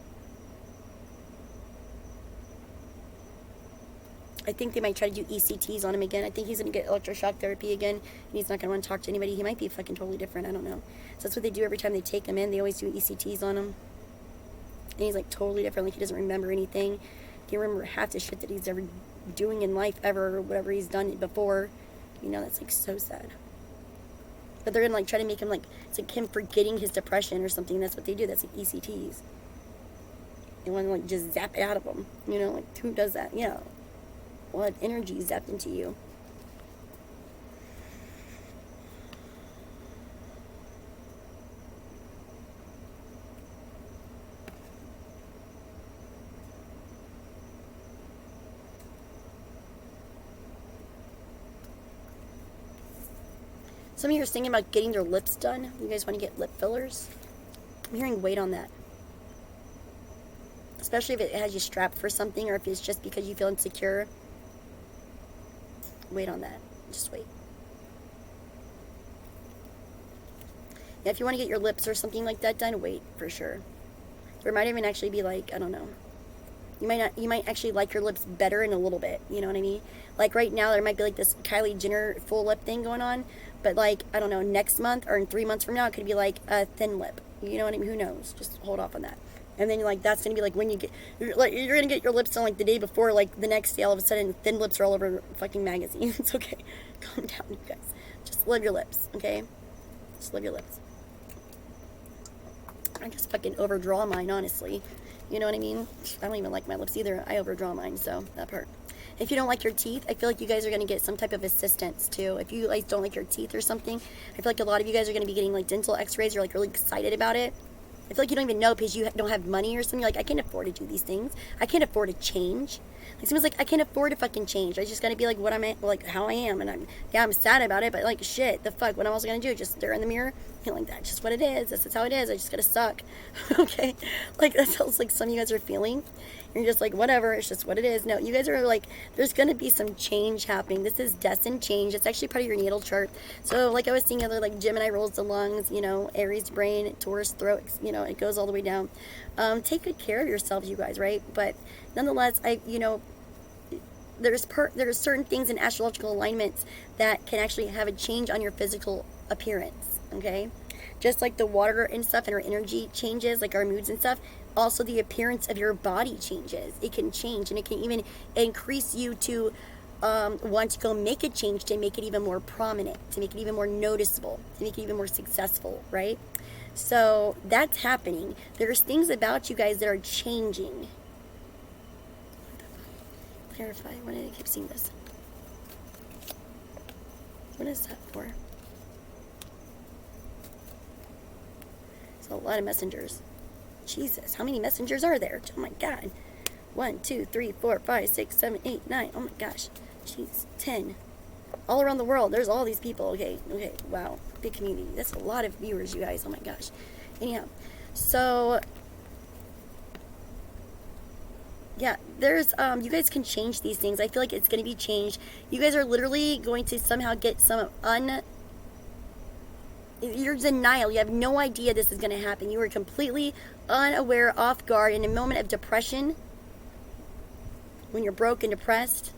I think they might try to do ECTs on him again. I think he's going to get electroshock therapy again, and he's not going to want to talk to anybody. He might be fucking totally different. I don't know. So that's what they do every time they take him in. They always do ECTs on him. And he's like totally different. Like, he doesn't remember anything. He can't remember half the shit that he's ever doing in life ever, or whatever he's done before. You know, that's like so sad. But they're going to like try to make him like, it's like him forgetting his depression or something. That's what they do. That's like ECTs. They want to like just zap it out of him. You know, like, who does that? Yeah. What energy zapped into you? Some of you are thinking about getting their lips done. You guys want to get lip fillers? I'm hearing wait on that. Especially if it has you strapped for something, or if it's just because you feel insecure. Wait on that. Just wait. Yeah, if you want to get your lips or something like that done, wait for sure. There might even actually be like, I don't know. You might actually like your lips better in a little bit. You know what I mean? Like right now, there might be like this Kylie Jenner full lip thing going on. But like, I don't know, next month or in 3 months from now, it could be like a thin lip. You know what I mean? Who knows? Just hold off on that. And then like, that's going to be like when you get, you're going to get your lips done like the day before, like the next day, all of a sudden, thin lips are all over fucking magazines. It's okay. Calm down, you guys. Just live your lips, okay? Just live your lips. I just fucking overdraw mine, honestly. You know what I mean? I don't even like my lips either. I overdraw mine, so that part. If you don't like your teeth, I feel like you guys are going to get some type of assistance too. If you like don't like your teeth or something, I feel like a lot of you guys are going to be getting like dental x-rays. You're like really excited about it. I feel like you don't even know because you don't have money or something. You're like, I can't afford to do these things. I can't afford to change. Like, someone's like, I can't afford to fucking change. I just got to be like what I'm at, like how I am. And I'm sad about it, but like shit, the fuck, what am I also going to do? Just stare in the mirror? Feel like that's just what it is. That's how it is. I just got to suck. Okay? Like, that sounds like some of you guys are feeling. You're just like, whatever, it's just what it is. No, you guys are like, there's going to be some change happening. This is destined change. It's actually part of your natal chart. So, like I was saying, other like Gemini rules the lungs, you know, Aries brain, Taurus throat, you know, it goes all the way down. Take good care of yourselves, you guys, right? But nonetheless, there's certain things in astrological alignments that can actually have a change on your physical appearance, okay? Just like the water and stuff and our energy changes, like our moods and stuff, also the appearance of your body changes. It can change, and it can even increase you to want to go make a change, to make it even more prominent, to make it even more noticeable, to make it even more successful, right? So that's happening. There's things about you guys that are changing. Clarify. Why did I keep seeing this? What is that for? It's a lot of messengers. Jesus, how many messengers are there? Oh my God. 1, 2, 3, 4, 5, 6, 7, 8, 9. Oh my gosh. Jeez, 10. All around the world, there's all these people. Okay, wow. Big community. That's a lot of viewers, you guys. Oh my gosh. Anyhow, so yeah, there's you guys can change these things. I feel like it's going to be changed. You guys are literally going to somehow get some you're denial. You have no idea this is going to happen. You are completely unaware, off guard, in a moment of depression. when you're broke and depressed,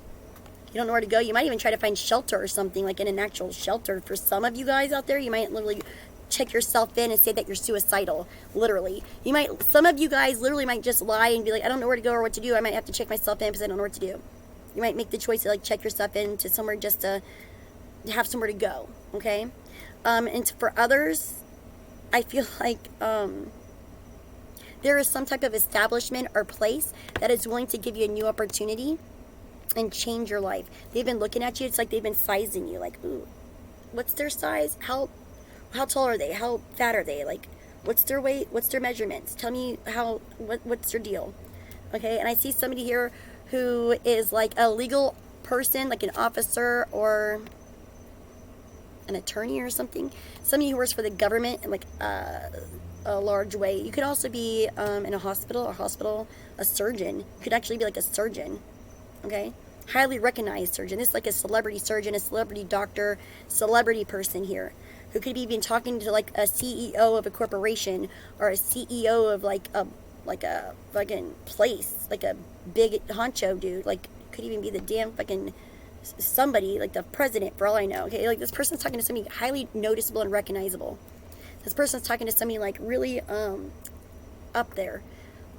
you don't know where to go. You might even try to find shelter or something, like in an actual shelter. For some of you guys out there, you might literally check yourself in and say that you're suicidal. Literally, some of you guys literally might just lie and be like, I don't know where to go or what to do. I might have to check myself in because I don't know what to do. You might make the choice to like check yourself in to somewhere just to have somewhere to go. Okay, and for others, I feel like there is some type of establishment or place that is willing to give you a new opportunity and change your life. They've been looking at you. It's like they've been sizing you. Like, ooh, what's their size? How tall are they? How fat are they? Like, what's their weight? What's their measurements? Tell me what's their deal? Okay, and I see somebody here who is like a legal person, like an officer or an attorney or something. Somebody who works for the government in like a large way. You could also be in a hospital, a surgeon. You could actually be like a surgeon. Okay, highly recognized surgeon. This is like a celebrity surgeon, a celebrity doctor, celebrity person here, who could be even talking to like a CEO of a corporation or a CEO of like a fucking place, like a big honcho dude. Like, could even be the damn fucking somebody, like the president for all I know. Okay, like this person's talking to somebody highly noticeable and recognizable. This person's talking to somebody like really up there.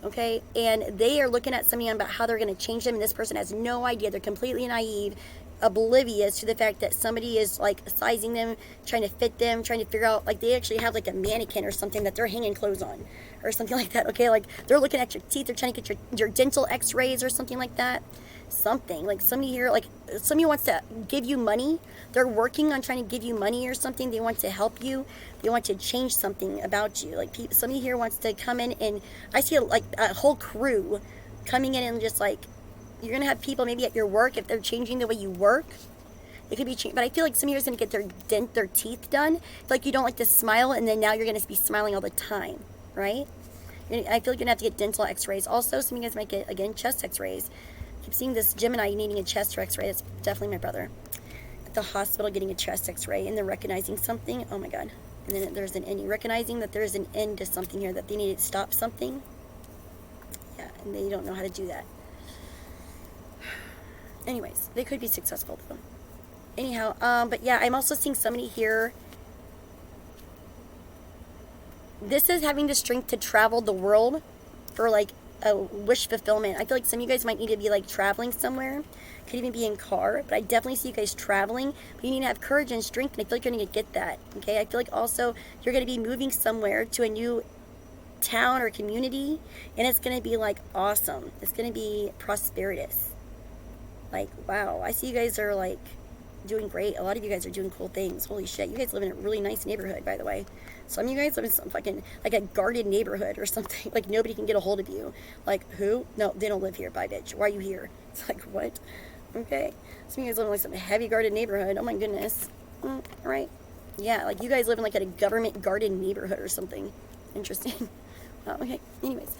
Okay, and they are looking at somebody about how they're going to change them, and this person has no idea. They're completely naive, oblivious to the fact that somebody is like sizing them, trying to fit them, trying to figure out, like they actually have like a mannequin or something that they're hanging clothes on or something like that. Okay, like they're looking at your teeth, they're trying to get your dental x-rays or something like that. Something like somebody here, like somebody wants to give you money. They're working on trying to give you money or something. They want to help you. They want to change something about you. Like somebody here wants to come in, and I see like a whole crew coming in and just like, you're gonna have people maybe at your work, if they're changing the way you work. It could be changed, but I feel like somebody here is gonna get their teeth done. Like you don't like to smile, and then now you're gonna be smiling all the time, right? I feel like you're gonna have to get dental x-rays. Also, some of you guys might get, again, chest x-rays. I keep seeing this Gemini needing a chest x-ray. That's definitely my brother. At the hospital getting a chest x-ray, and they're recognizing something. Oh my God. And then there's an end. Recognizing that there's an end to something here, that they need to stop something. Yeah, and they don't know how to do that. Anyways, they could be successful though. Anyhow, but yeah, I'm also seeing somebody here. This is having the strength to travel the world for like a wish fulfillment. I feel like some of you guys might need to be like traveling somewhere. Could even be in car, but I definitely see you guys traveling. But you need to have courage and strength, and I feel like you're going to get that. Okay, I feel like also you're going to be moving somewhere to a new town or community, and it's going to be like awesome. It's going to be prosperous. Like, wow, I see you guys are like doing great. A lot of you guys are doing cool things. Holy shit, you guys live in a really nice neighborhood, by the way. Some of you guys live in some fucking, like a guarded neighborhood or something. Like nobody can get a hold of you. Like, who? No, they don't live here. Bye, bitch. Why are you here? It's like, what? Okay. Some of you guys live in like some heavy guarded neighborhood. Oh my goodness. All right. Yeah, like you guys live in like a government guarded neighborhood or something. Interesting. Oh, okay. Anyways.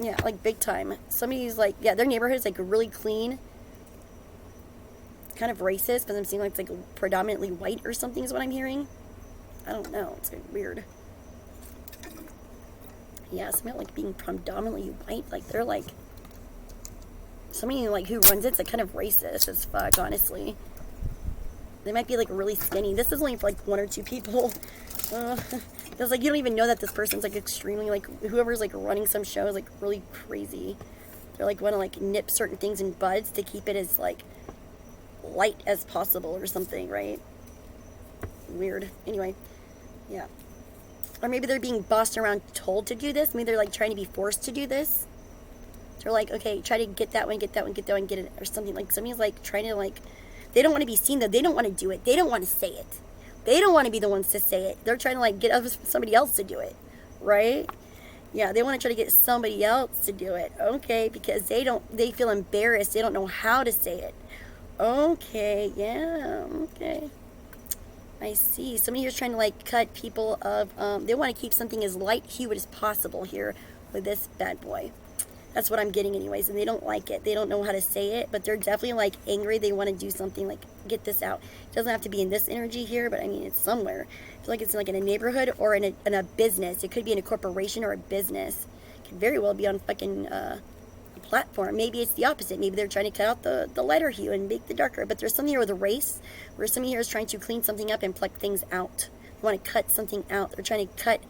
Yeah, like big time. Somebody's like, yeah, their neighborhood is like really clean. Kind of racist, because I'm seeing like it's like predominantly white or something is what I'm hearing. I don't know. It's like weird. Yeah, something like being predominantly white. Like they're like, somebody like who runs it's like kind of racist as fuck, honestly. They might be like really skinny. This is only for like one or two people. It's like you don't even know that this person's like extremely like, whoever's like running some show is like really crazy. They're like want to like nip certain things in buds to keep it as like light as possible or something, right? Weird. Anyway, yeah. Or maybe they're being bossed around, told to do this. Maybe they're like trying to be forced to do this. They're like, okay, try to get that one, get that one, get that one, get it, or something. Like somebody's like trying to like, they don't want to be seen though. They don't want to do it. They don't want to say it. They don't want to be the ones to say it. They're trying to like get somebody else to do it, right? Yeah, they want to try to get somebody else to do it. Okay, because they feel embarrassed. They don't know how to say it. Okay, yeah, okay. I see. Somebody here's trying to like cut people of, they want to keep something as light hued as possible here with this bad boy. That's what I'm getting anyways, and they don't like it. They don't know how to say it, but they're definitely like angry. They want to do something, like get this out. It doesn't have to be in this energy here, but I mean it's somewhere. I feel like it's like in a neighborhood or in a business. It could be in a corporation or a business. It could very well be on fucking platform. Maybe it's the opposite. Maybe they're trying to cut out the lighter hue and make the darker. But there's something here with a race where somebody here is trying to clean something up and pluck things out. They want to cut something out. They're trying to cut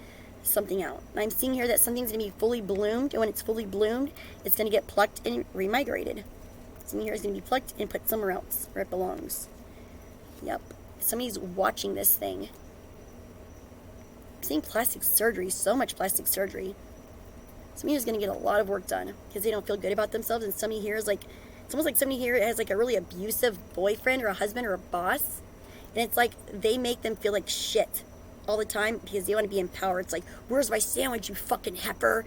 something out. And I'm seeing here that something's going to be fully bloomed. And when it's fully bloomed, it's going to get plucked and remigrated. Something here is going to be plucked and put somewhere else where it belongs. Yep. Somebody's watching this thing. I'm seeing plastic surgery. So much plastic surgery. Somebody who's going to get a lot of work done because they don't feel good about themselves. And somebody here is like, it's almost like somebody here has like a really abusive boyfriend or a husband or a boss. And it's like they make them feel like shit all the time because they want to be in power. It's like, where's my sandwich, you fucking heifer?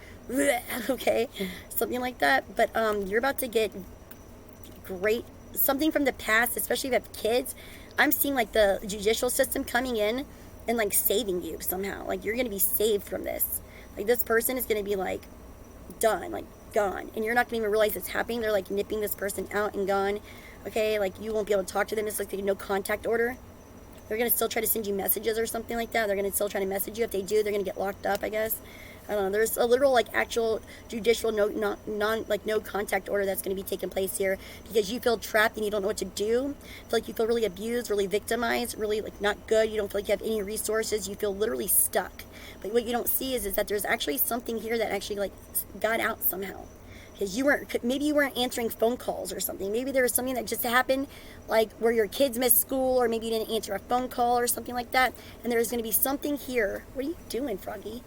Okay, something like that. But you're about to get great, something from the past, especially if you have kids. I'm seeing like the judicial system coming in and like saving you somehow. Like you're going to be saved from this. Like this person is going to be like, done, like gone, and you're not gonna even realize it's happening. They're like nipping this person out and gone. Okay, like you won't be able to talk to them. It's like a no contact order. They're gonna still try to send you messages or something like that. They're gonna still try to message you. If they do, they're gonna get locked up, I guess. I don't know. There's a literal like actual judicial no contact order that's going to be taking place here because you feel trapped and you don't know what to do. I feel like you feel really abused, really victimized, really like not good. You don't feel like you have any resources. You feel literally stuck. But what you don't see is that there's actually something here that actually like got out somehow. Because maybe you weren't answering phone calls or something. Maybe there was something that just happened, like where your kids missed school, or maybe you didn't answer a phone call or something like that. And there's going to be something here. What are you doing, Froggy?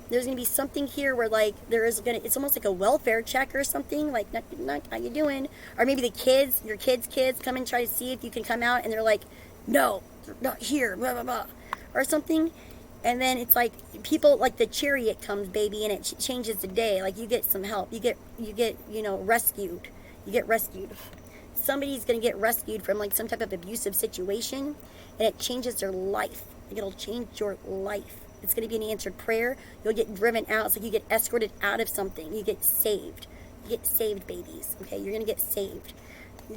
There's going to be something here where like it's almost like a welfare check or something, like not how you doing? Or maybe your kids come and try to see if you can come out, and they're like, no, not here, blah blah blah, or something. And then it's like people, like the chariot comes, baby, and it changes the day. Like you get some help. You get rescued. You get rescued. Somebody's going to get rescued from like some type of abusive situation, and it changes their life. Like it'll change your life. It's going to be an answered prayer. You'll get driven out. It's like you get escorted out of something. You get saved. You get saved, babies. Okay? You're going to get saved.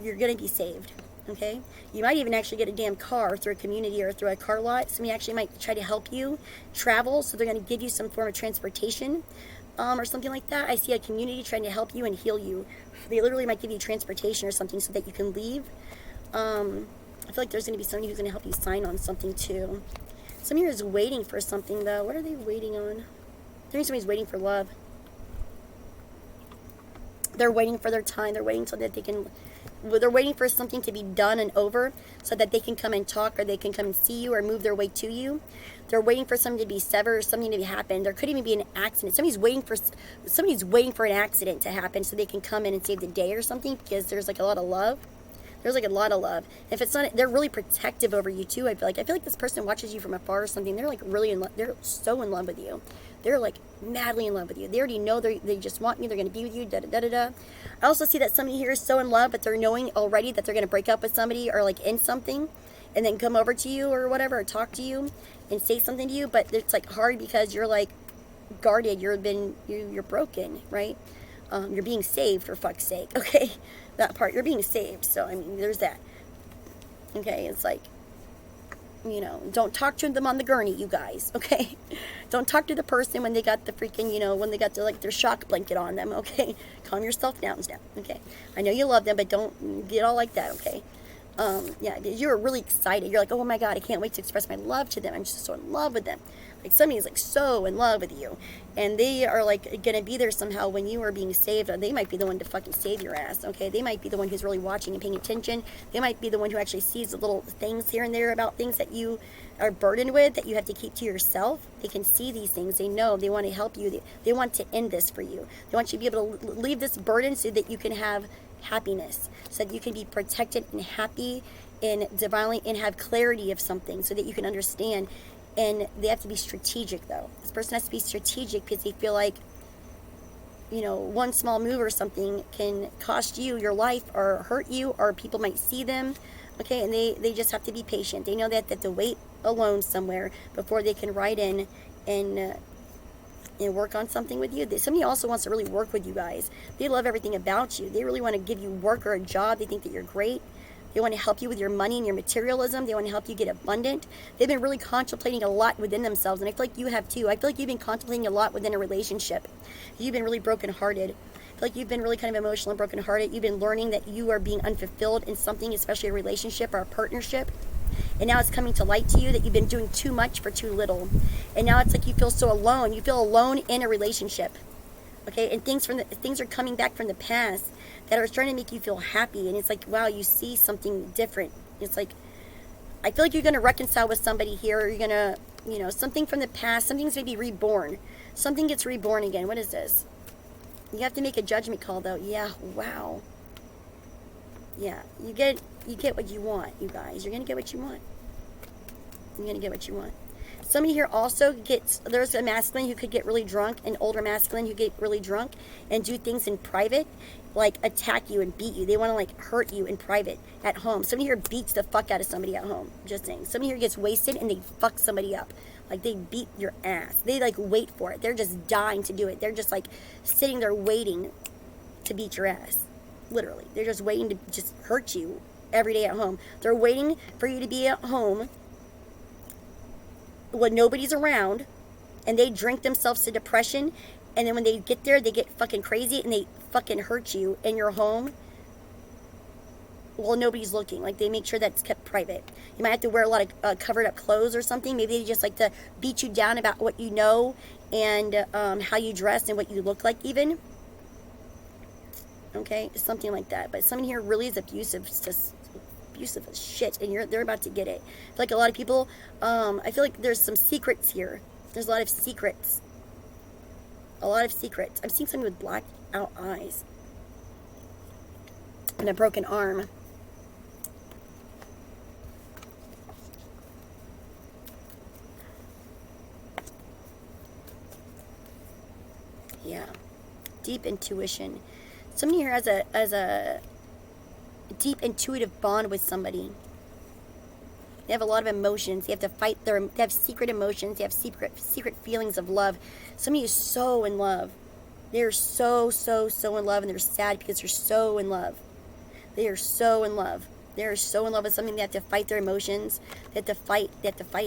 You're going to be saved. Okay? You might even actually get a damn car through a community or through a car lot. Somebody actually might try to help you travel. So they're going to give you some form of transportation or something like that. I see a community trying to help you and heal you. They literally might give you transportation or something so that you can leave. I feel like there's going to be somebody who's going to help you sign on something too. Somebody here is waiting for something, though. What are they waiting on? I think somebody's waiting for love. They're waiting for their time. They're waiting so that they can... They're waiting for something to be done and over so that they can come and talk, or they can come and see you or move their way to you. They're waiting for something to be severed or something to happen. There could even be an accident. Somebody's waiting for an accident to happen so they can come in and save the day or something because there's like a lot of love. There's like a lot of love. If it's not, they're really protective over you too. I feel like this person watches you from afar or something. They're like really in love. They're so in love with you. They're like madly in love with you. They already know they just want you. They're going to be with you. Da da da da da. I also see that somebody here is so in love, but they're knowing already that they're going to break up with somebody or like end something, and then come over to you or whatever, or talk to you and say something to you. But it's like hard because you're like guarded. You're broken, right? You're being saved, for fuck's sake. Okay. That part, you're being saved. So I mean, there's that. Okay, it's like, don't talk to them on the gurney, you guys. Okay, don't talk to the person when they got the freaking, when they got their shock blanket on them. Okay, calm yourself down. Okay, I know you love them, but don't get all like that. Okay, yeah, you're really excited. You're like, oh my god, I can't wait to express my love to them. I'm just so in love with them. Like somebody's like so in love with you, and they are like gonna be there somehow when you are being saved. Or they might be the one to fucking save your ass. Okay, they might be the one who's really watching and paying attention. They might be the one who actually sees the little things here and there about things that you are burdened with that you have to keep to yourself. They can see these things. They know. They want to help you. They want to end this for you. They want you to be able to leave this burden so that you can have happiness, so that you can be protected and happy and divinely and have clarity of something, so that you can understand. And they have to be strategic, though. This person has to be strategic because they feel like, one small move or something can cost you your life or hurt you, or people might see them. Okay, and they just have to be patient. They know that they have to wait alone somewhere before they can ride in and work on something with you. Somebody also wants to really work with you guys. They love everything about you. They really want to give you work or a job. They think that you're great. They want to help you with your money and your materialism. They want to help you get abundant. They've been really contemplating a lot within themselves, and I feel like you have too. I feel like you've been contemplating a lot within a relationship. You've been really brokenhearted. I feel feel like you've been really kind of emotional and brokenhearted. You've been learning that you are being unfulfilled in something, especially a relationship or a partnership. And now it's coming to light to you that you've been doing too much for too little. And now it's like you feel so alone. You feel alone in a relationship. Okay, and things are coming back from the past that are starting to make you feel happy. And it's like, wow, you see something different. It's like, I feel like you're going to reconcile with somebody here. Or you're going to, something from the past, something's going to be reborn. Something gets reborn again. What is this? You have to make a judgment call, though. Yeah, wow. Yeah, you get what you want, you guys. You're going to get what you want. You're going to get what you want. Somebody here also there's a masculine who could get really drunk, an older masculine who get really drunk and do things in private, like attack you and beat you. They want to like hurt you in private at home. Somebody here beats the fuck out of somebody at home. Just saying. Somebody here gets wasted and they fuck somebody up. Like they beat your ass. They like wait for it. They're just dying to do it. They're just like sitting there waiting to beat your ass. Literally. They're just waiting to just hurt you every day at home. They're waiting for you to be at home when nobody's around, and they drink themselves to depression, and then when they get there, they get fucking crazy, and they fucking hurt you in your home while nobody's looking. Like, they make sure that's kept private. You might have to wear a lot of covered up clothes or something. Maybe they just like to beat you down about what you know, and how you dress and what you look like even. Okay, something like that. But someone here really is abusive. It's just abusive as shit, and they're about to get it. I feel like a lot of people, I feel like there's some secrets here. There's a lot of secrets. A lot of secrets. I'm seeing somebody with black out eyes and a broken arm. Yeah. Deep intuition. Somebody here has a deep intuitive bond with somebody. They have a lot of emotions. They have to fight they have secret emotions. They have secret feelings of love. Somebody is so in love. They're so in love, and they're sad because they're so in love. They are so in love. They are so in love with something. They have to fight their emotions. They have to fight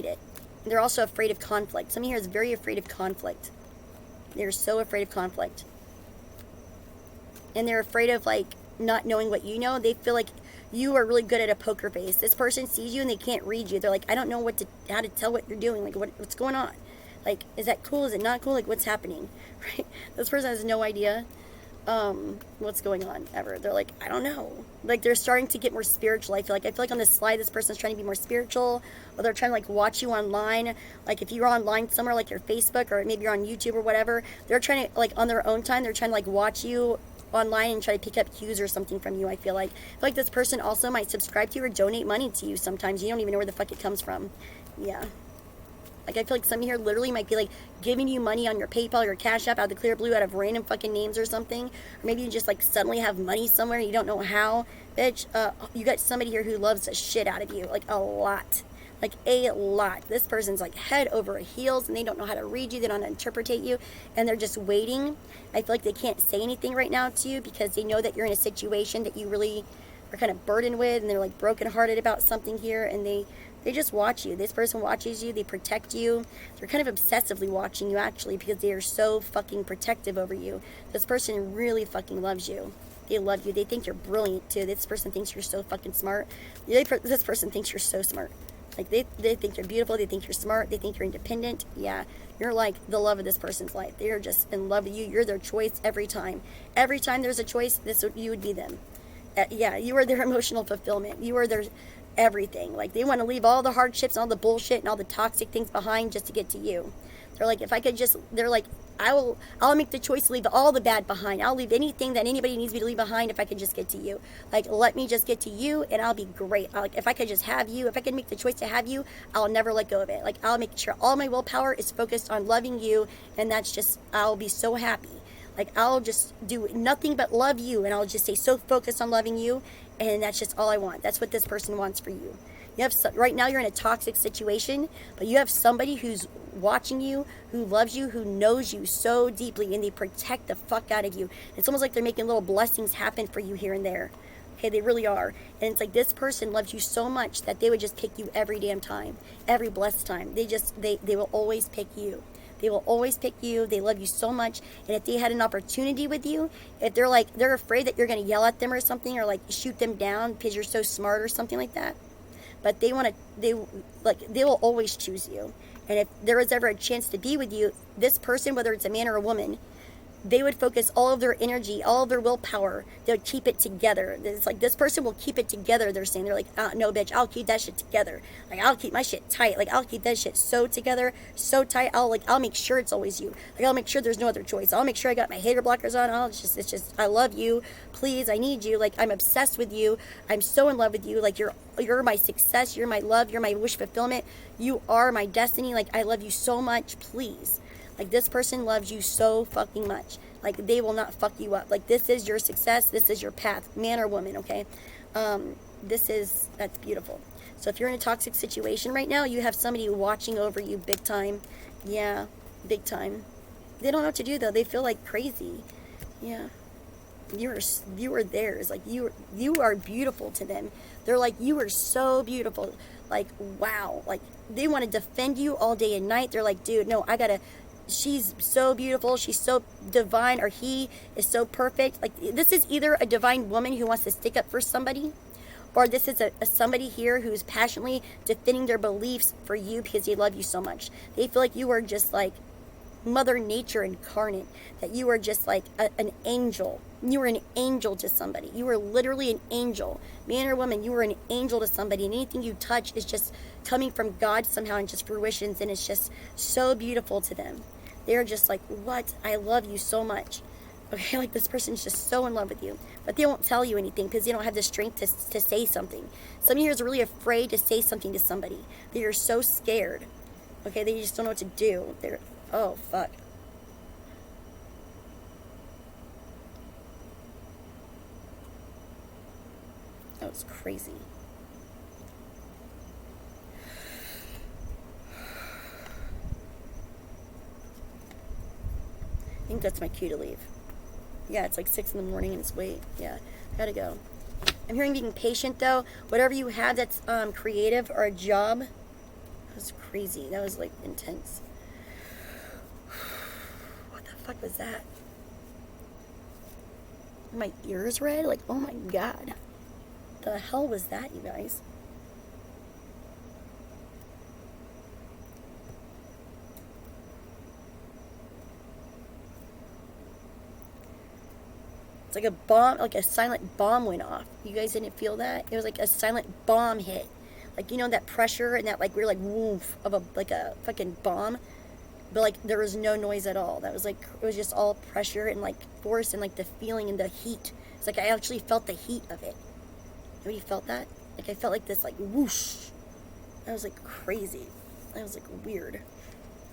it. And they're also afraid of conflict. Somebody here is very afraid of conflict. They're so afraid of conflict. And they're afraid of like not knowing what you know. They feel like you are really good at a poker face. This person sees you and they can't read you. They're like, I don't know how to tell what you're doing. Like, what's going on? Like, is that cool? Is it not cool? Like, what's happening? Right? This person has no idea what's going on ever. They're like, I don't know. Like, they're starting to get more spiritual. I feel like on this slide, this person's trying to be more spiritual, or they're trying to like watch you online. Like, if you're online somewhere, like your Facebook, or maybe you're on YouTube or whatever, they're trying to, like, on their own time, they're trying to like watch you online and try to pick up cues or something from you. I feel like this person also might subscribe to you or donate money to you sometimes. You don't even know where the fuck it comes from. Yeah. Like, I feel like somebody here literally might be like giving you money on your PayPal or your Cash App out of the clear blue, out of random fucking names or something. Or maybe you just like suddenly have money somewhere and you don't know how. Bitch, you got somebody here who loves the shit out of you. Like, a lot. Like, a lot. This person's like head over heels, and they don't know how to read you. They don't know how to interpret you, and they're just waiting. I feel like they can't say anything right now to you because they know that you're in a situation that you really are kind of burdened with, and they're like brokenhearted about something here, and they just watch you. This person watches you. They protect you. They're kind of obsessively watching you, actually, because they are so fucking protective over you. This person really fucking loves you. They love you. They think you're brilliant, too. This person thinks you're so fucking smart. This person thinks you're so smart. Like, they think you're beautiful. They think you're smart. They think you're independent. Yeah, you're like the love of this person's life. They're just in love with you. You're their choice every time. Every time there's a choice, you would be them. Yeah, you are their emotional fulfillment. You are their everything. Like, they want to leave all the hardships and all the bullshit and all the toxic things behind just to get to you. They're like, if I could just, they're like, I'll make the choice to leave all the bad behind. I'll leave anything that anybody needs me to leave behind if I could just get to you. Like, let me just get to you and I'll be great. Like, if I could just have you, if I could make the choice to have you, I'll never let go of it. Like, I'll make sure all my willpower is focused on loving you, and that's just, I'll be so happy. Like, I'll just do nothing but love you, and I'll just stay so focused on loving you, and that's just all I want. That's what this person wants for you. Right now you're in a toxic situation, but you have somebody who's watching you, who loves you, who knows you so deeply, and they protect the fuck out of you. It's almost like they're making little blessings happen for you here and there. Okay, they really are. And it's like this person loves you so much that they would just pick you every damn time, every blessed time. They will always pick you. They will always pick you. They love you so much. And if they had an opportunity with you, if they're like, they're afraid that you're going to yell at them or something, or like shoot them down because you're so smart or something like that. But they want to, they will always choose you. And if there was ever a chance to be with you, this person, whether it's a man or a woman, they would focus all of their energy, all of their willpower. They would keep it together. It's like, this person will keep it together. They're saying, they're like, no, bitch, I'll keep that shit together. Like, I'll keep my shit tight. Like, I'll keep that shit so together, so tight. I'll make sure it's always you. Like, I'll make sure there's no other choice. I'll make sure I got my hater blockers on. It's just, I love you. Please, I need you. Like, I'm obsessed with you. I'm so in love with you. Like, you're my success. You're my love. You're my wish fulfillment. You are my destiny. Like, I love you so much. Please. Like, this person loves you so fucking much. Like, they will not fuck you up. Like, this is your success. This is your path, man or woman, okay? That's beautiful. So if you're in a toxic situation right now, you have somebody watching over you big time. Yeah, big time. They don't know what to do, though. They feel like crazy. Yeah. You are theirs. Like, you are beautiful to them. They're like, you are so beautiful. Like, wow. Like, they want to defend you all day and night. They're like, dude, no, she's so beautiful, she's so divine, or he is so perfect. Like, this is either a divine woman who wants to stick up for somebody, or this is a somebody here who's passionately defending their beliefs for you because they love you so much. They feel like you are just like Mother Nature incarnate, that you are just like an angel. You are an angel to somebody. You are literally an angel. Man or woman, you are an angel to somebody, and anything you touch is just coming from God somehow and just fruitions, and it's just so beautiful to them. They're just like, what? I love you so much. Okay, like, this person's just so in love with you. But they won't tell you anything because they don't have the strength to say something. Some of you are really afraid to say something to somebody. They are so scared. Okay, they just don't know what to do. Oh, fuck. That was crazy. I think that's my cue to leave. Yeah, it's like 6 in the morning and it's late. Yeah, gotta go. I'm hearing being patient, though. Whatever you have that's creative or a job. That was crazy. That was like intense. What the fuck was that? Are my ears red? Like, oh my god. The hell was that, you guys? It's like a bomb, like a silent bomb went off. You guys didn't feel that? It was like a silent bomb hit. Like, you know, that pressure and that, like, we're like, woof, of a fucking bomb. But, like, there was no noise at all. That was, like, it was just all pressure and, like, force and, like, the feeling and the heat. It's like I actually felt the heat of it. Nobody felt that? Like, I felt like this, like, whoosh. That was, like, crazy. That was, like, weird. It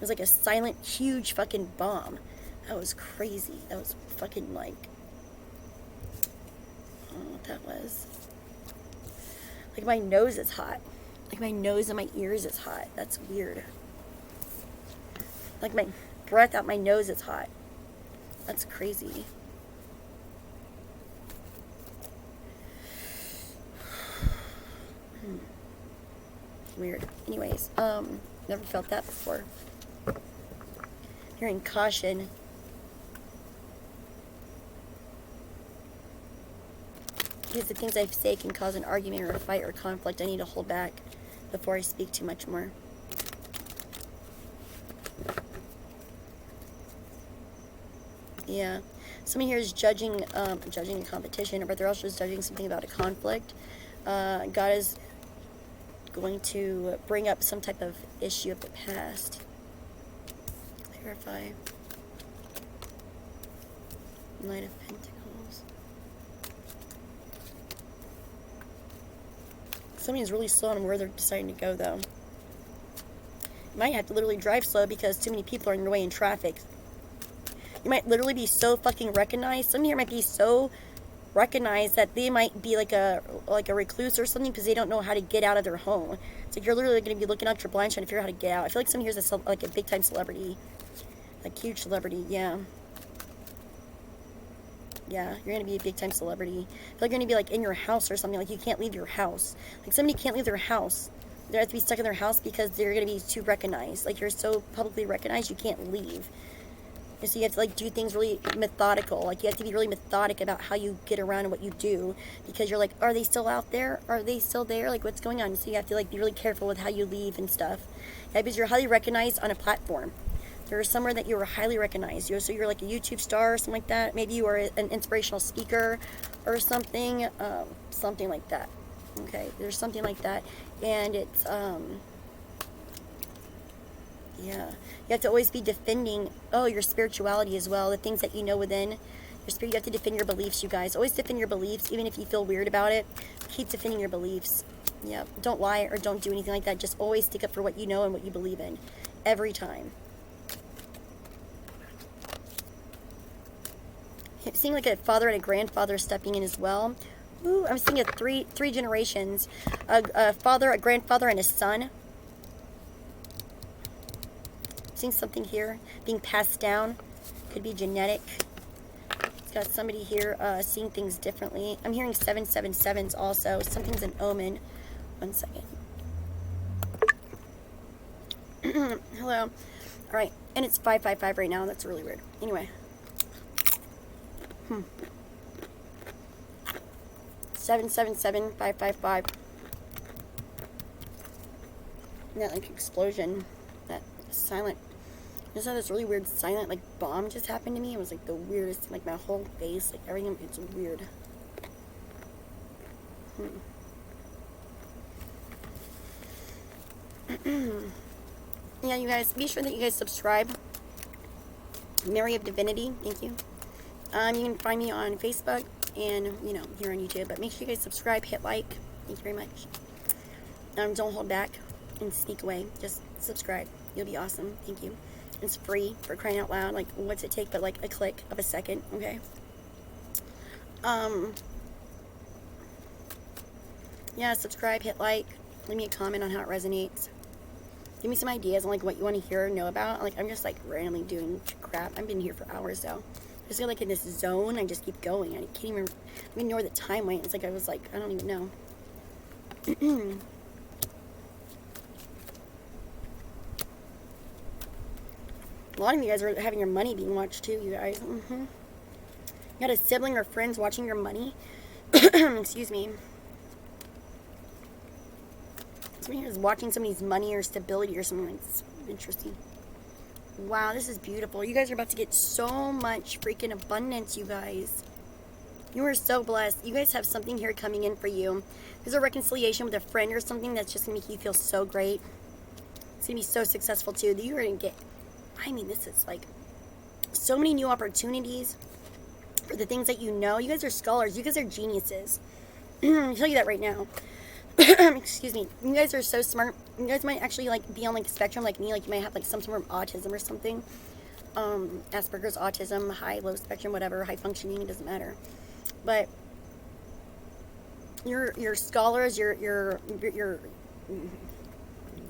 was like a silent, huge fucking bomb. That was crazy. That was fucking, like, I don't know what that was. Like, my nose is hot. Like, my nose and my ears is hot. That's weird. Like, my breath out my nose is hot. That's crazy. Weird. Anyways, never felt that before. Hearing caution. Because the things I say can cause an argument or a fight or conflict. I need to hold back before I speak too much more. Yeah. Someone here is judging a competition, but they're also just judging something about a conflict. God is going to bring up some type of issue of the past. Clarify. Knight of Pentacles. Somebody's really slow on where they're deciding to go, though. You might have to literally drive slow because too many people are in your way in traffic. You might literally be so fucking recognized. Some here might be so recognized that they might be like a recluse or something because they don't know how to get out of their home. It's like you're literally going to be looking out your blind trying to figure out how to get out. I feel like someone here is like a big time celebrity, like huge celebrity. Yeah, you're going to be a big time celebrity. I feel like you're going to be like in your house or something. Like you can't leave your house. Like somebody can't leave their house. They have to be stuck in their house because they're going to be too recognized. Like, you're so publicly recognized, you can't leave. And so you have to, like, do things really methodical. Like, you have to be really methodic about how you get around and what you do. Because you're like, are they still out there? Are they still there? Like, what's going on? So you have to, like, be really careful with how you leave and stuff. Yeah, because you're highly recognized on a platform. There's somewhere that you are highly recognized. So you're like a YouTube star or something like that. Maybe you are an inspirational speaker or something. Something like that. Okay, there's something like that. And it's, yeah. You have to always be defending, your spirituality as well. The things that you know within your spirit. You have to defend your beliefs, you guys. Always defend your beliefs, even if you feel weird about it. Keep defending your beliefs. Yeah, don't lie or don't do anything like that. Just always stick up for what you know and what you believe in. Every time. I'm seeing like a father and a grandfather stepping in as well. Ooh, I'm seeing three generations. A father, a grandfather, and a son. I'm seeing something here being passed down. Could be genetic. It's got somebody here seeing things differently. I'm hearing 777s also. Something's an omen. 1 second. Hello. All right. And it's 555 right now. That's really weird. Anyway. 777 555. And that like explosion, that silent. Just had this really weird silent like bomb just happened to me. It was like the weirdest thing, like my whole face, like everything. It's weird. Yeah, you guys, be sure that you guys subscribe. Mary of Divinity, thank you. You can find me on Facebook and, here on YouTube. But make sure you guys subscribe, hit like. Thank you very much. Don't hold back and sneak away. Just subscribe. You'll be awesome. Thank you. It's free, for crying out loud. Like, what's it take but, like, a click of a second, okay? Yeah, subscribe, hit like. Leave me a comment on how it resonates. Give me some ideas on, like, what you want to hear or know about. Like, I'm just, like, randomly doing crap. I've been here for hours, though. Just get like in this zone. I just keep going. I can't even know where the time went. It's like I was like, I don't even know. A lot of you guys are having your money being watched too, you guys. You got a sibling or friends watching your money. Excuse me. Somebody here is watching somebody's money or stability or something. It's interesting. Wow, this is beautiful. You guys are about to get so much freaking abundance, you guys. You are so blessed. You guys have something here coming in for you. There's a reconciliation with a friend or something that's just going to make you feel so great. It's going to be so successful, too. You are going to get, this is like so many new opportunities for the things that you know. You guys are scholars. You guys are geniuses. I'll tell you that right now. Excuse me. You guys are so smart. You guys might actually like be on like the spectrum like me. Like you might have like some sort of autism or something. Asperger's, autism, high, low spectrum, whatever, high functioning, it doesn't matter. But your scholars, your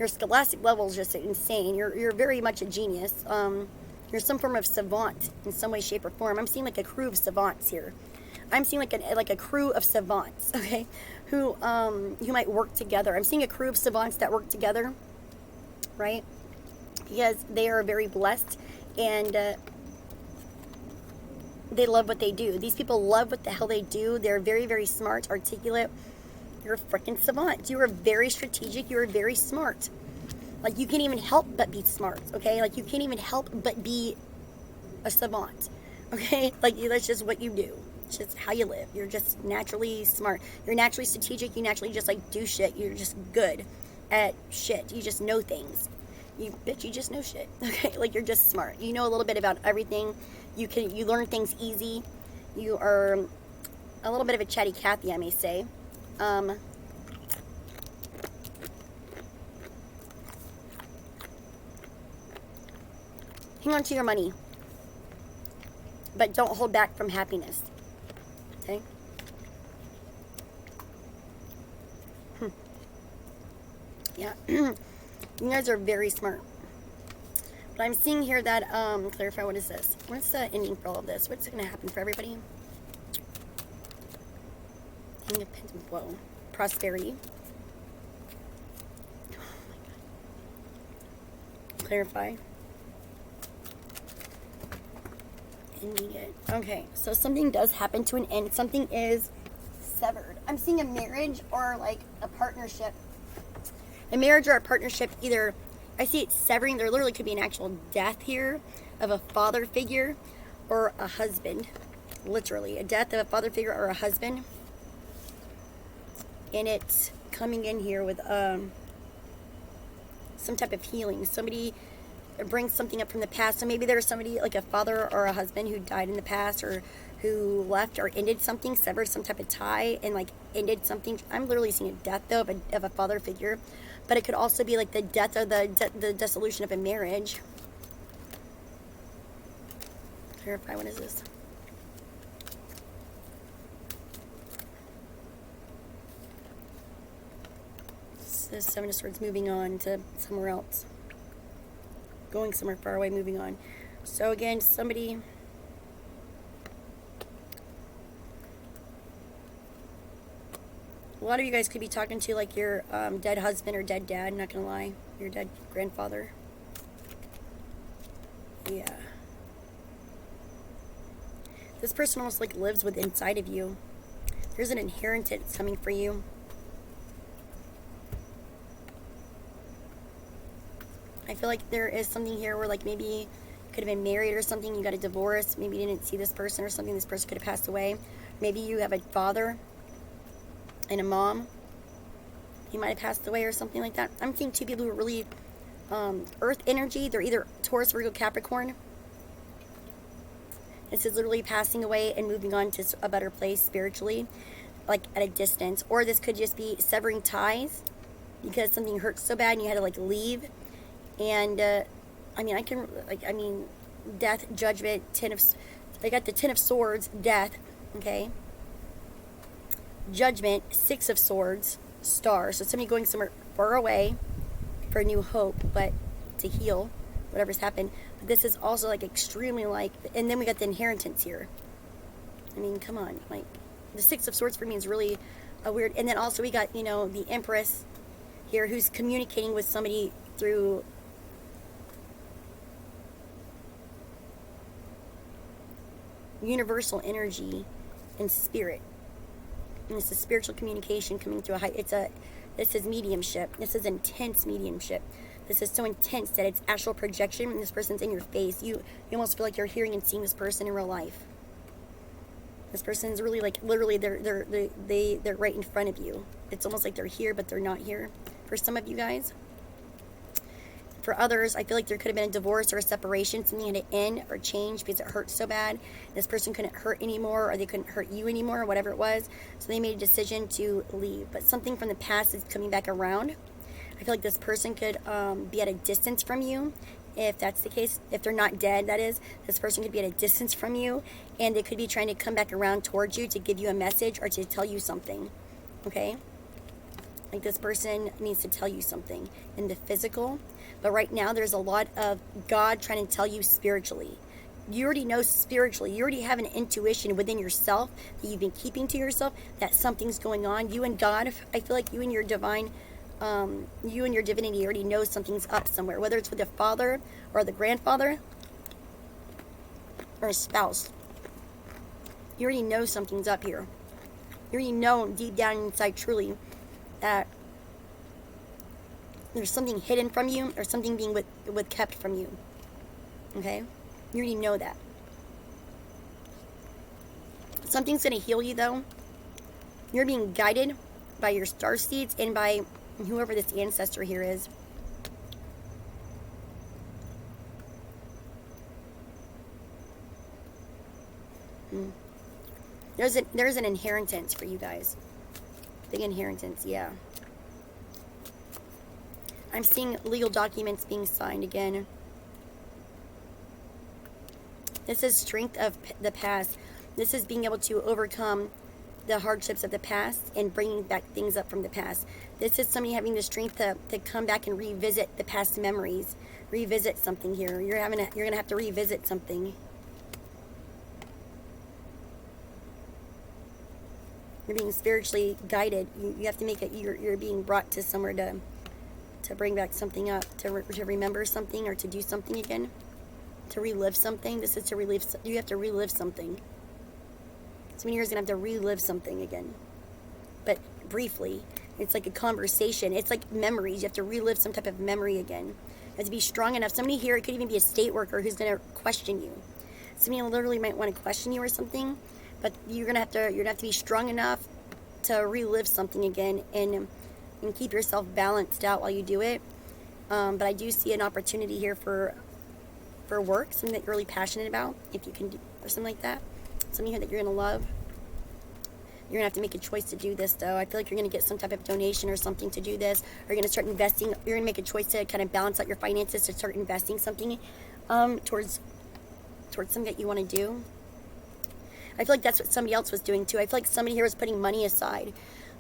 scholastic level is just insane. You're very much a genius. You're some form of savant in some way, shape, or form. I'm seeing like a crew of savants here. I'm seeing like a crew of savants, okay, who might work together. I'm seeing a crew of savants that work together, right? Because they are very blessed and they love what they do. These people love what the hell they do. They're very, very smart, articulate. You're a freaking savant. You are very strategic. You are very smart. Like, you can't even help but be smart, okay? Like, you can't even help but be a savant, okay? Like, that's just what you do. It's just how you live. You're just naturally smart. You're naturally strategic. You naturally just, like, do shit. You're just good at shit. You just know things. You just know shit, okay? Like, you're just smart. You know a little bit about everything. You learn things easy. You are a little bit of a chatty Cathy, I may say. Hang on to your money, but don't hold back from happiness, okay? Yeah, you guys are very smart. But I'm seeing here that, clarify, what is this? What's the ending for all of this? What's going to happen for everybody? Whoa. Prosperity. Clarify. Ending it. Okay, so something does happen to an end. Something is severed. I'm seeing a marriage or like a partnership. A marriage or a partnership, either I see it severing. There literally could be an actual death here of a father figure or a husband. Literally, a death of a father figure or a husband. And it's coming in here with some type of healing. Somebody brings something up from the past. So maybe there's somebody like a father or a husband who died in the past, or who left or ended something, severed some type of tie, and like ended something. I'm literally seeing a death though of a father figure, but it could also be like the death or the dissolution of a marriage. Clarify. What is this? This Seven of Swords, moving on to somewhere else. Going somewhere far away, moving on. So again, somebody... A lot of you guys could be talking to like your dead husband or dead dad, not gonna lie. Your dead grandfather. Yeah. This person almost like lives with inside of you. There's an inheritance coming for you. I feel like there is something here where like maybe you could have been married or something, you got a divorce, maybe you didn't see this person or something, this person could have passed away. Maybe you have a father and a mom. He might have passed away or something like that. I'm seeing two people who are really earth energy. They're either Taurus, Virgo, Capricorn. This is literally passing away and moving on to a better place spiritually, like at a distance. Or this could just be severing ties because something hurts so bad and you had to like leave. And death, judgment, I got the Ten of Swords, death, okay? Judgment, Six of Swords, Star. So somebody going somewhere far away for a new hope, but to heal whatever's happened. But this is also like extremely like, and then we got the inheritance here. I mean, come on, like the Six of Swords for me is really a weird. And then also we got, the Empress here who's communicating with somebody through universal energy and spirit. And this is spiritual communication coming through this is mediumship. This is intense mediumship. This is so intense that it's astral projection and this person's in your face. You almost feel like you're hearing and seeing this person in real life. This person's really like literally they're right in front of you. It's almost like they're here but they're not here for some of you guys. For others, I feel like there could have been a divorce or a separation. Something had to end or change because it hurt so bad. This person couldn't hurt anymore, or they couldn't hurt you anymore, or whatever it was. So they made a decision to leave. But something from the past is coming back around. I feel like this person could be at a distance from you. If that's the case, if they're not dead, that is, this person could be at a distance from you. And they could be trying to come back around towards you to give you a message or to tell you something. Okay? Like this person needs to tell you something in the physical. But right now there's a lot of God trying to tell you spiritually. You already know spiritually. You already have an intuition within yourself that you've been keeping to yourself that something's going on. You and God, I feel like you and your divine, you and your divinity already know something's up somewhere. Whether it's with the father or the grandfather or a spouse. You already know something's up here. You already know deep down inside truly that there's something hidden from you or something being kept from you. Okay? You already know that. Something's going to heal you though. You're being guided by your star seeds and by whoever this ancestor here is. There's an inheritance for you guys. Big inheritance, yeah. I'm seeing legal documents being signed again. This is strength of the past. This is being able to overcome the hardships of the past and bringing back things up from the past. This is somebody having the strength to come back and revisit the past memories. Revisit something here. You're going to have to revisit something. You're being spiritually guided. You have to make it. You're being brought to somewhere to to bring back something up, to remember something or to do something again, to relive something. This is to relive. You have to relive something. Somebody here is going to have to relive something again. But briefly, it's like a conversation. It's like memories. You have to relive some type of memory again. You have to be strong enough. Somebody here, it could even be a state worker who's going to question you. Somebody literally might want to question you or something, but you're gonna have to be strong enough to relive something again and keep yourself balanced out while you do it. But I do see an opportunity here for work, something that you're really passionate about, if you can do, or something like that. Something here that you're gonna love. You're gonna have to make a choice to do this, though. I feel like you're gonna get some type of donation or something to do this. Or you're gonna start investing. You're gonna make a choice to kind of balance out your finances to start investing something towards something that you want to do. I feel like that's what somebody else was doing too. I feel like somebody here was putting money aside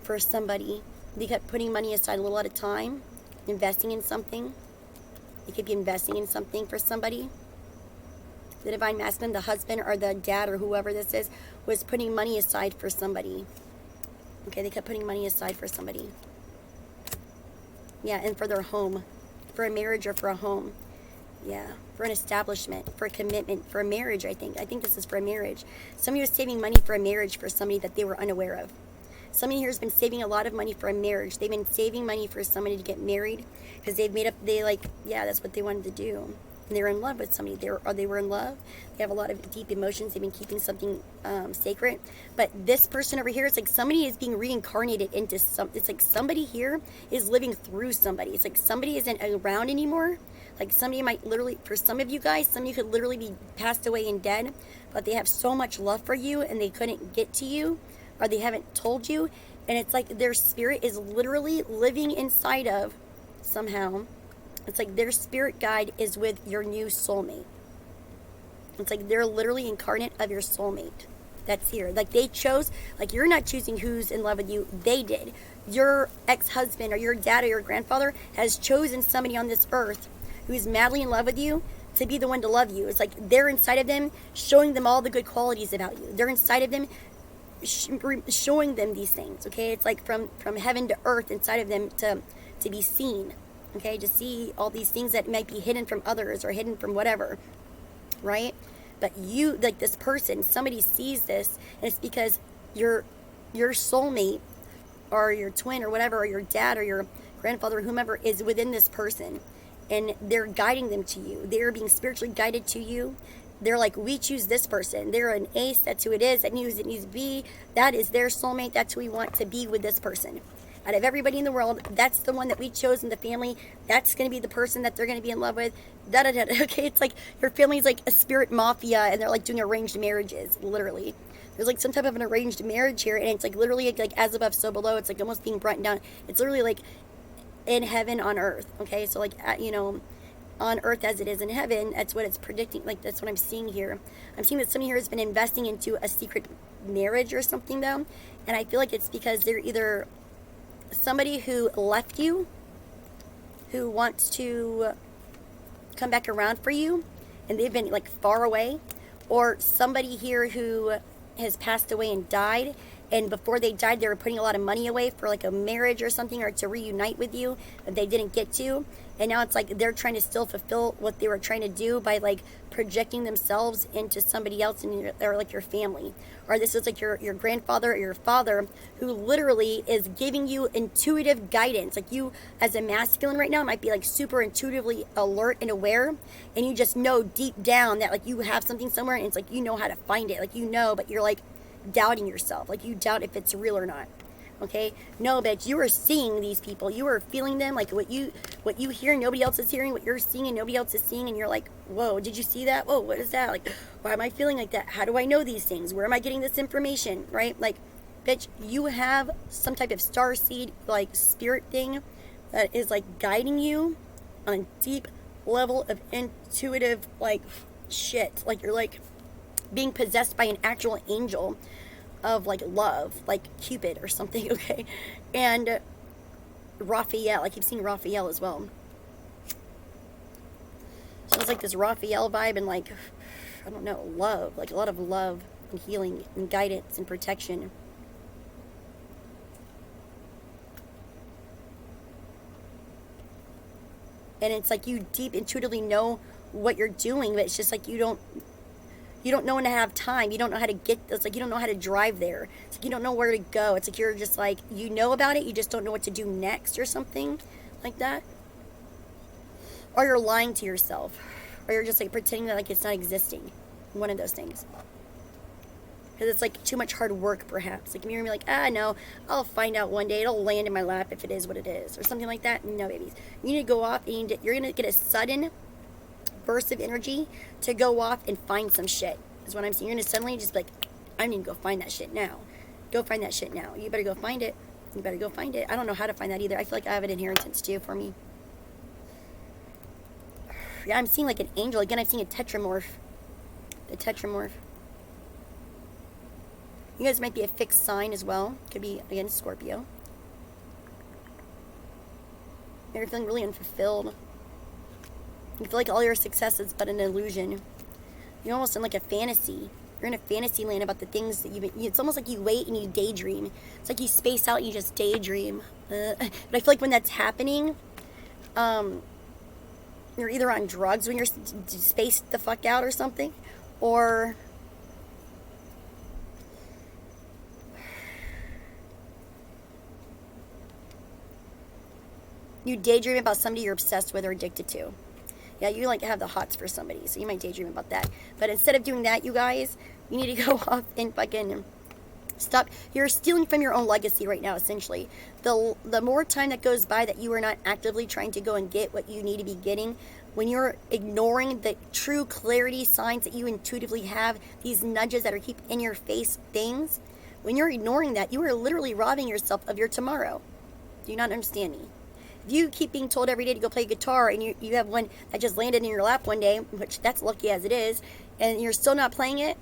for somebody. They kept putting money aside a little at a time, investing in something. They could be investing in something for somebody. The divine masculine, the husband or the dad or whoever this is, was putting money aside for somebody. Okay, they kept putting money aside for somebody. Yeah, and for their home, for a marriage or for a home. Yeah, for an establishment, for a commitment, for a marriage, I think. I think this is for a marriage. Somebody was saving money for a marriage for somebody that they were unaware of. Somebody here has been saving a lot of money for a marriage. They've been saving money for somebody to get married because that's what they wanted to do. And they were in love with somebody. They were in love. They have a lot of deep emotions. They've been keeping something sacred. But this person over here, it's like somebody is being reincarnated into it's like somebody here is living through somebody. It's like somebody isn't around anymore. Like somebody might literally, for some of you guys, some of you could literally be passed away and dead, but they have so much love for you and they couldn't get to you, or they haven't told you, and it's like their spirit is literally living inside of, somehow, it's like their spirit guide is with your new soulmate. It's like they're literally incarnate of your soulmate that's here. Like they chose, like you're not choosing who's in love with you, they did. Your ex-husband or your dad or your grandfather has chosen somebody on this earth who's madly in love with you to be the one to love you. It's like they're inside of them, showing them all the good qualities about you. They're inside of them, showing them these things, okay? It's like from heaven to earth inside of them to be seen, okay? To see all these things that might be hidden from others or hidden from whatever, right? But you, like this person, somebody sees this, and it's because your soulmate or your twin or whatever, or your dad or your grandfather or whomever is within this person. And they're guiding them to you. They're being spiritually guided to you. They're like, we choose this person. They're an ace. That's who it is. That needs to be. That is their soulmate. That's who we want to be with this person. Out of everybody in the world, that's the one that we chose in the family. That's going to be the person that they're going to be in love with. Okay, it's like your family's like a spirit mafia, and they're like doing arranged marriages, literally. There's like some type of an arranged marriage here, and it's like literally like as above, so below. It's like almost being brought down. It's literally like in heaven on earth, okay? So like, on earth as it is in heaven, that's what it's predicting. Like, that's what I'm seeing here. I'm seeing that somebody here has been investing into a secret marriage or something, though, and I feel like it's because they're either somebody who left you, who wants to come back around for you, and they've been like far away, or somebody here who has passed away and died, and before they died, they were putting a lot of money away for like a marriage or something, or to reunite with you, but they didn't get to. And now it's like they're trying to still fulfill what they were trying to do by like projecting themselves into somebody else or like your family. Or this is like your grandfather or your father who literally is giving you intuitive guidance. Like you as a masculine right now might be like super intuitively alert and aware, and you just know deep down that like you have something somewhere, and it's like you know how to find it. Like you know, but you're like doubting yourself. Like you doubt if it's real or not. Okay, no, bitch, you are seeing these people, you are feeling them, like what you hear nobody else is hearing, what you're seeing and nobody else is seeing, and you're like, whoa, did you see that? Whoa, what is that? Like, why am I feeling like that? How do I know these things? Where am I getting this information? Right? Like, bitch, you have some type of starseed like spirit thing that is like guiding you on a deep level of intuitive like shit. Like you're like being possessed by an actual angel of like love, like Cupid or something, okay? And Raphael, I keep seeing Raphael as well. So it's like this Raphael vibe and like, I don't know, love, like a lot of love and healing and guidance and protection. And it's like you deep intuitively know what you're doing, but it's just like you don't know when to have time. You don't know how to get, it's like you don't know how to drive there. It's like you don't know where to go. It's like you're just like, you know about it, you just don't know what to do next or something like that. Or you're lying to yourself. Or you're just like pretending that like it's not existing. One of those things. Because it's like too much hard work, perhaps. Like you're gonna be like, no, I'll find out one day. It'll land in my lap if it is what it is, or something like that. No, babies. You need to go off and you're gonna get a sudden burst of energy to go off and find some shit. Is what I'm saying. You're gonna suddenly just be like, I need to go find that shit now. Go find that shit now. You better go find it. You better go find it. I don't know how to find that either. I feel like I have an inheritance too for me. Yeah, I'm seeing like an angel again. I'm seeing a tetramorph. The tetramorph. You guys might be a fixed sign as well. Could be, again, Scorpio. You're feeling really unfulfilled. You feel like all your success is but an illusion. You're almost in like a fantasy. You're in a fantasy land about the things that it's almost like you wait and you daydream. It's like you space out and you just daydream. But I feel like when that's happening, you're either on drugs when you're spaced the fuck out or something, or you daydream about somebody you're obsessed with or addicted to. Yeah, you like have the hots for somebody, so you might daydream about that. But instead of doing that, you guys, you need to go off and fucking stop. You're stealing from your own legacy right now, essentially. The more time that goes by that you are not actively trying to go and get what you need to be getting, when you're ignoring the true clarity signs that you intuitively have, these nudges that are keep in your face things, when you're ignoring that, you are literally robbing yourself of your tomorrow. Do you not understand me? If you keep being told every day to go play guitar and you have one that just landed in your lap one day, which that's lucky as it is, and you're still not playing it,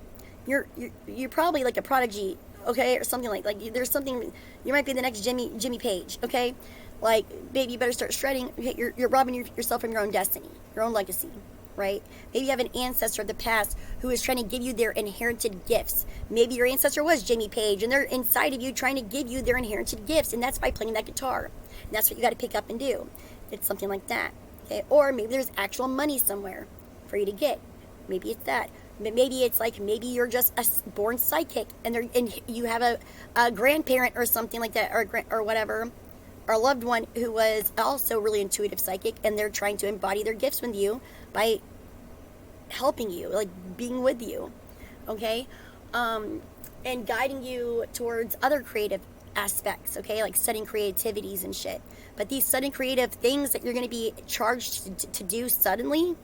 you're probably like a prodigy, okay, or something like there's something. You might be the next Jimmy Page, okay? Like, baby, you better start shredding. Okay, you're robbing yourself from your own destiny, your own legacy, right? Maybe you have an ancestor of the past who is trying to give you their inherited gifts. Maybe your ancestor was Jimmy Page, and they're inside of you trying to give you their inherited gifts, and that's by playing that guitar. And that's what you got to pick up and do. It's something like that, okay? Or maybe there's actual money somewhere for you to get. Maybe it's that. Maybe it's like, maybe you're just a born psychic, and you have a grandparent or something like that, or whatever, or a loved one who was also really intuitive psychic, and they're trying to embody their gifts with you by helping you, like being with you, okay? And guiding you towards other creative aspects, okay? Like sudden creativities and shit. But these sudden creative things that you're going to be charged to do suddenly,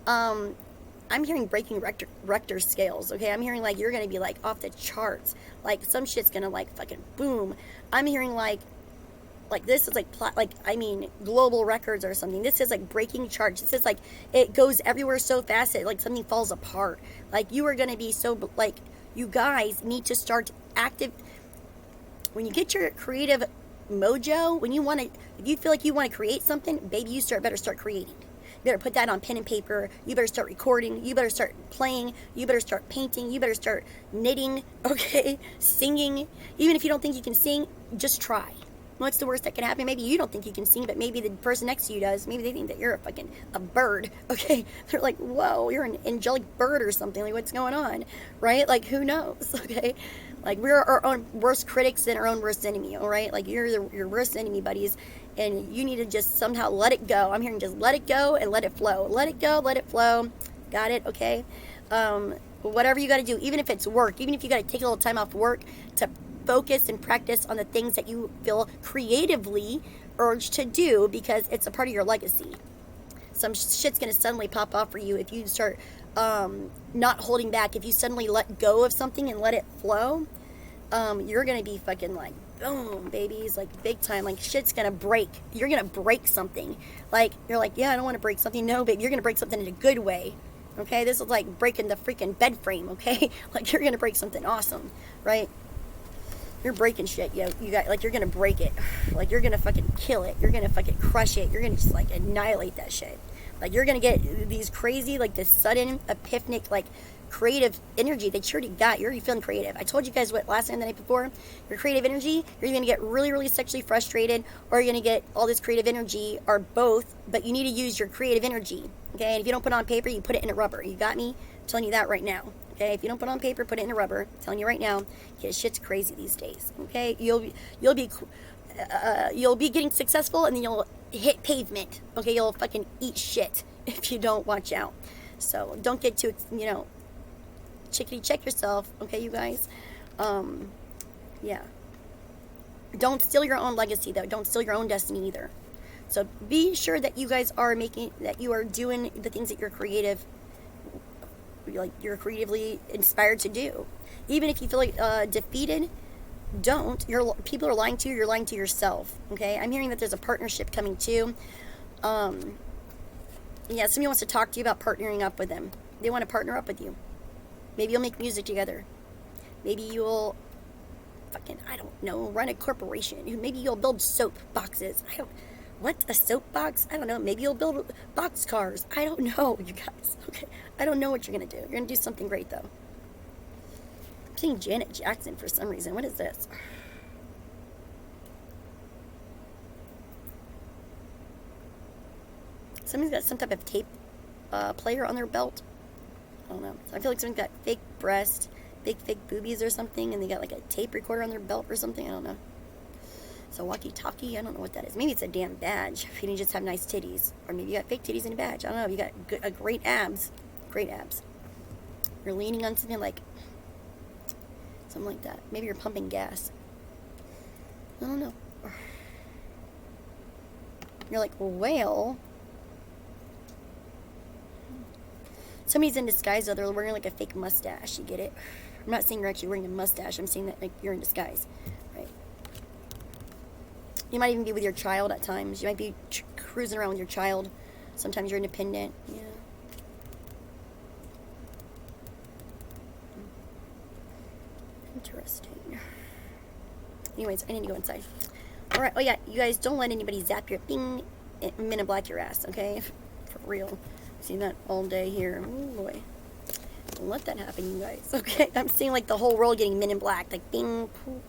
I'm hearing breaking Richter scales, okay? I'm hearing like you're going to be like off the charts. Like some shit's going to like fucking boom. I'm hearing like this is like global records or something. This is like breaking charts. This is like it goes everywhere so fast that like something falls apart. Like you are going to be so like you guys need to start active when you get your creative mojo. When you want to, if you feel like you want to create something, baby, you better start creating. You better put that on pen and paper. You better start recording. You better start playing. You better start painting. You better start knitting, okay? Singing. Even if you don't think you can sing, just try. What's the worst that can happen? Maybe you don't think you can sing, but maybe the person next to you does. Maybe they think that you're a bird, okay? They're like, whoa, you're an angelic bird or something. Like, what's going on, right? Like, who knows, okay? Like, we're our own worst critics and our own worst enemy, all right? Like, you're your worst enemy, buddies, and you need to just somehow let it go. I'm hearing just let it go and let it flow. Let it go, let it flow. Got it, okay? Whatever you got to do, even if it's work, even if you got to take a little time off work to focus and practice on the things that you feel creatively urged to do because it's a part of your legacy. Some shit's going to suddenly pop off for you if you start not holding back. If you suddenly let go of something and let it flow, you're going to be fucking like, boom, babies, like big time. Like shit's going to break. You're going to break something. Like, you're like, yeah, I don't want to break something. No, babe, you're going to break something in a good way. Okay? This is like breaking the freaking bed frame, okay? Like you're going to break something awesome, right? You're breaking shit, yo. You got like you're gonna break it, like you're gonna fucking kill it. You're gonna fucking crush it. You're gonna just like annihilate that shit. Like you're gonna get these crazy, like this sudden epiphanic, like creative energy that you already got. You're already feeling creative. I told you guys what last night and the night before. Your creative energy, you're going to get really, really sexually frustrated, or you're going to get all this creative energy, or both, but you need to use your creative energy, okay? And if you don't put it on paper, you put it in a rubber. You got me? I'm telling you that right now, okay? If you don't put it on paper, put it in a rubber. I'm telling you right now, yeah, shit's crazy these days, okay? You'll be getting successful, and then you'll hit pavement, okay? You'll fucking eat shit if you don't watch out. So don't get too, chickadee check yourself, okay, you guys? Yeah. Don't steal your own legacy, though. Don't steal your own destiny either. So be sure that you guys are that you are doing the things that you're creatively inspired to do. Even if you feel like defeated, don't. People are lying to you. You're lying to yourself. Okay. I'm hearing that there's a partnership coming too. Yeah, somebody wants to talk to you about partnering up with them. They want to partner up with you. Maybe you'll make music together. Maybe you'll I don't know, run a corporation. Maybe you'll build soap boxes. What? A soap box? I don't know. Maybe you'll build box cars. I don't know, you guys. Okay. I don't know what you're going to do. You're going to do something great, though. I'm seeing Janet Jackson for some reason. What is this? Somebody's got some type of tape player on their belt. I don't know. I feel like someone's got fake breasts, fake boobies or something, and they got like a tape recorder on their belt or something. I don't know. So walkie-talkie, I don't know what that is. Maybe it's a damn badge. If you didn't just have nice titties. Or maybe you got fake titties and a badge. I don't know. You got great abs. Great abs. You're leaning on something like that. Maybe you're pumping gas. I don't know. You're like, well... Somebody's in disguise, though. They're wearing like a fake mustache. You get it? I'm not saying you're actually wearing a mustache. I'm saying that like you're in disguise, right? You might even be with your child at times. You might be cruising around with your child. Sometimes you're independent. Yeah. Interesting. Anyways, I need to go inside. All right. Oh yeah, you guys don't let anybody zap your bing, Men in Black your ass. Okay, for real. Seen that all day here. Oh boy. Don't let that happen, you guys. Okay? I'm seeing like the whole world getting Men in Black. Like bing, poof.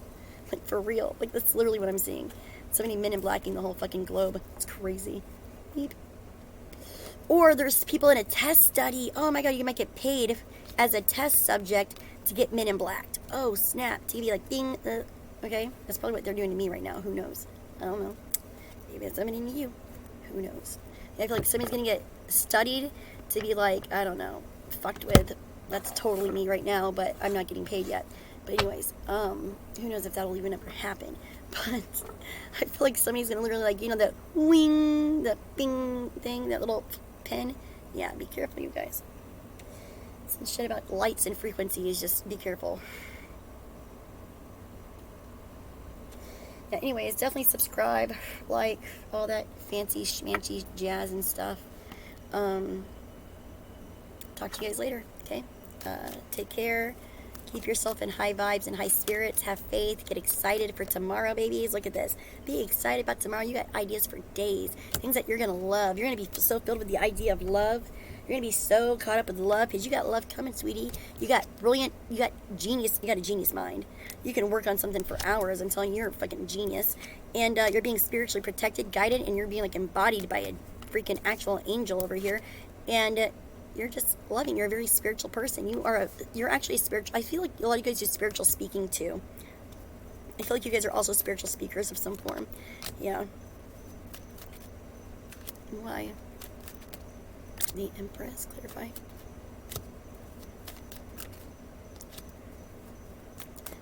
Like for real. Like that's literally what I'm seeing. So many Men in Blacking the whole fucking globe. It's crazy. Beep. Or there's people in a test study. Oh my god, you might get paid as a test subject to get Men in Blacked. Oh snap. TV like bing. Okay? That's probably what they're doing to me right now. Who knows? I don't know. Maybe it's happening to you. Who knows? I feel like somebody's gonna get studied to be like, I don't know, fucked with. That's totally me right now, but I'm not getting paid yet. But anyways, who knows if that'll even ever happen. But I feel like somebody's gonna literally like, the wing, the bing thing, that little pen. Yeah, be careful, you guys. Some shit about lights and frequencies, just be careful. Yeah, anyways, definitely subscribe, like, all that fancy schmancy jazz and stuff. Talk to you guys later, okay? Take care. Keep yourself in high vibes and high spirits. Have faith. Get excited for tomorrow, babies. Look at this. Be excited about tomorrow. You got ideas for days. Things that you're going to love. You're going to be so filled with the idea of love. You're going to be so caught up with love because you got love coming, sweetie. You got brilliant, you got genius, you got a genius mind. You can work on something for hours. I'm telling you, you're a fucking genius. And you're being spiritually protected, guided, and you're being like embodied by a freaking actual angel over here. And you're just loving. You're a very spiritual person. You're actually a spiritual. I feel like a lot of you guys do spiritual speaking too. I feel like you guys are also spiritual speakers of some form. Yeah. Why? The Empress, clarify.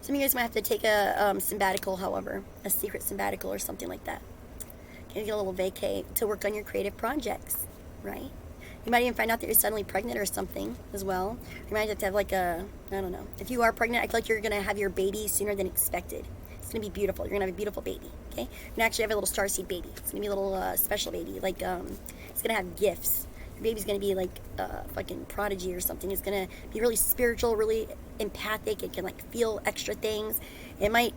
Some of you guys might have to take a sabbatical, however, a secret sabbatical or something like that. Get a little vacay to work on your creative projects, right? You might even find out that you're suddenly pregnant or something as well. You might have to have like I don't know. If you are pregnant, I feel like you're going to have your baby sooner than expected. It's going to be beautiful. You're going to have a beautiful baby, okay? You're going to actually have a little starseed baby. It's going to be a little special baby. Like, it's going to have gifts. Your baby's going to be like a fucking prodigy or something. It's going to be really spiritual, really empathic. It can like feel extra things. It might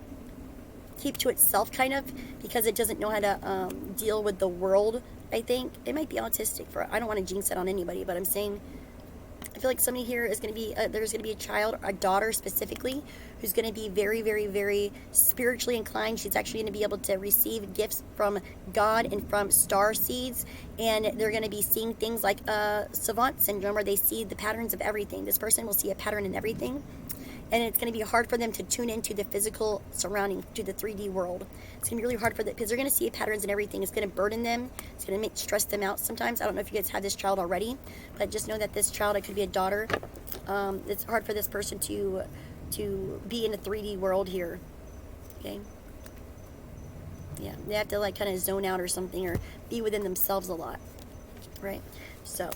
keep to itself kind of because it doesn't know how to deal with the world. I think it might be autistic. I don't want to jinx it on anybody, but I'm saying I feel like somebody here is going to be, there's going to be a child, a daughter specifically, who's going to be very, very, very spiritually inclined. She's actually going to be able to receive gifts from God and from star seeds. And they're going to be seeing things like savant syndrome, where they see the patterns of everything. This person will see a pattern in everything. And it's going to be hard for them to tune into the physical surrounding, to the 3D world. It's going to be really hard for them because they're going to see patterns in everything. It's going to burden them. It's going to stress them out sometimes. I don't know if you guys have this child already, but just know that this child, it could be a daughter. It's hard for this person to be in the 3D world here. Okay? Yeah, they have to like kind of zone out or something, or be within themselves a lot. Right? So,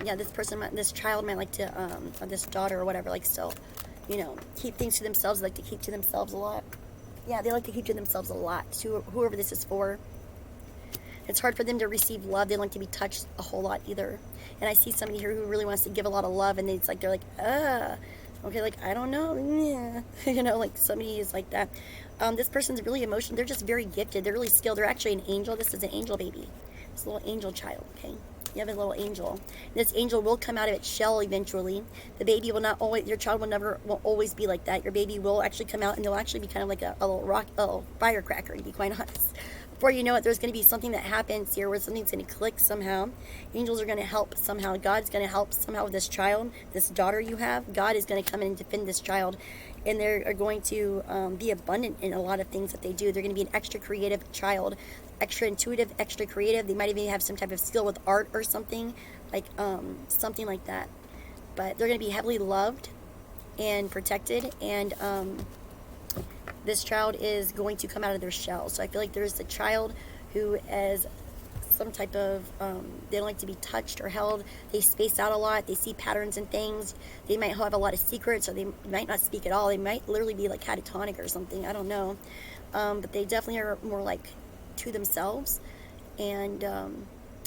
yeah, this child might like to, or this daughter or whatever, like still, keep things to themselves. They like to keep to themselves a lot. Yeah, they like to keep to themselves a lot. To whoever this is for. It's hard for them to receive love. They don't like to be touched a whole lot either. And I see somebody here who really wants to give a lot of love, and they're like, okay, like, I don't know. Yeah. Like somebody is like that. This person's really emotional. They're just very gifted. They're really skilled. They're actually an angel. This is an angel baby. It's a little angel child, okay? You have a little angel. This angel will come out of its shell eventually. The baby will not always, your child won't always be like that. Your baby will actually come out, and they'll actually be kind of like a little firecracker, to be quite honest. Before you know it, there's going to be something that happens here where something's going to click somehow. Angels are going to help somehow. God's going to help somehow with this child, this daughter you have. God is going to come in and defend this child. And they are going to be abundant in a lot of things that they do. They're going to be an extra creative child, extra intuitive, extra creative. They might even have some type of skill with art or something like that. But they're going to be heavily loved and protected, and this child is going to come out of their shell. So I feel like there's a child who is some type of, they don't like to be touched or held. They space out a lot. They see patterns in things. They might have a lot of secrets, or they might not speak at all. They might literally be like catatonic or something. I don't know. But they definitely are more like to themselves. And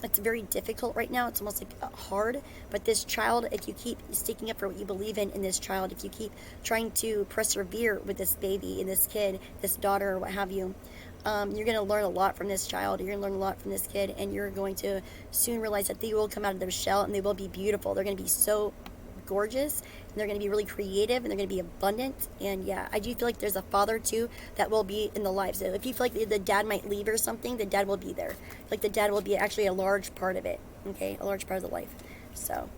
it's very difficult right now. It's almost like hard. But this child, if you keep sticking up for what you believe in this child, if you keep trying to persevere with this baby and this kid, this daughter or what have you, you're going to learn a lot from this child. You're going to learn a lot from this kid, and you're going to soon realize that they will come out of their shell, and they will be beautiful. They're going to be so gorgeous, and they're going to be really creative, and they're going to be abundant. And yeah, I do feel like there's a father too that will be in the lives. So if you feel like the dad might leave or something, the dad will be there. Like the dad will be actually a large part of it. Okay, a large part of the life. So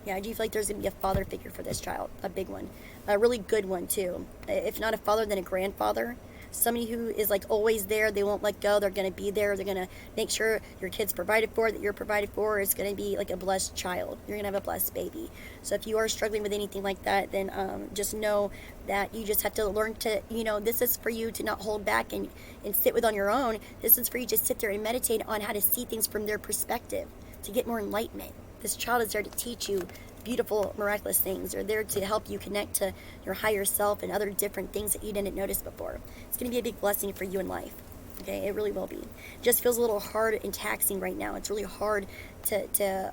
yeah, I do feel like there's going to be a father figure for this child, a big one, a really good one too. If not a father, then a grandfather. Somebody who is like always there. They won't let go. They're going to be there. They're going to make sure your kid's provided for, that you're provided for. It's going to be like a blessed child. You're going to have a blessed baby. So if you are struggling with anything like that, then just know that you just have to learn to, this is for you to not hold back and sit with on your own. This is for you to sit there and meditate on how to see things from their perspective, to get more enlightenment. This child is there to teach you beautiful, miraculous things. They're there to help you connect to your higher self and other different things that you didn't notice before. It's going to be a big blessing for you in life. Okay, it really will be. It just feels a little hard and taxing right now. It's really hard to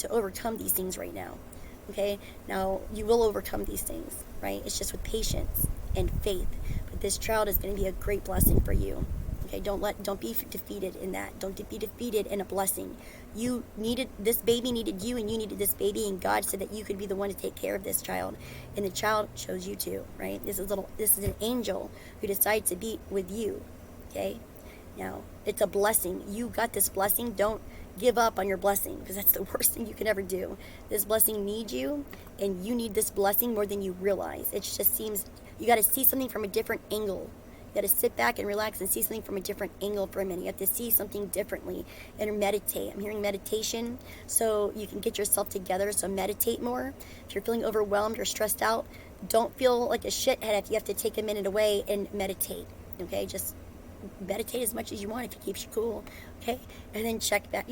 overcome these things right now. Okay, now you will overcome these things, right? It's just with patience and faith. But this child is going to be a great blessing for you. Okay, don't be defeated in that. Don't be defeated in a blessing. This baby needed you, and you needed this baby, and God said that you could be the one to take care of this child, and the child chose you too, right? This is an angel who decided to be with you. Okay, now it's a blessing. You got this blessing. Don't give up on your blessing, because that's the worst thing you can ever do. This blessing needs you, and you need this blessing more than you realize. It just seems you got to see something from a different angle. You got to sit back and relax and see something from a different angle for a minute. You have to see something differently and meditate. I'm hearing meditation, so you can get yourself together. So meditate more. If you're feeling overwhelmed or stressed out, don't feel like a shithead if you have to take a minute away and meditate. Okay, just meditate as much as you want if it keeps you cool. Okay, and then check back.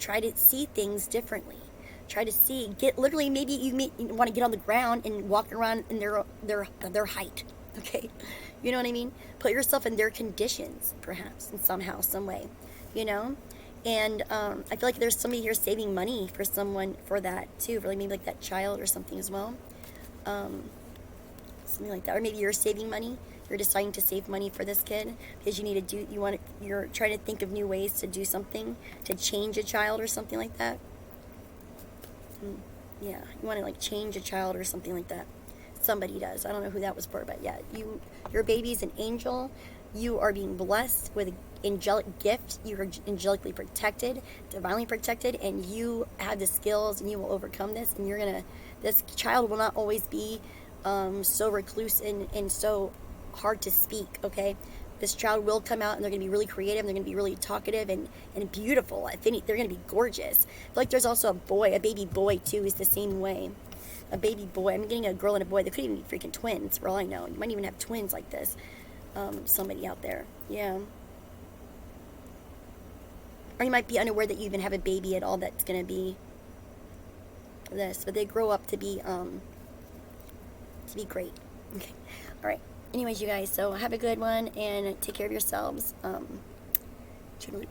Try to see things differently. Try to see. Maybe you want to get on the ground and walk around in their height. Okay, you know what I mean? Put yourself in their conditions, perhaps, in somehow, some way, And I feel like there's somebody here saving money for someone for that too, really, maybe like that child or something as well, something like that. Or maybe you're saving money. You're deciding to save money for this kid because you're trying to think of new ways to do something to change a child or something like that. Yeah, you want to like change a child or something like that. Somebody does. I don't know who that was for, but yeah, your baby's an angel. You are being blessed with angelic gifts. You are angelically protected, divinely protected, and you have the skills, and you will overcome this. And this child will not always be so recluse and so hard to speak. Okay, this child will come out, and they're going to be really creative. And they're going to be really talkative and beautiful. If any, they're going to be gorgeous. I feel like there's also a baby boy too, is the same way. A baby boy. I'm getting a girl and a boy. They could even be freaking twins, for all I know. You might even have twins like this. Somebody out there. Yeah. Or you might be unaware that you even have a baby at all that's going to be this. But they grow up to be great. Okay. All right. Anyways, you guys, so have a good one and take care of yourselves. Toodaloo.